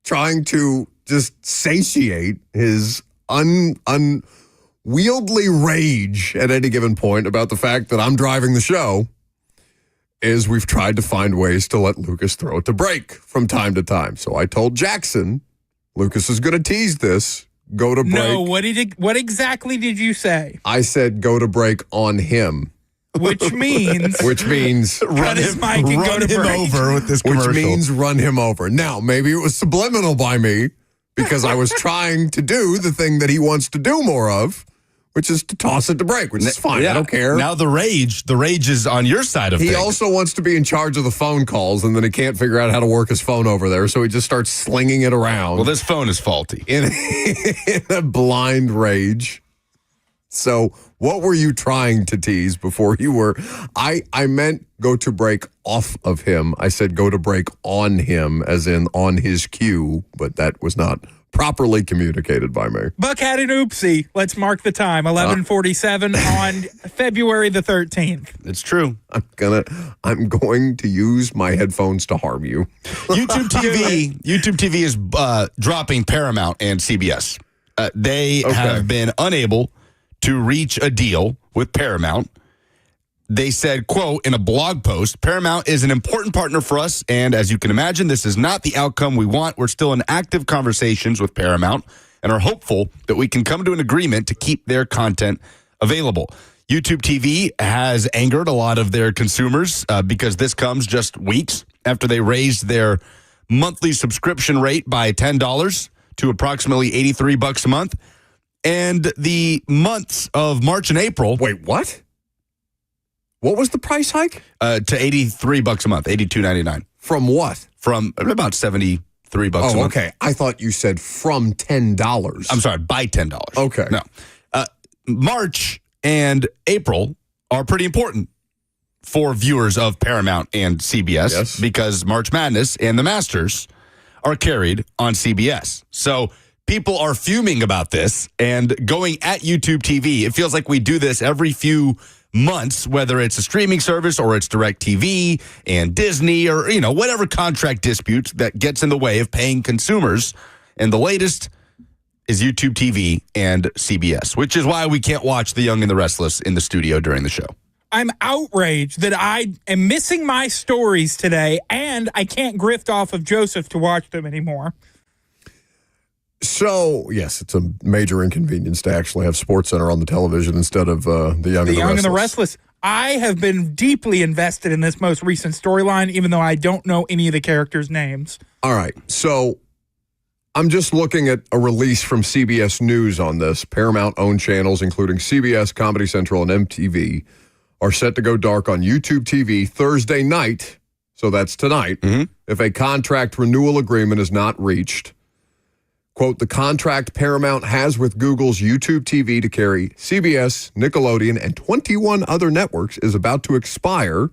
trying to just satiate his unwieldy rage at any given point about the fact that I'm driving the show, is we've tried to find ways to let Lucas throw it to break from time to time. So I told Jackson, Lucas is going to tease this. Go to break. No, what exactly did you say? I said go to break on him. Which means run his mic and go to him break. over with this commercial. Which means run him over. Now, maybe it was subliminal by me because I was trying to do the thing that he wants to do more of, which is to toss it to break, which is fine. Yeah. I don't care. Now the rage is on your side of things. He also wants to be in charge of the phone calls, and then he can't figure out how to work his phone over there, so he just starts slinging it around. Well, this phone is faulty. In a blind rage. So what were you trying to tease before you were? I meant go to break off of him. I said go to break on him, as in on his cue, but that was not properly communicated by me. Buck had an oopsie. Let's mark the time, 11:47 on February the 13th. It's true. I'm going to use my headphones to harm you. YouTube TV is dropping Paramount and CBS. They have been unable to reach a deal with Paramount. They said, quote, in a blog post, Paramount is an important partner for us, and as you can imagine, this is not the outcome we want. We're still in active conversations with Paramount and are hopeful that we can come to an agreement to keep their content available. YouTube TV has angered a lot of their consumers because this comes just weeks after they raised their monthly subscription rate by $10 to approximately $83 a month. And the months of March and April. Wait, what? What was the price hike? To $83 a month, $82.99. From what? From about $73 a month. Oh, okay. I thought you said from $10. I'm sorry, by $10. Okay. No. March and April are pretty important for viewers of Paramount and CBS because March Madness and the Masters are carried on CBS. So people are fuming about this and going at YouTube TV. It feels like we do this every few months, whether it's a streaming service or it's DirecTV and Disney or, whatever contract disputes that gets in the way of paying consumers. And the latest is YouTube TV and CBS, which is why we can't watch The Young and the Restless in the studio during the show. I'm outraged that I am missing my stories today, and I can't grift off of Joseph to watch them anymore. So, yes, it's a major inconvenience to actually have SportsCenter on the television instead of The Young and the Restless. I have been deeply invested in this most recent storyline, even though I don't know any of the characters' names. All right, so I'm just looking at a release from CBS News on this. Paramount-owned channels, including CBS, Comedy Central, and MTV, are set to go dark on YouTube TV Thursday night, so that's tonight, if a contract renewal agreement is not reached. Quote, the contract Paramount has with Google's YouTube TV to carry CBS, Nickelodeon, and 21 other networks is about to expire.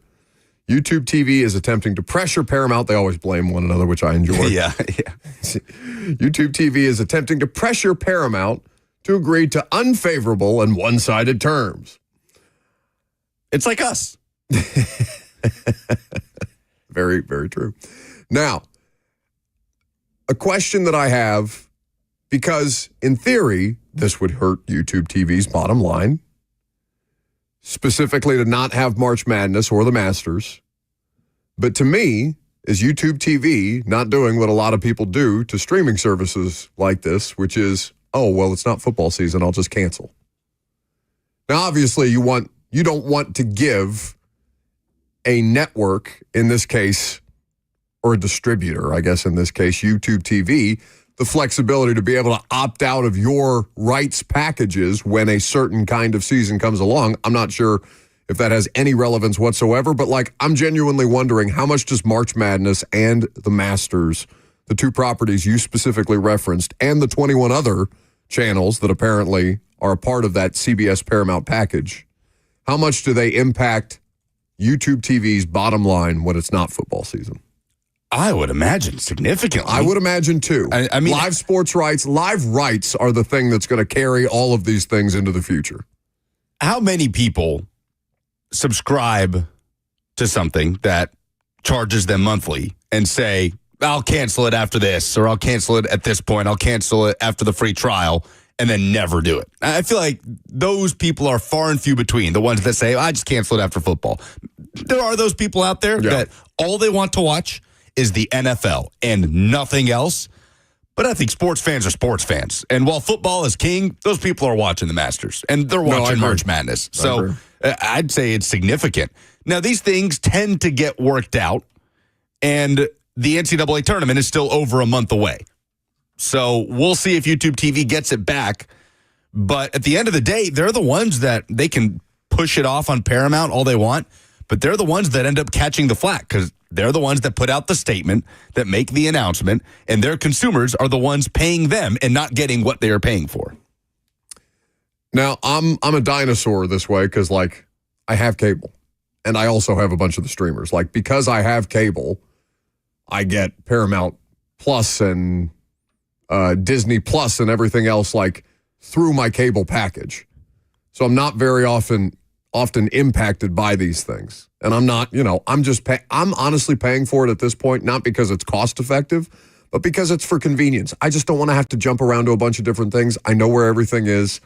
YouTube TV is attempting to pressure Paramount. They always blame one another, which I enjoy. Yeah. YouTube TV is attempting to pressure Paramount to agree to unfavorable and one-sided terms. It's like us. Very, very true. Now, a question that I have, because in theory, this would hurt YouTube TV's bottom line. specifically to not have March Madness or the Masters. But to me, is YouTube TV not doing what a lot of people do to streaming services like this, which is, oh, well, it's not football season, I'll just cancel. Now, obviously, you don't want to give a network, in this case, or a distributor, I guess in this case, YouTube TV, the flexibility to be able to opt out of your rights packages when a certain kind of season comes along. I'm not sure if that has any relevance whatsoever, but I'm genuinely wondering how much does March Madness and the Masters, the two properties you specifically referenced, and the 21 other channels that apparently are a part of that CBS Paramount package, how much do they impact YouTube TV's bottom line when it's not football season? I would imagine significantly. I would imagine too. I mean, live sports rights, live rights are the thing that's going to carry all of these things into the future. How many people subscribe to something that charges them monthly and say, I'll cancel it after this, or I'll cancel it at this point, I'll cancel it after the free trial, and then never do it? I feel like those people are far and few between, the ones that say, I just cancel it after football. There are those people out there that all they want to watch is the NFL and nothing else. But I think sports fans are sports fans. And while football is king, those people are watching the Masters and they're watching March Madness. So I'd say it's significant. Now, these things tend to get worked out, and the NCAA tournament is still over a month away. So we'll see if YouTube TV gets it back. But at the end of the day, they're the ones that they can push it off on Paramount all they want, but they're the ones that end up catching the flack because they're the ones that put out the statement, that make the announcement, and their consumers are the ones paying them and not getting what they are paying for. Now, I'm a dinosaur this way because, I have cable, and I also have a bunch of the streamers. Because I have cable, I get Paramount Plus and Disney Plus and everything else, through my cable package. So I'm not very often impacted by these things. And I'm not, I'm honestly paying for it at this point, not because it's cost effective, but because it's for convenience. I just don't want to have to jump around to a bunch of different things. I know where everything is.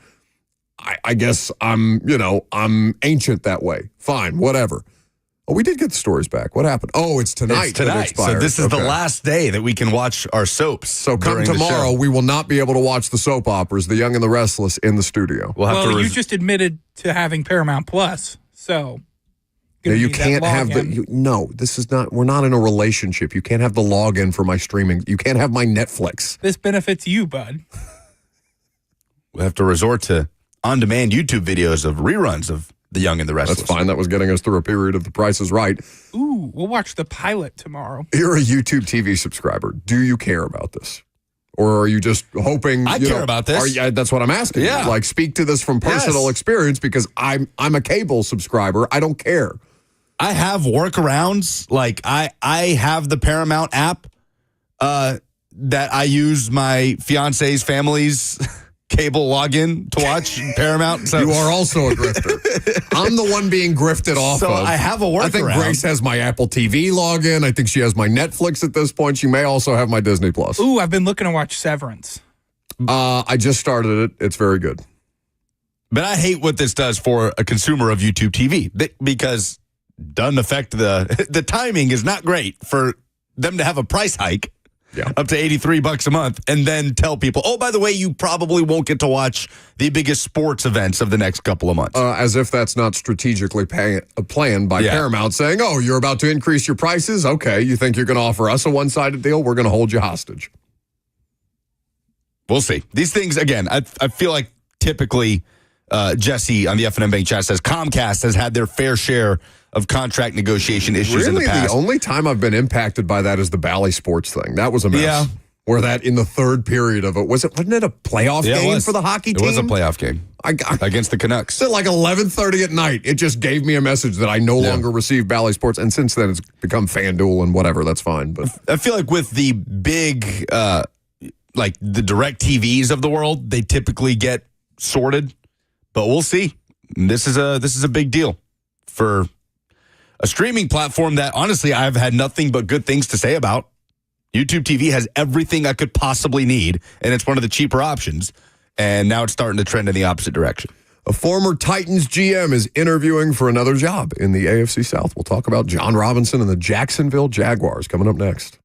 I guess I'm ancient that way. Fine, whatever. Oh, we did get the stories back. What happened? Oh, it's tonight. It's tonight. So this is the last day that we can watch our soaps. So come tomorrow, we will not be able to watch the soap operas, The Young and the Restless, in the studio. You just admitted to having Paramount Plus, so you can't have this is not. We're not in a relationship. You can't have the login for my streaming. You can't have my Netflix. This benefits you, bud. We'll have to resort to on-demand YouTube videos of reruns of The Young and the Restless. That's fine. That was getting us through a period of The Price is Right. Ooh, we'll watch the pilot tomorrow. You're a YouTube TV subscriber. Do you care about this? Or are you just hoping... I care about this. That's what I'm asking. Yeah. Speak to this from personal experience because I'm a cable subscriber. I don't care. I have workarounds. I have the Paramount app that I use my fiance's family's cable login to watch Paramount. So you are also a grifter. I'm the one being grifted off of. So I have a workaround. I think Grace has my Apple TV login. I think she has my Netflix at this point. She may also have my Disney Plus. Ooh, I've been looking to watch Severance. I just started it. It's very good. But I hate what this does for a consumer of YouTube TV because it doesn't affect the timing is not great for them to have a price hike. Yeah. Up to $83 a month, and then tell people, oh, by the way, you probably won't get to watch the biggest sports events of the next couple of months. As if that's not strategically planned by Paramount, saying, oh, you're about to increase your prices? Okay, you think you're going to offer us a one-sided deal? We're going to hold you hostage. We'll see. These things, again, I feel like typically Jesse on the F&M Bank chat says Comcast has had their fair share of contract negotiation issues in the past. The only time I've been impacted by that is the Bally Sports thing. That was a mess. Yeah. Where that in the third period of it, wasn't it a playoff game for the hockey team? It was a playoff game against the Canucks. At 11:30 at night, it just gave me a message that I no longer receive Bally Sports. And since then, it's become FanDuel and whatever. That's fine. But I feel like with the big, the direct TVs of the world, they typically get sorted. But we'll see. This is a big deal for a streaming platform that, honestly, I've had nothing but good things to say about. YouTube TV has everything I could possibly need, and it's one of the cheaper options. And now it's starting to trend in the opposite direction. A former Titans GM is interviewing for another job in the AFC South. We'll talk about John Robinson and the Jacksonville Jaguars coming up next.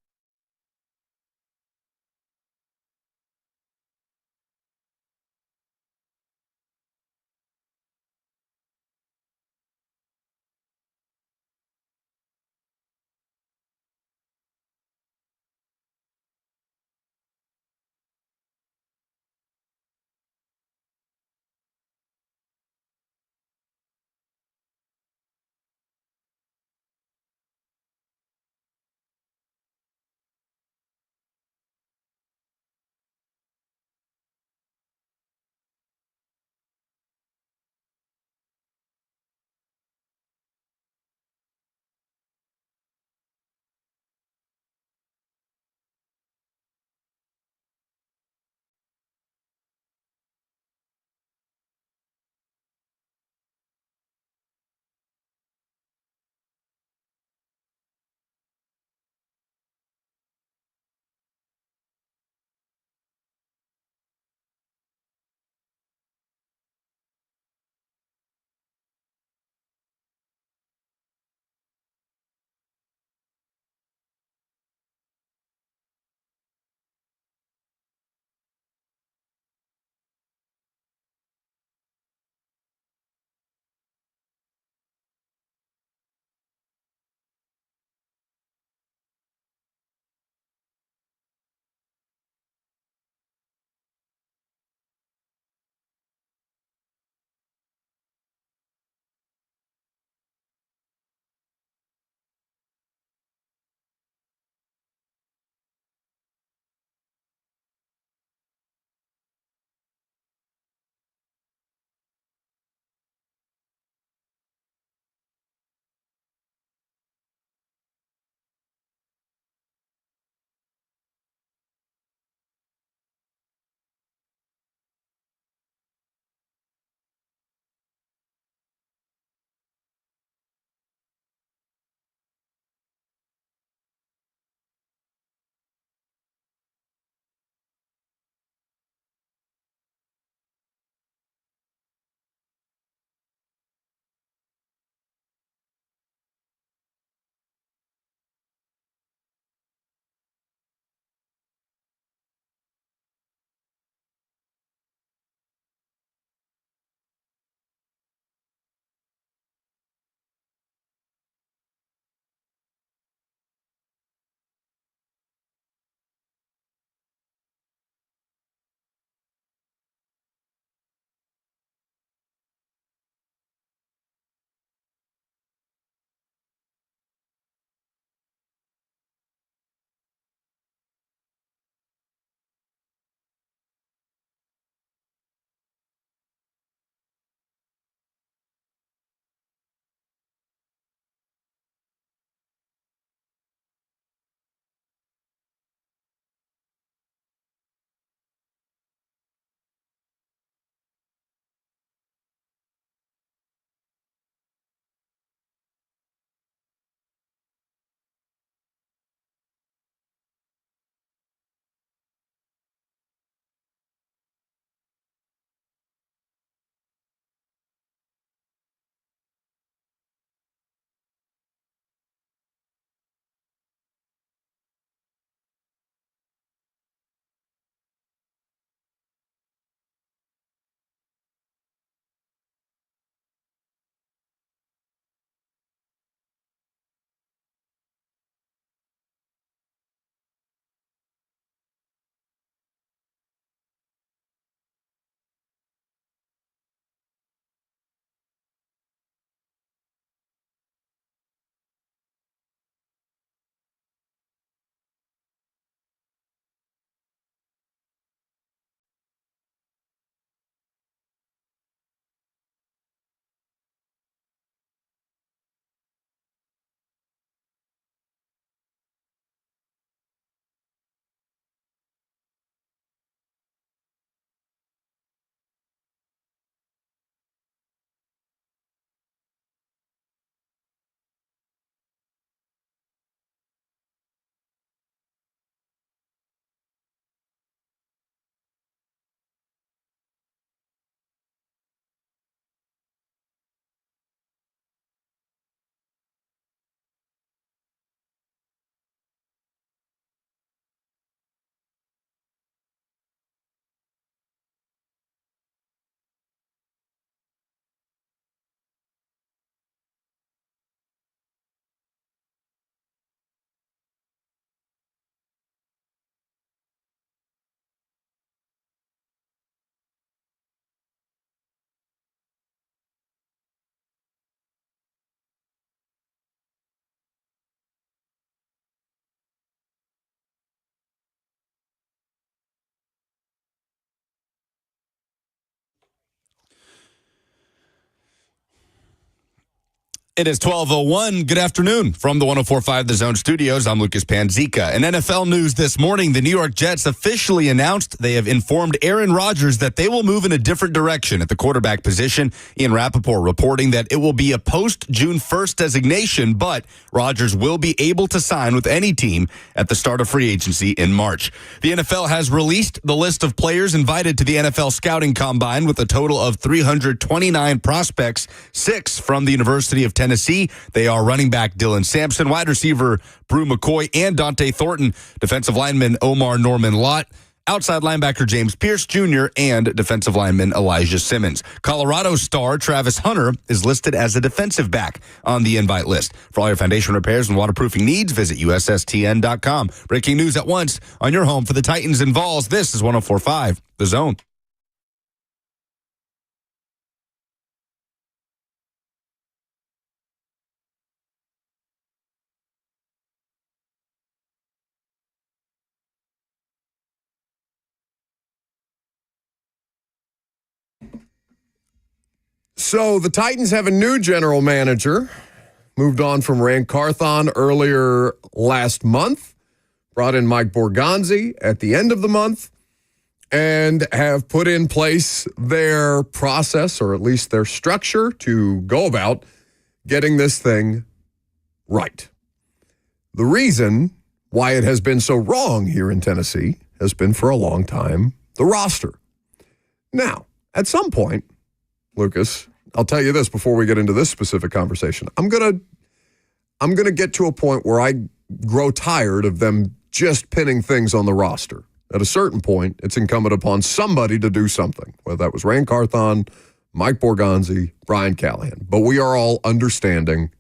It is 12:01. Good afternoon from the 104.5 The Zone studios. I'm Lucas Panzica. In NFL news this morning, the New York Jets officially announced they have informed Aaron Rodgers that they will move in a different direction at the quarterback position. Ian Rappaport reporting that it will be a post-June 1st designation, but Rodgers will be able to sign with any team at the start of free agency in March. The NFL has released the list of players invited to the NFL Scouting Combine with a total of 329 prospects, 6 from the University of Tennessee. They are running back Dylan Sampson, wide receiver Brew McCoy, and Dante Thornton, defensive lineman Omar Norman Lott, outside linebacker James Pierce Jr., and defensive lineman Elijah Simmons. Colorado star Travis Hunter is listed as a defensive back on the invite list. For all your foundation repairs and waterproofing needs, visit USSTN.com. Breaking news at once on your home for the Titans and Vols. This is 104.5 The Zone. So the Titans have a new general manager. Moved on from Rand Carthon earlier last month. Brought in Mike Borgonzi at the end of the month. And have put in place their process, or at least their structure, to go about getting this thing right. The reason why it has been so wrong here in Tennessee has been for a long time the roster. Now, at some point, Lucas, I'll tell you this before we get into this specific conversation. I'm gonna get to a point where I grow tired of them just pinning things on the roster. At a certain point, it's incumbent upon somebody to do something, whether that was Rand Carthon, Mike Borgonzi, Brian Callahan. But we are all understanding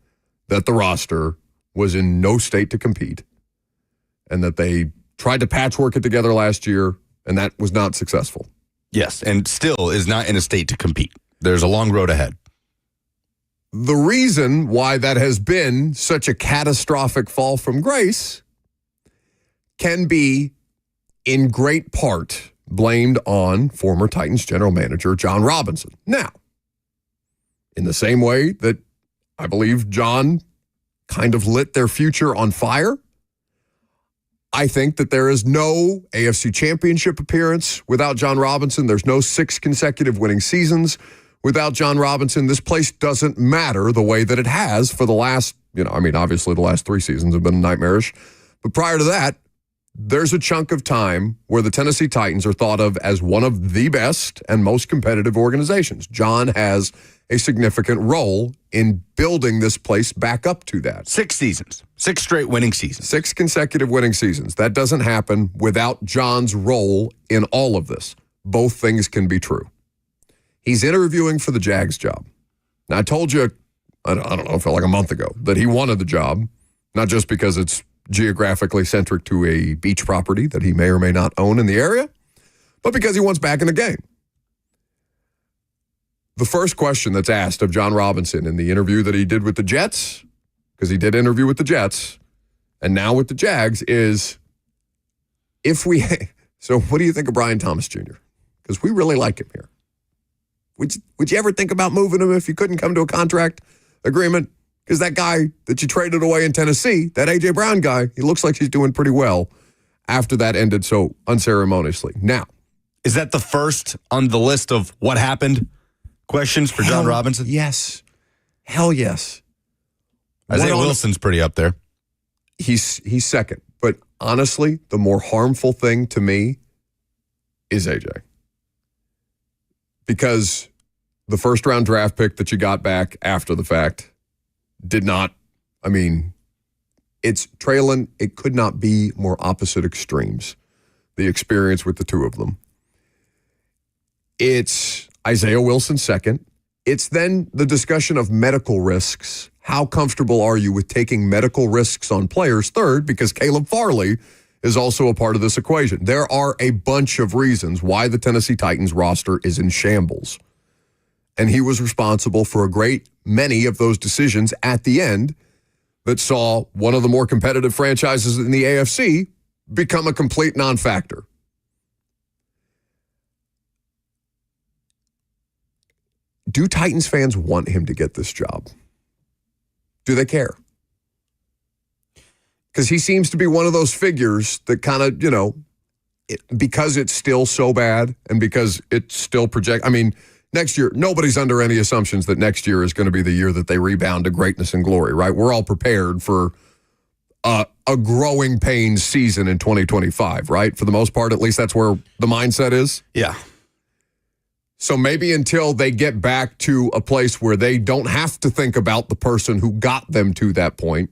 that the roster was in no state to compete and that they tried to patchwork it together last year, and that was not successful. Yes, and still is not in a state to compete. There's a long road ahead. The reason why that has been such a catastrophic fall from grace can be in great part blamed on former Titans general manager John Robinson. Now, in the same way that I believe John kind of lit their future on fire, I think that there is no AFC championship appearance without John Robinson. There's no 6 consecutive winning seasons without John Robinson. This place doesn't matter the way that it has for the last, obviously the last 3 seasons have been nightmarish. But prior to that, there's a chunk of time where the Tennessee Titans are thought of as one of the best and most competitive organizations. John has a significant role in building this place back up to that. 6 seasons, 6 straight winning seasons. 6 consecutive winning seasons. That doesn't happen without John's role in all of this. Both things can be true. He's interviewing for the Jags job. Now, I told you, I don't know, it felt like a month ago, that he wanted the job, not just because it's geographically centric to a beach property that he may or may not own in the area, but because he wants back in the game. The first question that's asked of John Robinson in the interview that he did with the Jets, because he did interview with the Jets, and now with the Jags, is so what do you think of Brian Thomas Jr.? Because we really like him here. Would you ever think about moving him if you couldn't come to a contract agreement? Because that guy that you traded away in Tennessee, that A.J. Brown guy, he looks like he's doing pretty well after that ended so unceremoniously. Now, is that the first on the list of what happened questions for John Robinson? Yes. Hell yes. Isaiah Wilson's pretty up there. He's second. But honestly, the more harmful thing to me is A.J. Because the first-round draft pick that you got back after the fact did not, it's Traylon. It could not be more opposite extremes, the experience with the two of them. It's Isaiah Wilson second. It's then the discussion of medical risks. How comfortable are you with taking medical risks on players third? Because Caleb Farley is also a part of this equation. There are a bunch of reasons why the Tennessee Titans roster is in shambles. And he was responsible for a great many of those decisions at the end that saw one of the more competitive franchises in the AFC become a complete non-factor. Do Titans fans want him to get this job? Do they care? Because he seems to be one of those figures that kind of, because it's still so bad and because it's still next year, nobody's under any assumptions that next year is going to be the year that they rebound to greatness and glory, right? We're all prepared for a growing pains season in 2025, right? For the most part, at least that's where the mindset is. Yeah. So maybe until they get back to a place where they don't have to think about the person who got them to that point,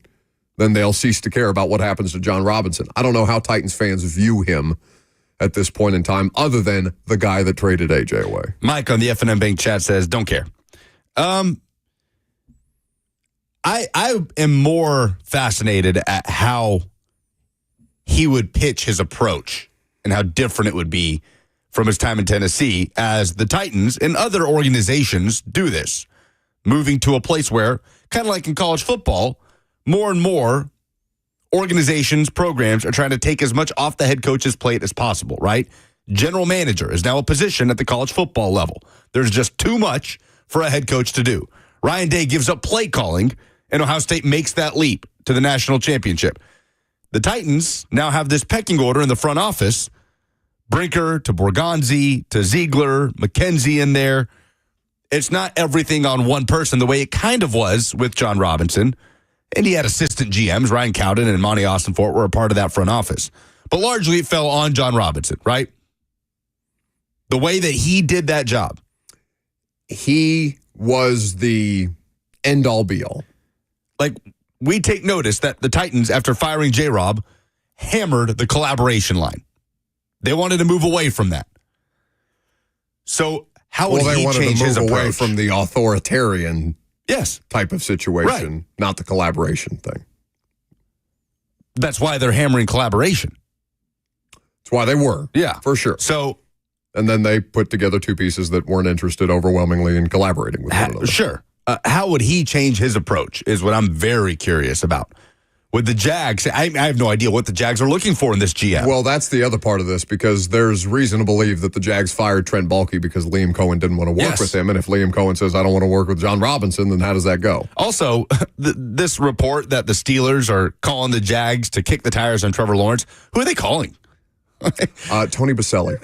then they'll cease to care about what happens to John Robinson. I don't know how Titans fans view him at this point in time, other than the guy that traded AJ away. Mike on the F&M Bank chat says, don't care. I am more fascinated at how he would pitch his approach and how different it would be from his time in Tennessee as the Titans and other organizations do this, moving to a place where, kind of like in college football, more and more organizations, programs are trying to take as much off the head coach's plate as possible, right? General manager is now a position at the college football level. There's just too much for a head coach to do. Ryan Day gives up play calling, and Ohio State makes that leap to the national championship. The Titans now have this pecking order in the front office. Brinker to Borgonzi to Ziegler, McKenzie in there. It's not everything on one person the way it kind of was with John Robinson. And he had assistant GMs, Ryan Cowden and Monty Austin-Fort were a part of that front office. But largely it fell on John Robinson, right? The way that he did that job. He was the end-all be-all. Like, we take notice that the Titans, after firing J-Rob, hammered the collaboration line. They wanted to move away from that. So how would he change his approach? They wanted to move away from the authoritarian type of situation, right, not the collaboration thing. That's why they're hammering collaboration. That's why they were. Yeah. For sure. So, and then they put together two pieces that weren't interested overwhelmingly in collaborating with one another. Sure. How would he change his approach is what I'm very curious about. With the Jags, I have no idea what the Jags are looking for in this GM. Well, that's the other part of this, because there's reason to believe that the Jags fired Trent Baalke because Liam Cohen didn't want to work with him. And if Liam Cohen says, I don't want to work with John Robinson, then how does that go? Also, this report that the Steelers are calling the Jags to kick the tires on Trevor Lawrence, who are they calling? Tony Baselli.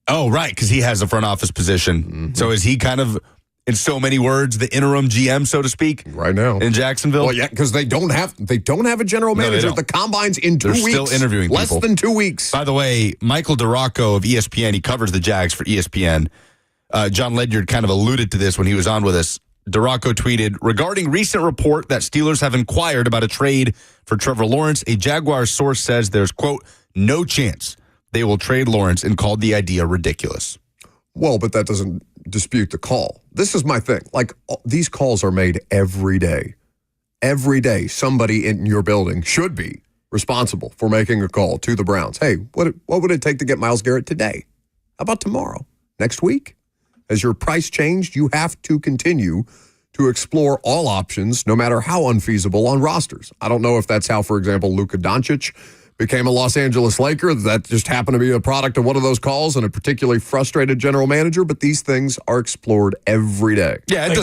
Oh, right, because he has a front office position. Mm-hmm. So is he kind of, in so many words, the interim GM, so to speak, right now in Jacksonville? Well, yeah, because they don't have a general manager at the Combines in 2 weeks. They're still interviewing people. Less than 2 weeks. By the way, Michael DeRocco of ESPN, he covers the Jags for ESPN. John Ledyard kind of alluded to this when he was on with us. DeRocco tweeted, regarding recent report that Steelers have inquired about a trade for Trevor Lawrence, a Jaguars source says there's, quote, no chance they will trade Lawrence, and called the idea ridiculous. Well, but that doesn't dispute the call. This is my thing. Like, these calls are made every day. Every day, somebody in your building should be responsible for making a call to the Browns. Hey, what would it take to get Myles Garrett today? How about tomorrow? Next week? Has your price changed? You have to continue to explore all options, no matter how unfeasible, on rosters. I don't know if that's how, for example, Luka Doncic became a Los Angeles Laker. That just happened to be a product of one of those calls and a particularly frustrated general manager, but these things are explored every day. Yeah, it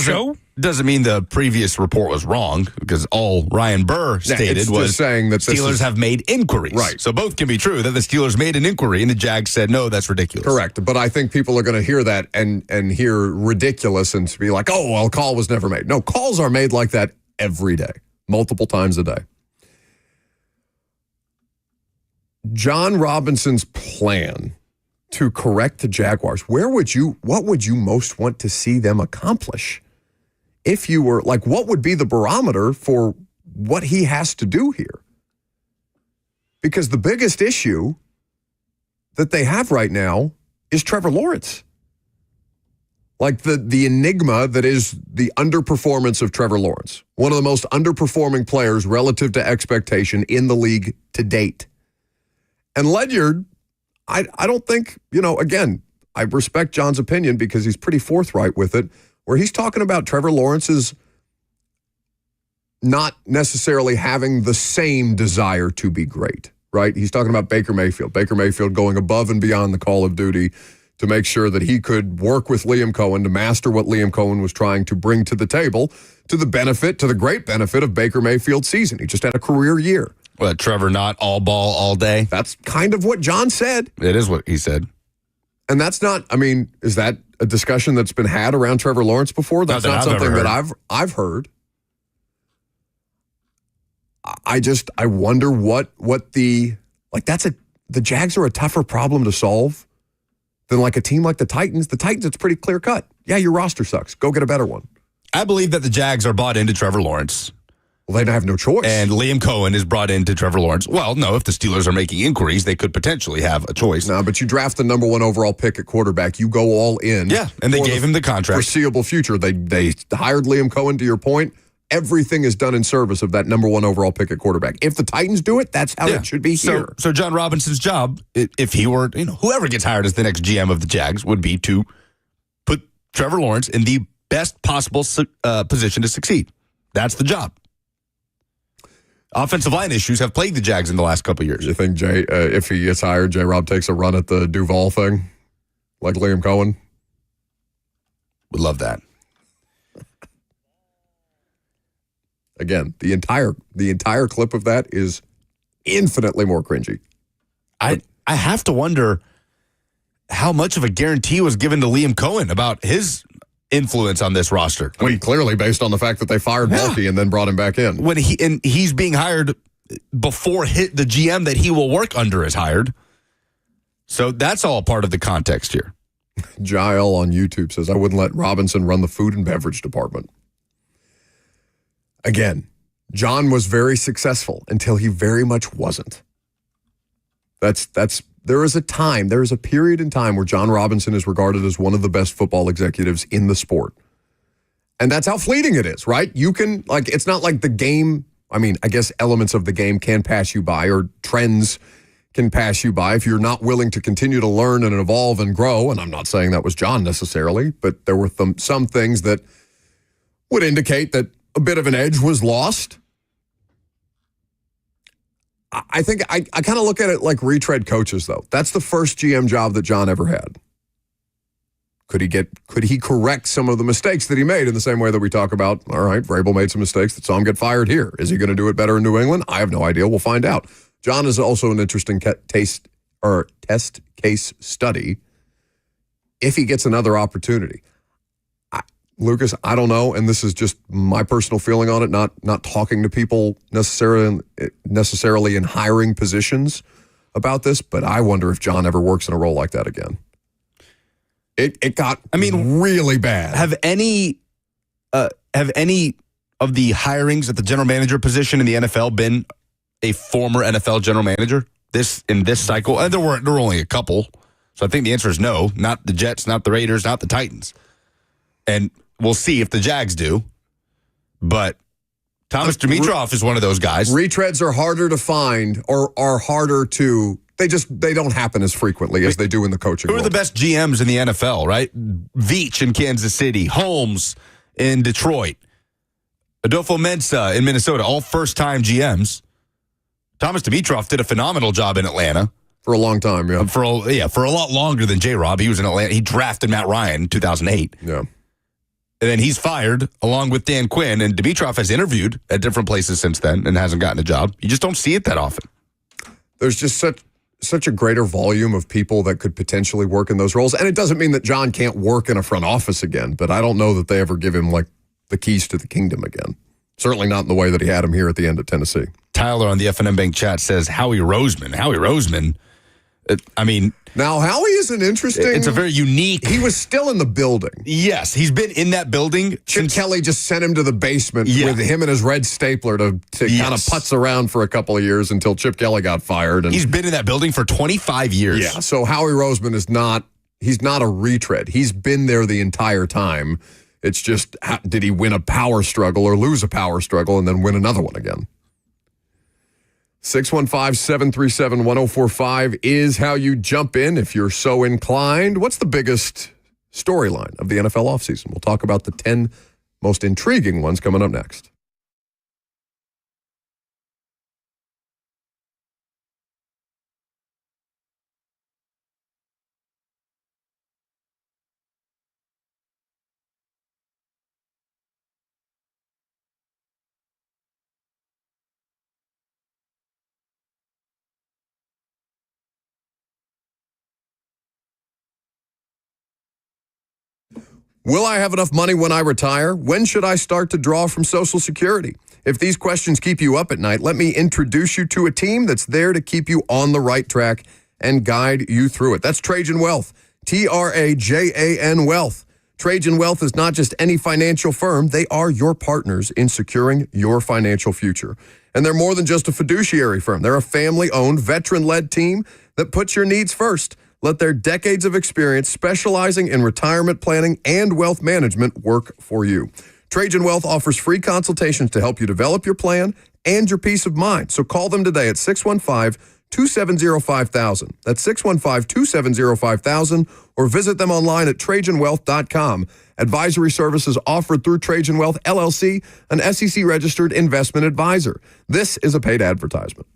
doesn't mean the previous report was wrong, because all Ryan Burr stated was saying that Steelers have made inquiries. Right. So both can be true, that the Steelers made an inquiry and the Jags said, no, that's ridiculous. Correct. But I think people are going to hear that and hear ridiculous and be like, oh, well, a call was never made. No, calls are made like that every day, multiple times a day. John Robinson's plan to correct the Jaguars, what would you most want to see them accomplish? If you were, like, what would be the barometer for what he has to do here? Because the biggest issue that they have right now is Trevor Lawrence. Like, the enigma that is the underperformance of Trevor Lawrence. One of the most underperforming players relative to expectation in the league to date. And Ledyard, I don't think, again, I respect John's opinion because he's pretty forthright with it, where he's talking about Trevor Lawrence's not necessarily having the same desire to be great, right? He's talking about Baker Mayfield. Baker Mayfield going above and beyond the call of duty to make sure that he could work with Liam Cohen to master what Liam Cohen was trying to bring to the table to the great benefit of Baker Mayfield's season. He just had a career year. What, Trevor not all ball all day? That's kind of what John said. It is what he said. And that's not, I mean, is that a discussion that's been had around Trevor Lawrence before? That's not something that I've heard. I wonder what the, like, the Jags are a tougher problem to solve than like a team like the Titans. The Titans, it's pretty clear cut. Yeah, your roster sucks. Go get a better one. I believe that the Jags are bought into Trevor Lawrence. Well, they have no choice. And Liam Cohen is brought into Trevor Lawrence. Well, no, if the Steelers are making inquiries, they could potentially have a choice. No, but you draft the number 1 overall pick at quarterback. You go all in. Yeah, and they gave him the contract. Foreseeable future. They hired Liam Cohen, to your point. Everything is done in service of that number 1 overall pick at quarterback. If the Titans do it, that's how it should be here. So John Robinson's job, if he were, whoever gets hired as the next GM of the Jags, would be to put Trevor Lawrence in the best possible position to succeed. That's the job. Offensive line issues have plagued the Jags in the last couple of years. You think if he gets hired, J-Rob takes a run at the Duval thing, like Liam Cohen? Would love that. Again, the entire clip of that is infinitely more cringy. I have to wonder how much of a guarantee was given to Liam Cohen about his influence on this roster. I mean, clearly based on the fact that they fired Balky and then brought him back in. When he's being hired before the GM that he will work under is hired. So that's all part of the context here. Jael on YouTube says, I wouldn't let Robinson run the food and beverage department. Again, John was very successful until he very much wasn't. There is a period in time where John Robinson is regarded as one of the best football executives in the sport. And that's how fleeting it is, right? You can, it's not like the game, I mean, I guess elements of the game can pass you by, or trends can pass you by if you're not willing to continue to learn and evolve and grow. And I'm not saying that was John necessarily, but there were some things that would indicate that a bit of an edge was lost. I think I kind of look at it like retread coaches, though. That's the first GM job that John ever had. Could he correct some of the mistakes that he made in the same way that we talk about, all right, Vrabel made some mistakes that saw him get fired here. Is he going to do it better in New England? I have no idea. We'll find out. John is also an interesting test case study if he gets another opportunity. Lucas, I don't know, and this is just my personal feeling on it, not talking to people necessarily in hiring positions about this, but I wonder if John ever works in a role like that again. It got, really bad. Have any of the hirings at the general manager position in the NFL been a former NFL general manager in this cycle? And there were only a couple, so I think the answer is no. Not the Jets, not the Raiders, not the Titans. And we'll see if the Jags do. But Thomas Dimitroff is one of those guys. Retreads are harder to find or are harder to, they don't happen as frequently as they do in the coaching world. Who are the best GMs in the NFL, right? Veach in Kansas City, Holmes in Detroit, Adolfo Mensa in Minnesota, all first-time GMs. Thomas Dimitroff did a phenomenal job in Atlanta. For a long time, yeah. For a lot longer than J-Rob. He was in Atlanta. He drafted Matt Ryan in 2008. Yeah. And then he's fired along with Dan Quinn, and Dimitroff has interviewed at different places since then and hasn't gotten a job. You just don't see it that often. There's just such a greater volume of people that could potentially work in those roles. And it doesn't mean that John can't work in a front office again, but I don't know that they ever give him the keys to the kingdom again. Certainly not in the way that he had him here at the end of Tennessee. Tyler on the FNM Bank chat says Howie Roseman. Now, Howie is an interesting... It's a very unique... He was still in the building. Yes, he's been in that building. Chip Kelly just sent him to the basement with him and his red stapler to kind of putz around for a couple of years until Chip Kelly got fired. And he's been in that building for 25 years. Yeah, so Howie Roseman he's not a retread. He's been there the entire time. It's just, did he win a power struggle or lose a power struggle and then win another one again? 615-737-1045 is how you jump in if you're so inclined. What's the biggest storyline of the NFL offseason? We'll talk about the 10 most intriguing ones coming up next. Will I have enough money when I retire? When should I start to draw from Social Security? If these questions keep you up at night, let me introduce you to a team that's there to keep you on the right track and guide you through it. That's Trajan Wealth, Trajan Wealth. Trajan Wealth is not just any financial firm. They are your partners in securing your financial future. And they're more than just a fiduciary firm. They're a family-owned, veteran-led team that puts your needs first. Let their decades of experience specializing in retirement planning and wealth management work for you. Trajan Wealth offers free consultations to help you develop your plan and your peace of mind. So call them today at 615-270-5000. That's 615-270-5000, or visit them online at TrajanWealth.com. Advisory services offered through Trajan Wealth, LLC, an SEC-registered investment advisor. This is a paid advertisement.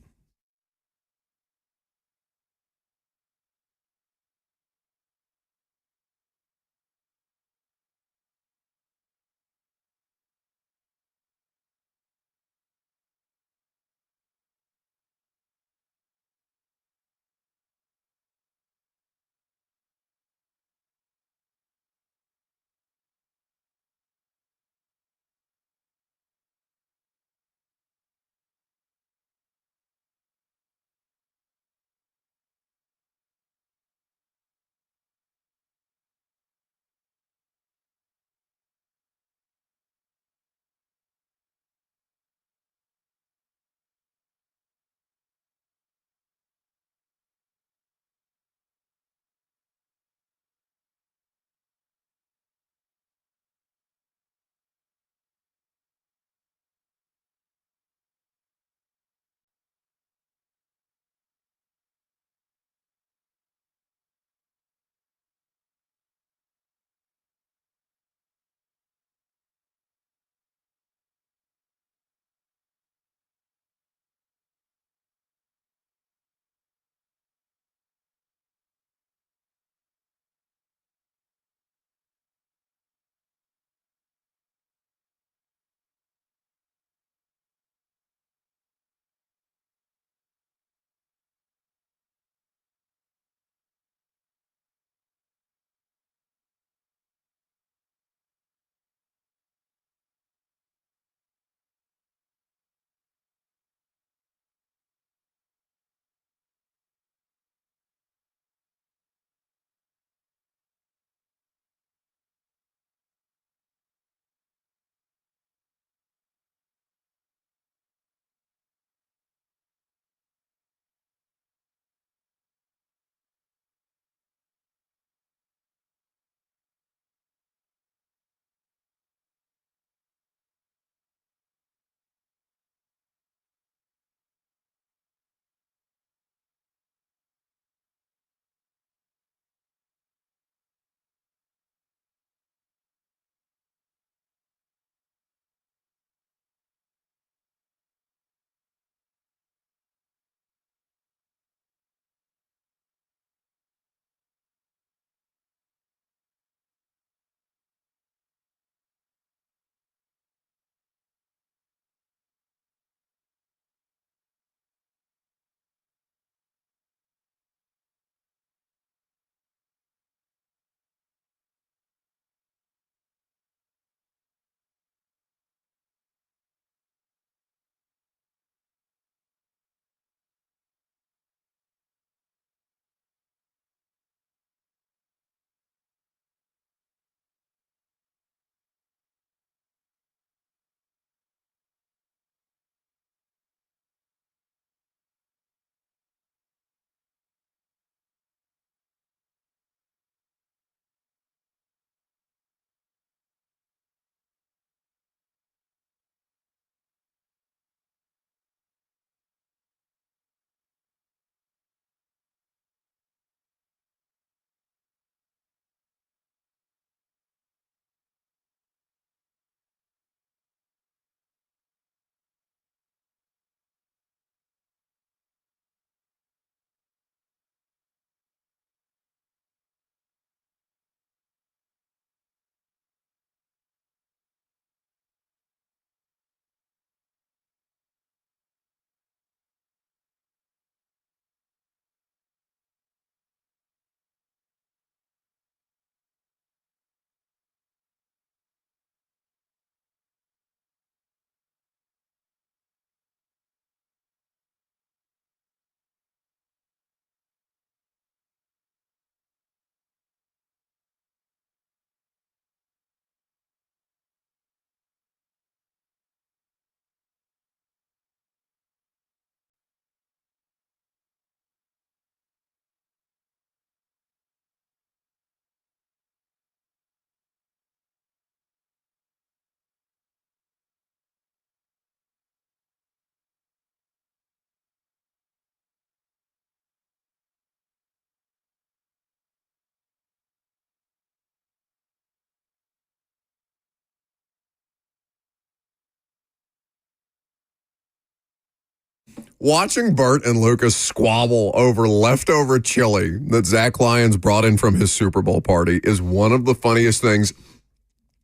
Watching Bert and Lucas squabble over leftover chili that Zach Lyons brought in from his Super Bowl party is one of the funniest things.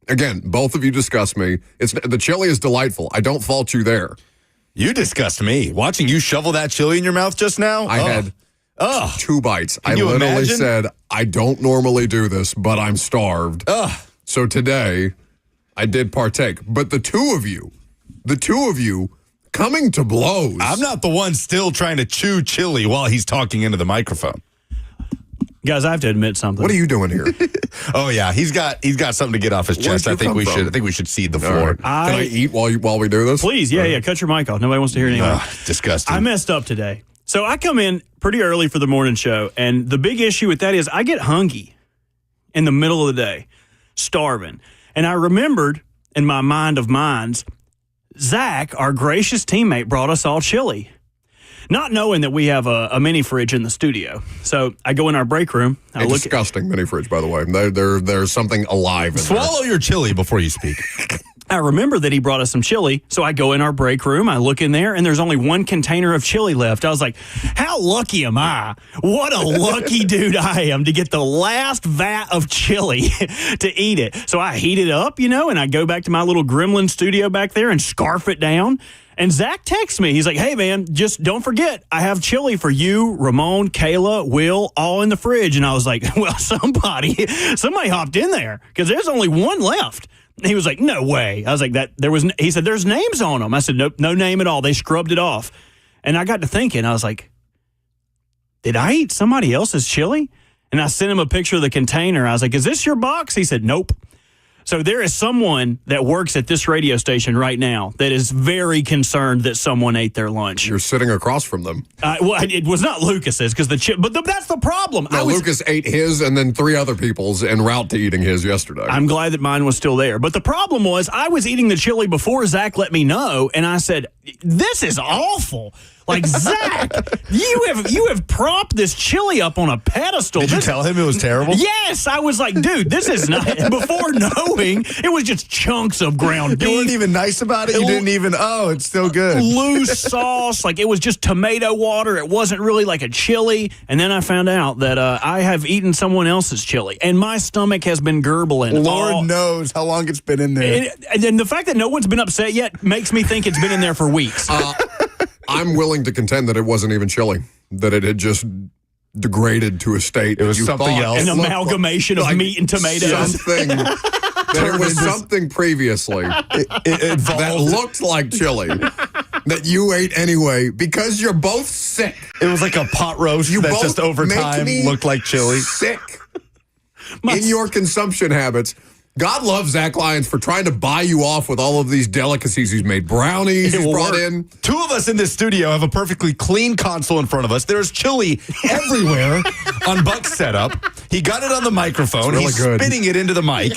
Again, both of you disgust me. The chili is delightful. I don't fault you there. You disgust me. Watching you shovel that chili in your mouth just now? I had 2 bites. I you literally imagine? said, I don't normally do this, but I'm starved. So today, I did partake. But the two of you coming to blows. I'm not the one still trying to chew chili while he's talking into the microphone. Guys, I have to admit something. What are you doing here? Oh yeah, he's got something to get off his chest. Where'd you come from? I think we should cede the floor. Can I eat while we do this? Please, yeah. Cut your mic off. Nobody wants to hear anything. Disgusting. I messed up today. So I come in pretty early for the morning show, and the big issue with that is I get hungry in the middle of the day, starving. And I remembered in my mind of minds, Zach, our gracious teammate, brought us all chili. Not knowing that we have a mini fridge in the studio. So I go in our break room. A disgusting mini fridge, by the way. There's something alive in there. Swallow your chili before you speak. I remember that he brought us some chili, so I go in our break room, I look in there, and there's only one container of chili left. I was like, how lucky am I? What a lucky dude I am to get the last vat of chili to eat it. So I heat it up, and I go back to my little gremlin studio back there and scarf it down. And Zach texts me. He's like, hey, man, just don't forget, I have chili for you, Ramon, Kayla, Will, all in the fridge. And I was like, well, somebody hopped in there because there's only one left. He was like, no way. I was like, he said, there's names on them. I said, nope, no name at all. They scrubbed it off. And I got to thinking, I was like, did I eat somebody else's chili? And I sent him a picture of the container. I was like, is this your box? He said, nope. So there is someone that works at this radio station right now that is very concerned that someone ate their lunch. You're sitting across from them. Well, it was not Lucas's because that's the problem. No, Lucas ate his and then 3 other people's en route to eating his yesterday. I'm glad that mine was still there. But the problem was I was eating the chili before Zach let me know, and I said, this is awful. Like, Zach, you have propped this chili up on a pedestal. Did you tell him it was terrible? Yes. I was like, dude, this is not. Before knowing, it was just chunks of ground beef. You weren't even nice about it? You didn't even, it's still good. Loose sauce. Like, it was just tomato water. It wasn't really like a chili. And then I found out that I have eaten someone else's chili, and my stomach has been gurgling. Lord knows how long it's been in there. And the fact that no one's been upset yet makes me think it's been in there for weeks. I'm willing to contend that it wasn't even chili, that it had just degraded to a state. It was something else. An amalgamation of meat and tomatoes. Something. That it was something previously that looked like chili that you ate anyway because you're both sick. It was like a pot roast that just over time looked like chili. Sick in your consumption habits. God loves Zach Lyons for trying to buy you off with all of these delicacies he's made. Brownies he's brought in. 2 of us in this studio have a perfectly clean console in front of us. There's chili everywhere on Buck's setup. He got it on the microphone. Really He's good. spitting it into the mic.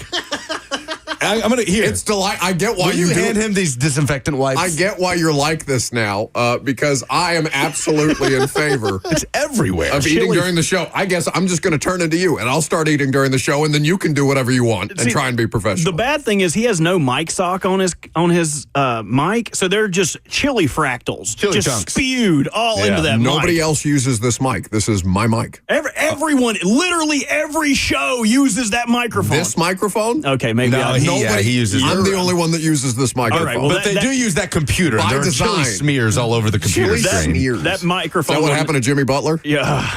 I'm going to hear. It's I get why you hand him these disinfectant wipes. I get why you're like this now because I am absolutely in favor. It's everywhere. Of eating during the show. I guess I'm just going to turn into you, and I'll start eating during the show, and then you can do whatever you want and try and be professional. The bad thing is he has no mic sock on his mic, so they're just chili fractals, chili just chunks. Spewed all into that mic. Nobody else uses this mic. This is my mic. Everyone, literally every show uses that microphone. This microphone? Okay, maybe he uses. I'm the only one that uses this microphone. All right, well, but they do use that computer. By There are design. chili smears all over the computer screen. That microphone. Is that what happened to Jimmy Butler? Yeah.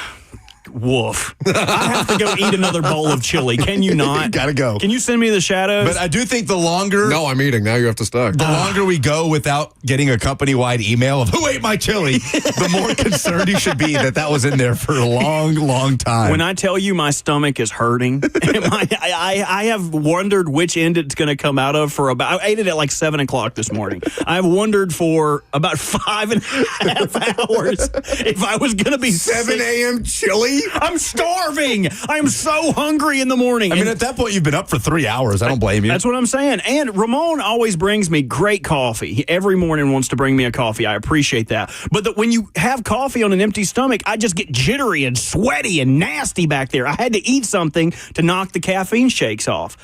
Woof. I have to go eat another bowl of chili. Can you not? Gotta go. Can you send me the shadows? But I do think the longer... No, I'm eating. Now you have to stay. The longer we go without getting a company-wide email of who ate my chili, the more concerned you should be that was in there for a long, long time. When I tell you my stomach is hurting, I have wondered which end it's going to come out of for about... I ate it at like 7 o'clock this morning. I've wondered for about 5.5 hours if I was going to be 7 a.m. chili? I'm starving. I'm so hungry in the morning. I mean, at that point, you've been up for 3 hours. I don't blame you. That's what I'm saying. And Ramon always brings me great coffee. He every morning wants to bring me a coffee. I appreciate that. But when you have coffee on an empty stomach, I just get jittery and sweaty and nasty back there. I had to eat something to knock the caffeine shakes off.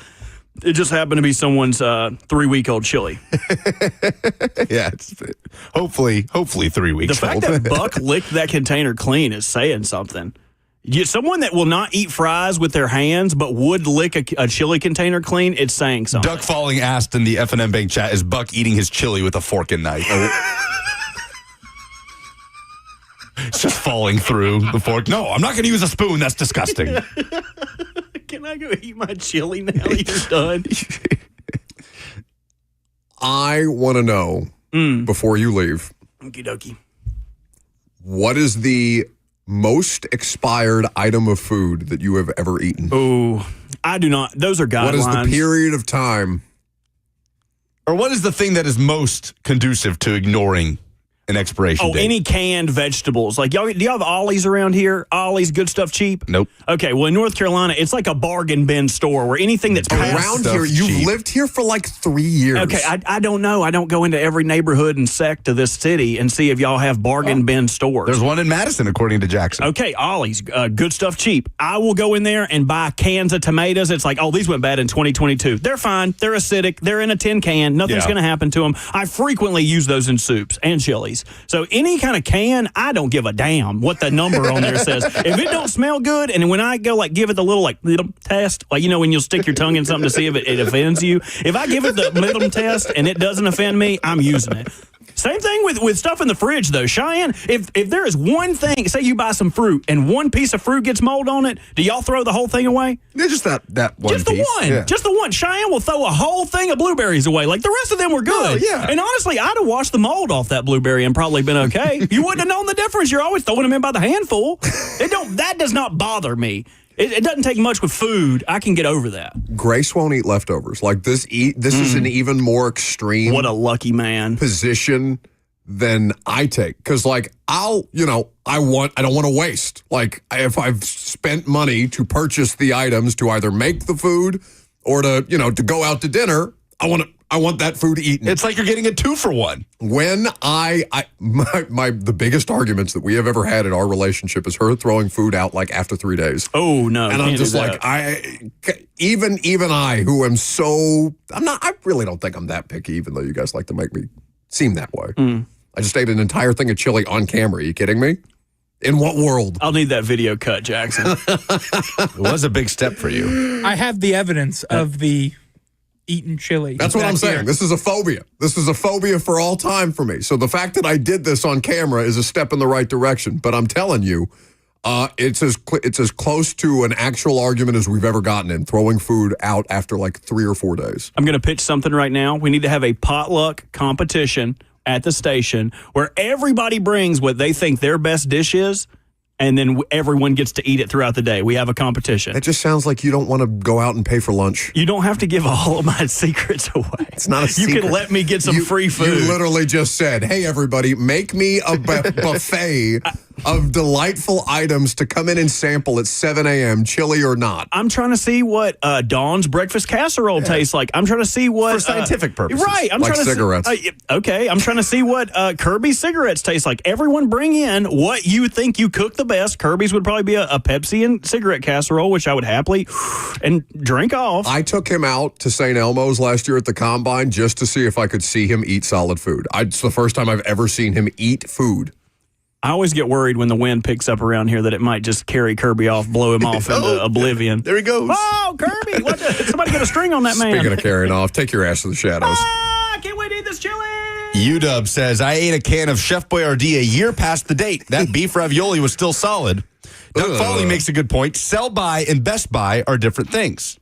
It just happened to be someone's 3-week-old chili. Yeah, it's hopefully 3 weeks The fact old. that Buck licked that container clean is saying something. Someone that will not eat fries with their hands but would lick a chili container clean, it's saying something. Duck Falling asked in the FNM Bank chat, is Buck eating his chili with a fork and knife? It's just falling through the fork. No, I'm not going to use a spoon. That's disgusting. Can I go eat my chili now that you're done? I want to know, before you leave, Okie dokie. what is the most expired item of food that you have ever eaten? Oh, I do not. Those are guidelines. What is the period of time? Or what is the thing that is most conducive to ignoring an expiration date? Any canned vegetables. Like, do y'all have Ollie's around here? Ollie's, good stuff, cheap? Nope. Okay, well, in North Carolina, it's like a bargain bin store where anything that's past Around stuff here, you've cheap. lived here for like 3 years. Okay, I don't know. I don't go into every neighborhood and sect of this city and see if y'all have bargain bin stores. There's one in Madison, according to Jackson. Okay, Ollie's, good stuff, cheap. I will go in there and buy cans of tomatoes. It's like, oh, these went bad in 2022. They're fine. They're acidic. They're in a tin can. Nothing's Yeah. going to happen to them. I frequently use those in soups and chilies. So any kind of can, I don't give a damn what the number on there says. If it don't smell good, and when I go like give it the little test, like, you know, when you'll stick your tongue in something to see if it offends you. If I give it the little test and it doesn't offend me, I'm using it. Same thing with stuff in the fridge, though. Cheyenne, if there is one thing, say you buy some fruit and one piece of fruit gets mold on it, do y'all throw the whole thing away? Yeah, just that one Just piece. the one. Yeah. Just the one. Cheyenne will throw a whole thing of blueberries away. Like, the rest of them were good. Oh, yeah. And honestly, I'd have washed the mold off that blueberry and probably been okay. You wouldn't have known the difference. You're always throwing them in by the handful. That does not bother me. It doesn't take much with food. I can get over that. Grace won't eat leftovers. Like this is an even more extreme What a lucky man. position than I take. Because like I don't want to waste. Like if I've spent money to purchase the items to either make the food or to go out to dinner, I want that food eaten. It's like you're getting a 2-for-1. When the biggest arguments that we have ever had in our relationship is her throwing food out like after 3 days. Oh no. And I'm can't just do like, that. even I, who am I really don't think I'm that picky, even though you guys like to make me seem that way. I just ate an entire thing of chili on camera. Are you kidding me? In what world? I'll need that video cut, Jackson. It was a big step for you. I have the evidence of the eaten chili. That's what I'm back saying. here. This is a phobia. This is a phobia for all time for me. So the fact that I did this on camera is a step in the right direction. But I'm telling you, it's as close to an actual argument as we've ever gotten in throwing food out after like 3 or 4 days. I'm going to pitch something right now. We need to have a potluck competition at the station where everybody brings what they think their best dish is, and then everyone gets to eat it throughout the day. We have a competition. It just sounds like you don't want to go out and pay for lunch. You don't have to give all of my secrets away. It's not a secret. You can let me get some free food. You literally just said, hey, everybody, make me a buffet of delightful items to come in and sample at 7 a.m., chili or not. I'm trying to see what Dawn's breakfast casserole tastes like. I'm trying to see what... For scientific purposes. Right. I'm like trying cigarettes. To okay. I'm trying to see what Kirby's cigarettes taste like. Everyone bring in what you think you cook the best. Kirby's would probably be a Pepsi and cigarette casserole, which I would happily and drink off. I took him out to St. Elmo's last year at the Combine just to see if I could see him eat solid food. It's the first time I've ever seen him eat food. I always get worried when the wind picks up around here that it might just carry Kirby off, blow him off into oblivion. There he goes. Oh, Kirby! Somebody get a string on that man. Speaking of carrying off, take your ass to the shadows. I can't wait to eat this chili. UW says, I ate a can of Chef Boyardee a year past the date. That beef ravioli was still solid. Doug Foley makes a good point. Sell by and Best Buy are different things.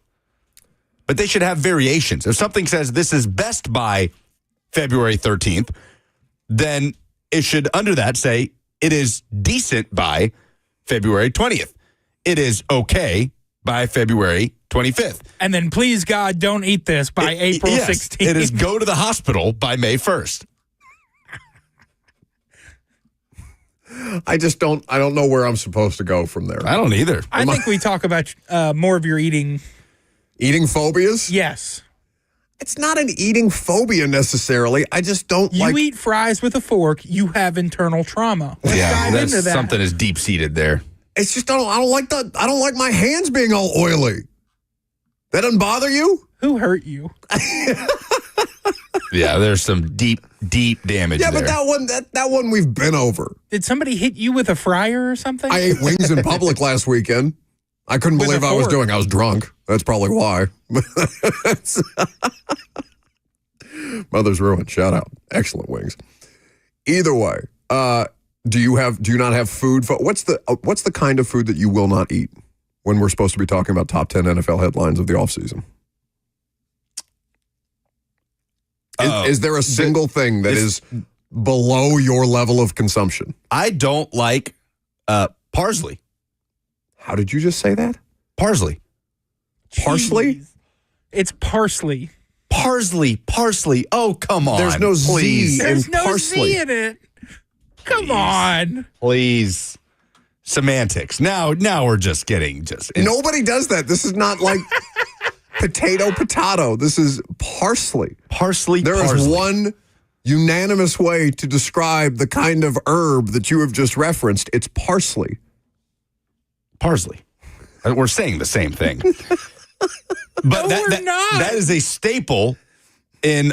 But they should have variations. If something says this is Best Buy February 13th, then it should under that say it is decent by February 20th. It is okay by February 25th. And then, please, God, don't eat this by April 16th. It is go to the hospital by May 1st. I don't know where I'm supposed to go from there. I don't either. I think we talk about more of your eating. Eating phobias? Yes. It's not an eating phobia necessarily. I just don't You eat fries with a fork, you have internal trauma. Let's dive that's into that. something is deep seated there. It's just I don't like my hands being all oily. That doesn't bother you? Who hurt you? Yeah, there's some deep damage Yeah, there. but that one we've been over. Did somebody hit you with a fryer or something? I ate wings in public last weekend. I couldn't With believe a I was fork. doing. I was drunk. That's probably why. Mother's Ruin. Shout out. Excellent wings. Either way, do you not have food? What's the kind of food that you will not eat when we're supposed to be talking about top 10 NFL headlines of the offseason? Is there a single thing that is below your level of consumption? I don't like parsley. How did you just say that? Parsley. Parsley? Jeez. It's parsley. Parsley. Oh, come on. There's no please. Z There's in no parsley. Z in it. Come on. Please. Semantics. Now we're just getting Nobody does that. This is not like potato. This is parsley. Parsley. There is one unanimous way to describe the kind of herb that you have just referenced. It's parsley. Parsley. We're saying the same thing. But No, we're not. That is a staple in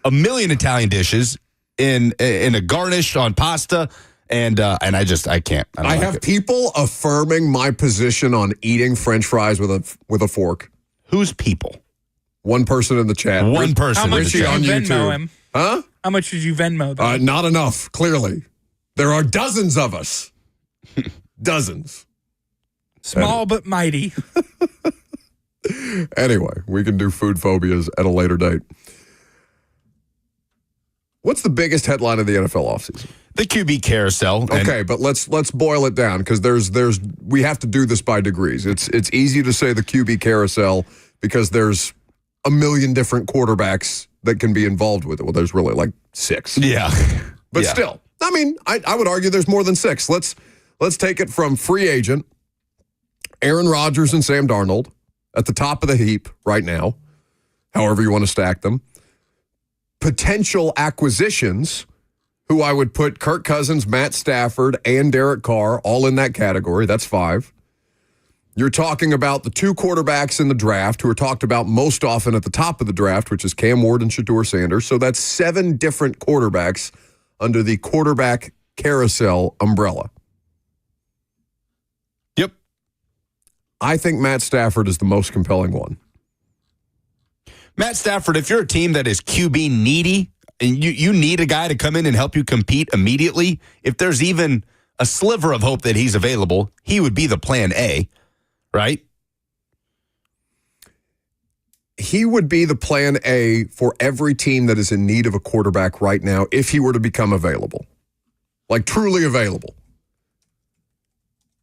a million Italian dishes, in a garnish on pasta, and I can't. I have people affirming my position on eating French fries with a fork. Who's people? One person in the chat. One person. How much in the did you chat. on Venmo YouTube. him? Huh? How much did you Venmo them? Not enough, clearly. There are dozens of us. Dozens. Small but mighty. Anyway, we can do food phobias at a later date. What's the biggest headline of the NFL offseason? The QB carousel. Okay, but let's boil it down because we have to do this by degrees. It's easy to say the QB carousel because there's a million different quarterbacks that can be involved with it. Well, there's really like 6. Yeah. But Yeah. still, I mean, I would argue there's more than 6. Let's take it from free agent, Aaron Rodgers and Sam Darnold at the top of the heap right now, however you want to stack them. Potential acquisitions, who I would put Kirk Cousins, Matt Stafford, and Derek Carr all in that category. That's 5. You're talking about the 2 quarterbacks in the draft who are talked about most often at the top of the draft, which is Cam Ward and Shedeur Sanders. So that's 7 different quarterbacks under the quarterback carousel umbrella. Yep. I think Matt Stafford is the most compelling one. Matt Stafford, if you're a team that is QB needy and you need a guy to come in and help you compete immediately, if there's even a sliver of hope that he's available, he would be the plan A, right? He would be the plan A for every team that is in need of a quarterback right now if he were to become available. Like truly available.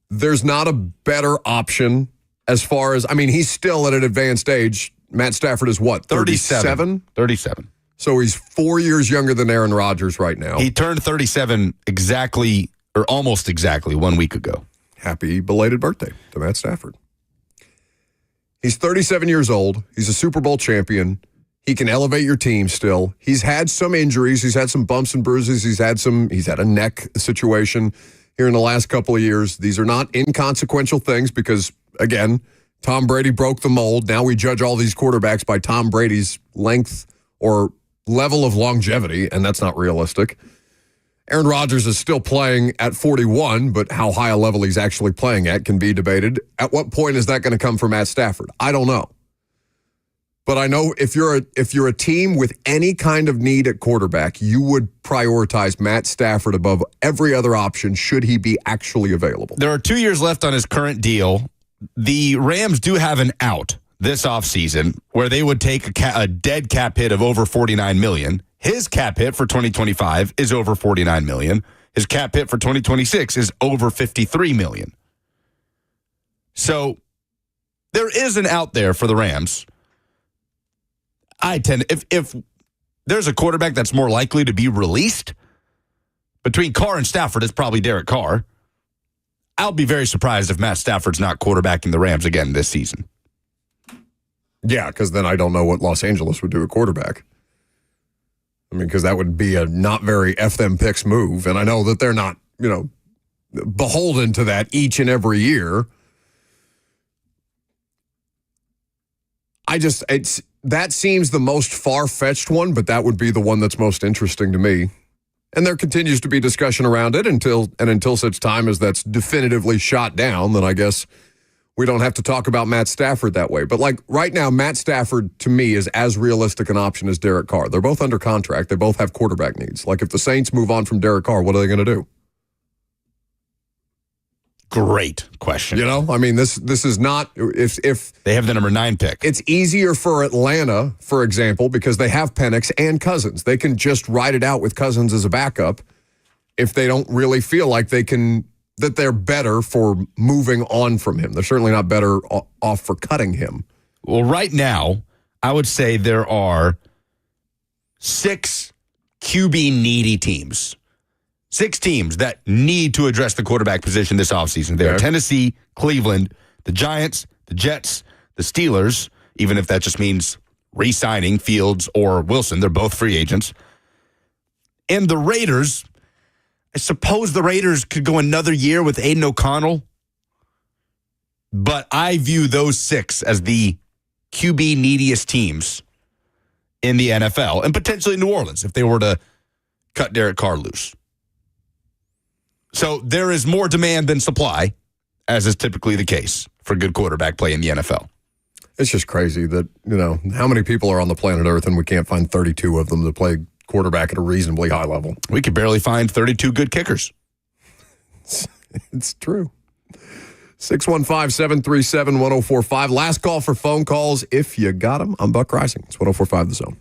There's not a better option as far as, I mean, he's still at an advanced age. Matt Stafford is what, 37? 37. So he's 4 years younger than Aaron Rodgers right now. He turned 37 exactly, or almost exactly, 1 week ago. Happy belated birthday to Matt Stafford. He's 37 years old. He's a Super Bowl champion. He can elevate your team still. He's had some injuries. He's had some bumps and bruises. He's had a neck situation here in the last couple of years. These are not inconsequential things because, again, Tom Brady broke the mold. Now we judge all these quarterbacks by Tom Brady's length or level of longevity, and that's not realistic. Aaron Rodgers is still playing at 41, but how high a level he's actually playing at can be debated. At what point is that going to come from Matt Stafford? I don't know. But I know if you're a team with any kind of need at quarterback, you would prioritize Matt Stafford above every other option should he be actually available. There are 2 years left on his current deal. The Rams do have an out this offseason where they would take a dead cap hit of over $49 million. His cap hit for 2025 is over $49 million. His cap hit for 2026 is over $53 million. So there is an out there for the Rams. If there's a quarterback that's more likely to be released, between Carr and Stafford, it's probably Derek Carr. I'll be very surprised if Matt Stafford's not quarterbacking the Rams again this season. Yeah, because then I don't know what Los Angeles would do at quarterback. I mean, because that would be a not very F them picks move. And I know that they're not, beholden to that each and every year. that seems the most far-fetched one, but that would be the one that's most interesting to me. And there continues to be discussion around it until such time as that's definitively shot down, then I guess we don't have to talk about Matt Stafford that way. But like right now, Matt Stafford to me is as realistic an option as Derek Carr. They're both under contract. They both have quarterback needs. Like if the Saints move on from Derek Carr, what are they going to do? Great question. You know, I mean, this is not if they have the number 9 pick. It's easier for Atlanta, for example, because they have Penix and Cousins. They can just ride it out with Cousins as a backup if they don't really feel like that they're better for moving on from him. They're certainly not better off for cutting him. Well, right now, I would say there are 6 QB needy teams. 6 teams that need to address the quarterback position this offseason. They are Tennessee, Cleveland, the Giants, the Jets, the Steelers, even if that just means re-signing Fields or Wilson. They're both free agents. And the Raiders, I suppose the Raiders could go another year with Aiden O'Connell, but I view those 6 as the QB neediest teams in the NFL, and potentially New Orleans if they were to cut Derek Carr loose. So there is more demand than supply, as is typically the case for good quarterback play in the NFL. It's just crazy that, how many people are on the planet Earth and we can't find 32 of them to play quarterback at a reasonably high level. We could barely find 32 good kickers. It's true. 615-737-1045. Last call for phone calls if you got them. I'm Buck Rising. It's 1045 The Zone.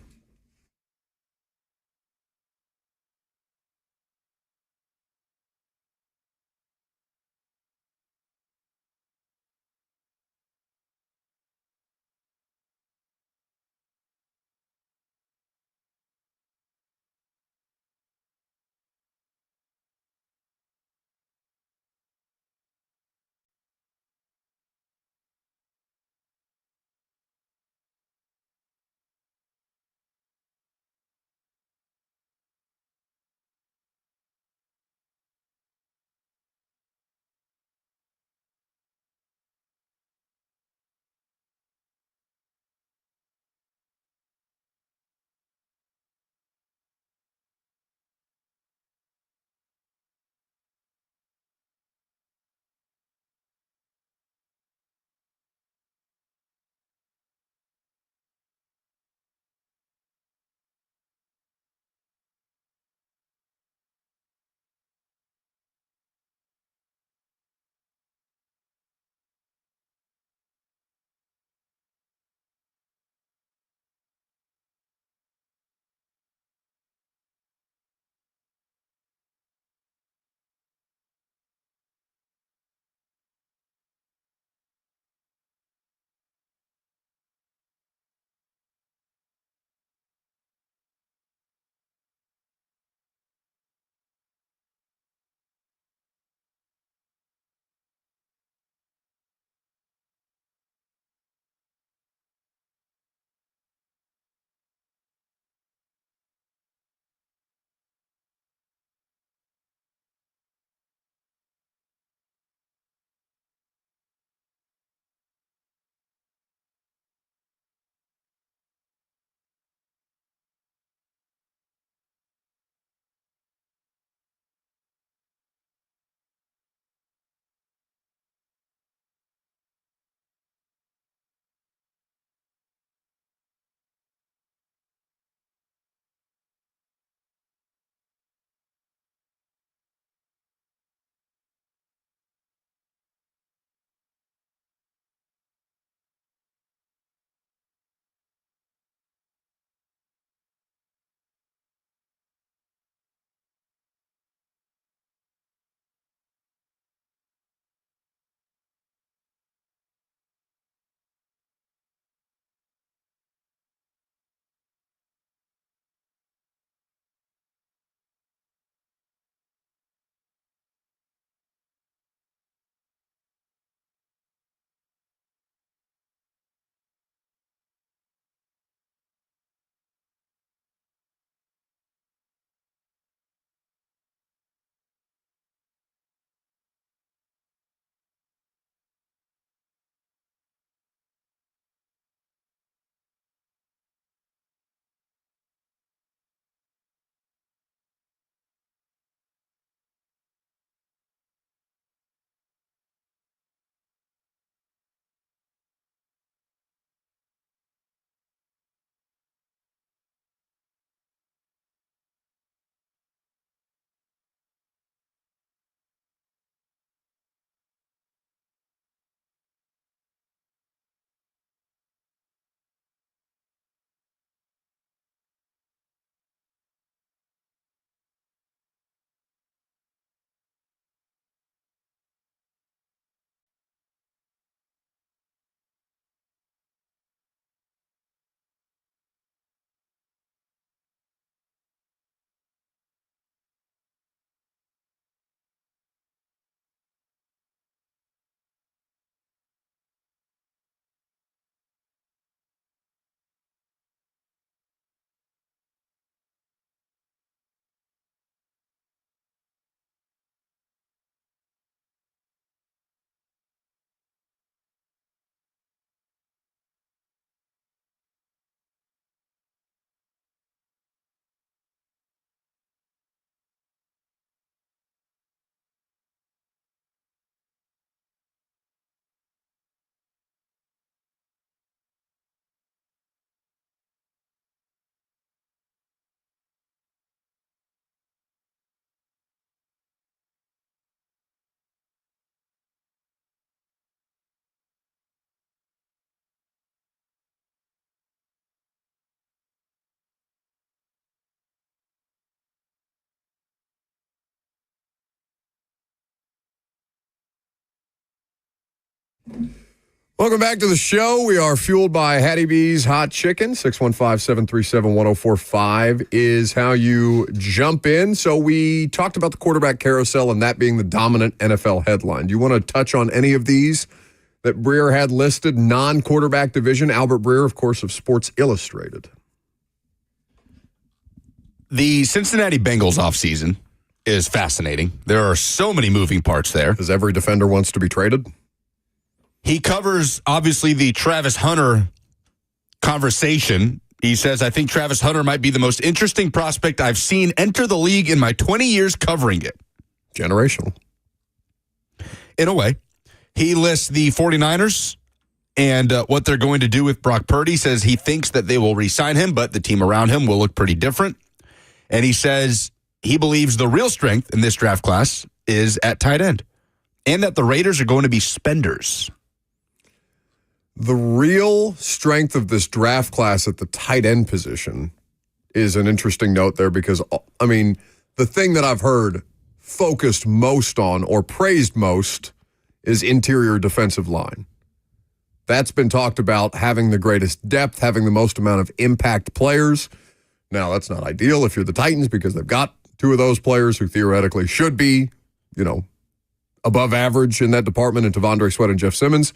Welcome back to the show. We are fueled by Hattie B's Hot Chicken. 615-737-1045 is how you jump in. So we talked about the quarterback carousel and that being the dominant NFL headline. Do you want to touch on any of these that Breer had listed? Non-quarterback division. Albert Breer, of course, of Sports Illustrated. The Cincinnati Bengals offseason is fascinating. There are so many moving parts there. Because every defender wants to be traded. He covers, obviously, the Travis Hunter conversation. He says, I think Travis Hunter might be the most interesting prospect I've seen enter the league in my 20 years covering it. Generational. In a way. He lists the 49ers and what they're going to do with Brock Purdy. Says he thinks that they will re-sign him, but the team around him will look pretty different. And he says he believes the real strength in this draft class is at tight end and that the Raiders are going to be spenders. The real strength of this draft class at the tight end position is an interesting note there because, I mean, the thing that I've heard focused most on or praised most is interior defensive line. That's been talked about, having the greatest depth, having the most amount of impact players. Now, that's not ideal if you're the Titans because they've got two of those players who theoretically should be, above average in that department in Tavondre Sweat and Jeff Simmons.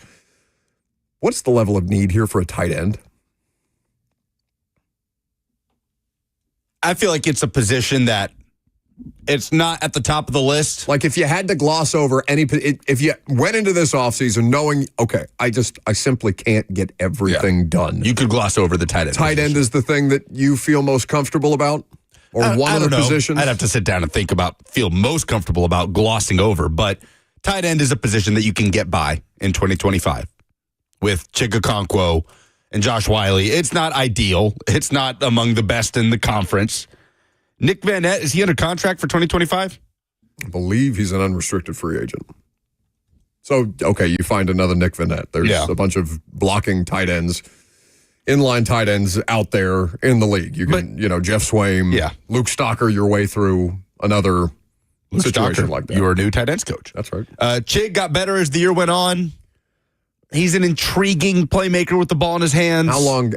What's the level of need here for a tight end? I feel like it's a position that it's not at the top of the list. Like if you had to gloss over if you went into this offseason knowing, okay, I simply can't get everything done. You could gloss over the tight end. Tight end is the thing that you feel most comfortable about? Or one of the positions? I'd have to sit down and feel most comfortable about glossing over, but tight end is a position that you can get by in 2025. With Chigakonkwo and Josh Wiley. It's not ideal. It's not among the best in the conference. Nick Van Nett, is he under contract for 2025? I believe he's an unrestricted free agent. So, okay, you find another Nick Van Nett. There's a bunch of blocking tight ends, inline tight ends out there in the league. You can, Jeff Swaim, Luke Stocker, your way through another situation like that. Your new tight ends coach. That's right. Chig got better as the year went on. He's an intriguing playmaker with the ball in his hands. How long,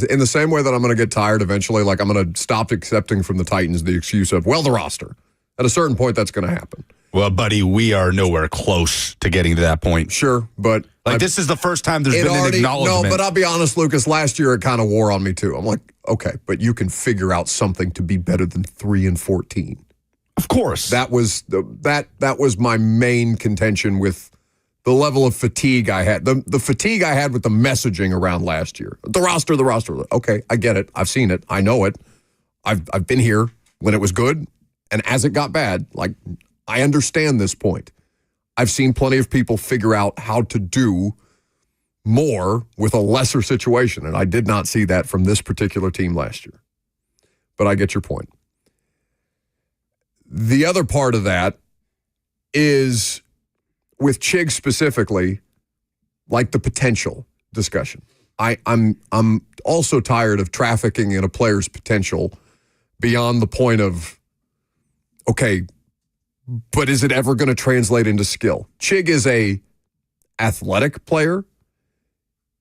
in the same way that I'm going to get tired eventually, like I'm going to stop accepting from the Titans the excuse of, the roster. At a certain point, that's going to happen. Well, buddy, we are nowhere close to getting to that point. Sure, but... this is the first time there's been an acknowledgement. No, but I'll be honest, Lucas, last year it kind of wore on me too. I'm like, okay, but you can figure out something to be better than 3-14. Of course. That was my main contention with the level of fatigue I had. The fatigue I had with the messaging around last year. The roster. Okay, I get it. I've seen it. I know it. I've been here when it was good, and as it got bad, like, I understand this point. I've seen plenty of people figure out how to do more with a lesser situation, and I did not see that from this particular team last year. But I get your point. The other part of that is, with Chig specifically, like the potential discussion. I'm also tired of trafficking in a player's potential beyond the point of, okay, but is it ever going to translate into skill? Chig is a athletic player.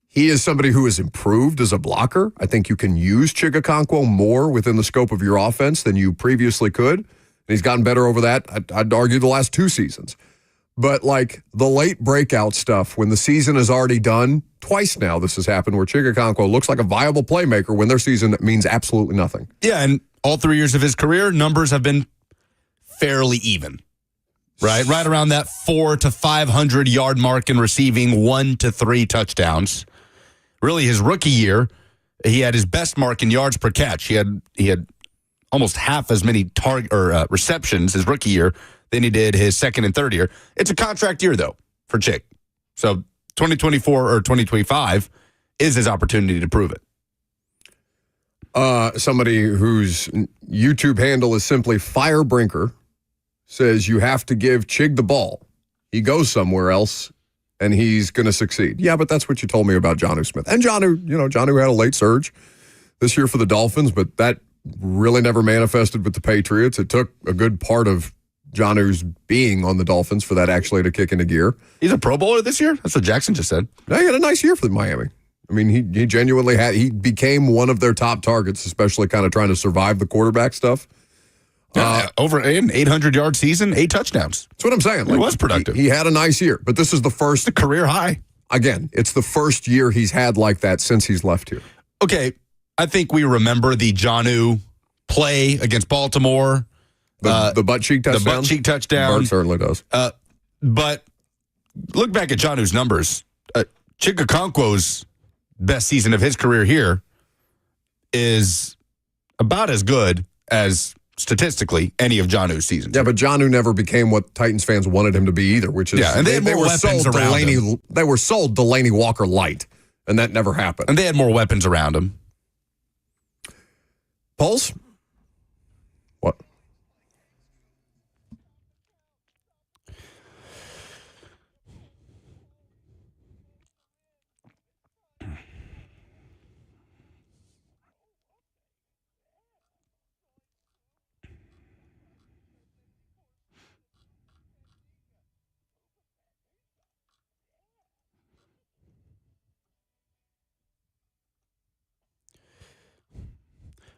He is somebody who has improved as a blocker. I think you can use Chigakonkwo more within the scope of your offense than you previously could. And he's gotten better over that, I'd argue, the last 2 seasons. But like the late breakout stuff, when the season is already done, twice now this has happened where Chigakonkwo looks like a viable playmaker when their season means absolutely nothing. Yeah, and all 3 years of his career, numbers have been fairly even, right? Right around that 400 to 500 yard mark in receiving, 1 to 3 touchdowns. Really, his rookie year, he had his best mark in yards per catch. He had almost half as many receptions his rookie year than he did his second and third year. It's a contract year, though, for Chick. So 2024 or 2025 is his opportunity to prove it. Somebody whose YouTube handle is simply Firebrinker says you have to give Chig the ball. He goes somewhere else, and he's going to succeed. Yeah, but that's what you told me about Jonnu Smith. And Jonnu had a late surge this year for the Dolphins, but that really never manifested with the Patriots. It took a good part of Jonnu's being on the Dolphins for that actually to kick into gear. He's a Pro Bowler this year? That's what Jackson just said. Yeah, he had a nice year for Miami. I mean, he genuinely he became one of their top targets, especially kind of trying to survive the quarterback stuff. Over an 800-yard season, 8 touchdowns. That's what I'm saying. He was productive. He had a nice year, but this is the first. It's a career high. Again, it's the first year he's had like that since he's left here. Okay, I think we remember the Jonnu play against Baltimore. The butt cheek touchdown? The butt cheek touchdown. Bart certainly does. But look back at Jonnu's numbers. Chikakonkwo's best season of his career here is about as good as statistically any of Jonnu's seasons. Yeah, but Jonnu never became what Titans fans wanted him to be either, which is and they were weapons around him. They were sold Delaney Walker light, and that never happened. And they had more weapons around him. Pulse? What?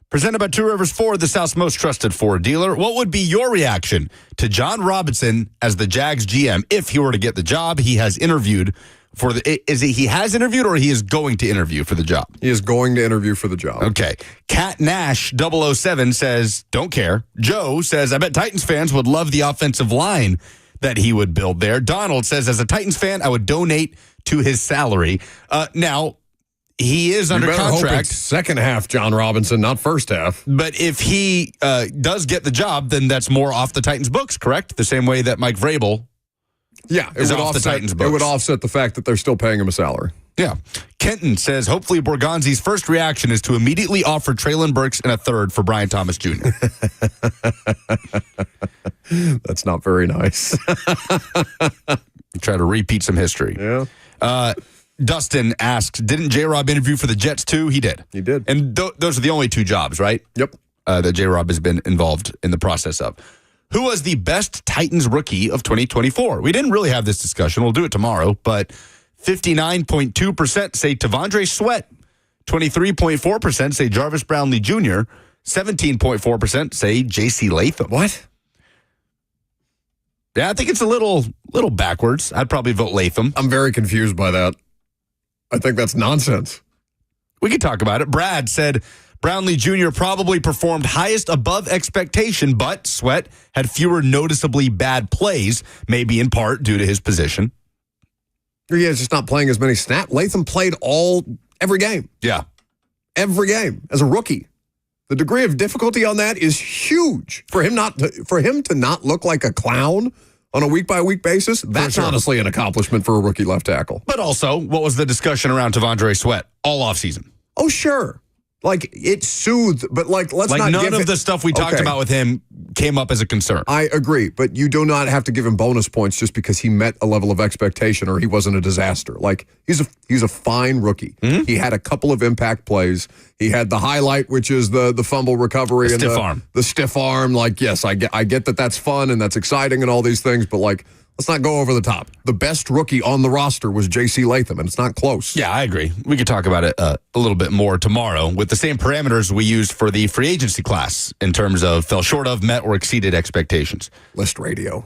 Presented by Two Rivers Ford, the South's most trusted Ford dealer. What would be your reaction to John Robinson as the Jags GM if he were to get the job? He has interviewed for he has interviewed or he is going to interview for the job? He is going to interview for the job. Okay. Cat Nash 007 says, don't care. Joe says, I bet Titans fans would love the offensive line that he would build there. Donald says, as a Titans fan, I would donate to his salary. Now, he is under contract. Second half, John Robinson, not first half. But if he does get the job, then that's more off the Titans' books, correct? The same way that Mike Vrabel is off the Titans' books. It would offset the fact that they're still paying him a salary. Yeah. Kenton says, hopefully Borgonzi's first reaction is to immediately offer Treylon Burks and a third for Brian Thomas Jr. That's not very nice. Try to repeat some history. Yeah. Dustin asked, didn't J-Rob interview for the Jets too? He did. He did. And those are the only 2 jobs, right? Yep. That J-Rob has been involved in the process of. Who was the best Titans rookie of 2024? We didn't really have this discussion. We'll do it tomorrow. But 59.2% say Tavondre Sweat. 23.4% say Jarvis Brownlee Jr. 17.4% say J.C. Latham. What? Yeah, I think it's a little backwards. I'd probably vote Latham. I'm very confused by that. I think that's nonsense. We could talk about it. Brad said Brownlee Jr. probably performed highest above expectation, but Sweat had fewer noticeably bad plays, maybe in part due to his position. Yeah, he's just not playing as many snaps. Latham played every game. Yeah. Every game as a rookie. The degree of difficulty on that is huge. For him to not look like a clown on a week-by-week basis, that's honestly an accomplishment for a rookie left tackle. But also, what was the discussion around Tavondre Sweat all offseason? Oh, sure. Like, it soothed, but let's not none of the stuff we talked about with him came up as a concern. I agree, but you do not have to give him bonus points just because he met a level of expectation or he wasn't a disaster. Like, he's a fine rookie. Mm-hmm. He had a couple of impact plays. He had the highlight, which is the fumble recovery the and stiff arm. The stiff arm. Like, yes, I get that that's fun and that's exciting and all these things, but like, let's not go over the top. The best rookie on the roster was J.C. Latham, and it's not close. Yeah, I agree. We could talk about it a little bit more tomorrow with the same parameters we used for the free agency class in terms of fell short of, met, or exceeded expectations. List radio.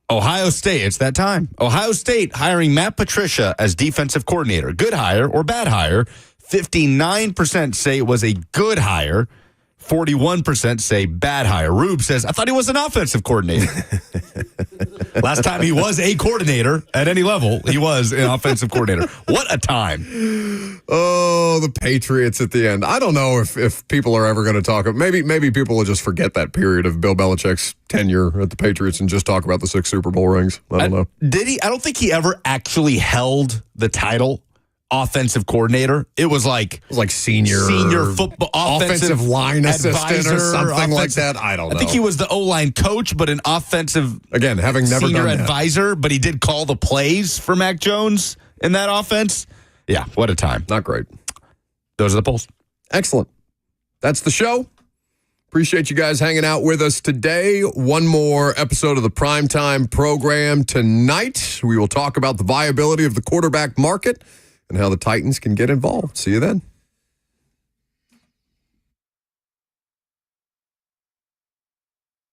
Ohio State, it's that time. Ohio State hiring Matt Patricia as defensive coordinator. Good hire or bad hire? 59% say it was a good hire. 41% say bad hire. Rube says, I thought he was an offensive coordinator. Last time he was a coordinator at any level, he was an offensive coordinator. What a time. Oh, the Patriots at the end. I don't know if people are ever going to talk. Maybe people will just forget that period of Bill Belichick's tenure at the Patriots and just talk about the 6 Super Bowl rings. I don't know. Did he? I don't think he ever actually held the title offensive coordinator. It was like senior football offensive line assistant or something like that. I don't know. I think he was the O-line coach, but an offensive having never senior done that. advisor, but he did call the plays for Mac Jones in that offense. Yeah, what a time. Not great. Those are the polls. Excellent. That's the show. Appreciate you guys hanging out with us today. One more episode of the Primetime program tonight. We will talk about the viability of the quarterback market and how the Titans can get involved. See you then.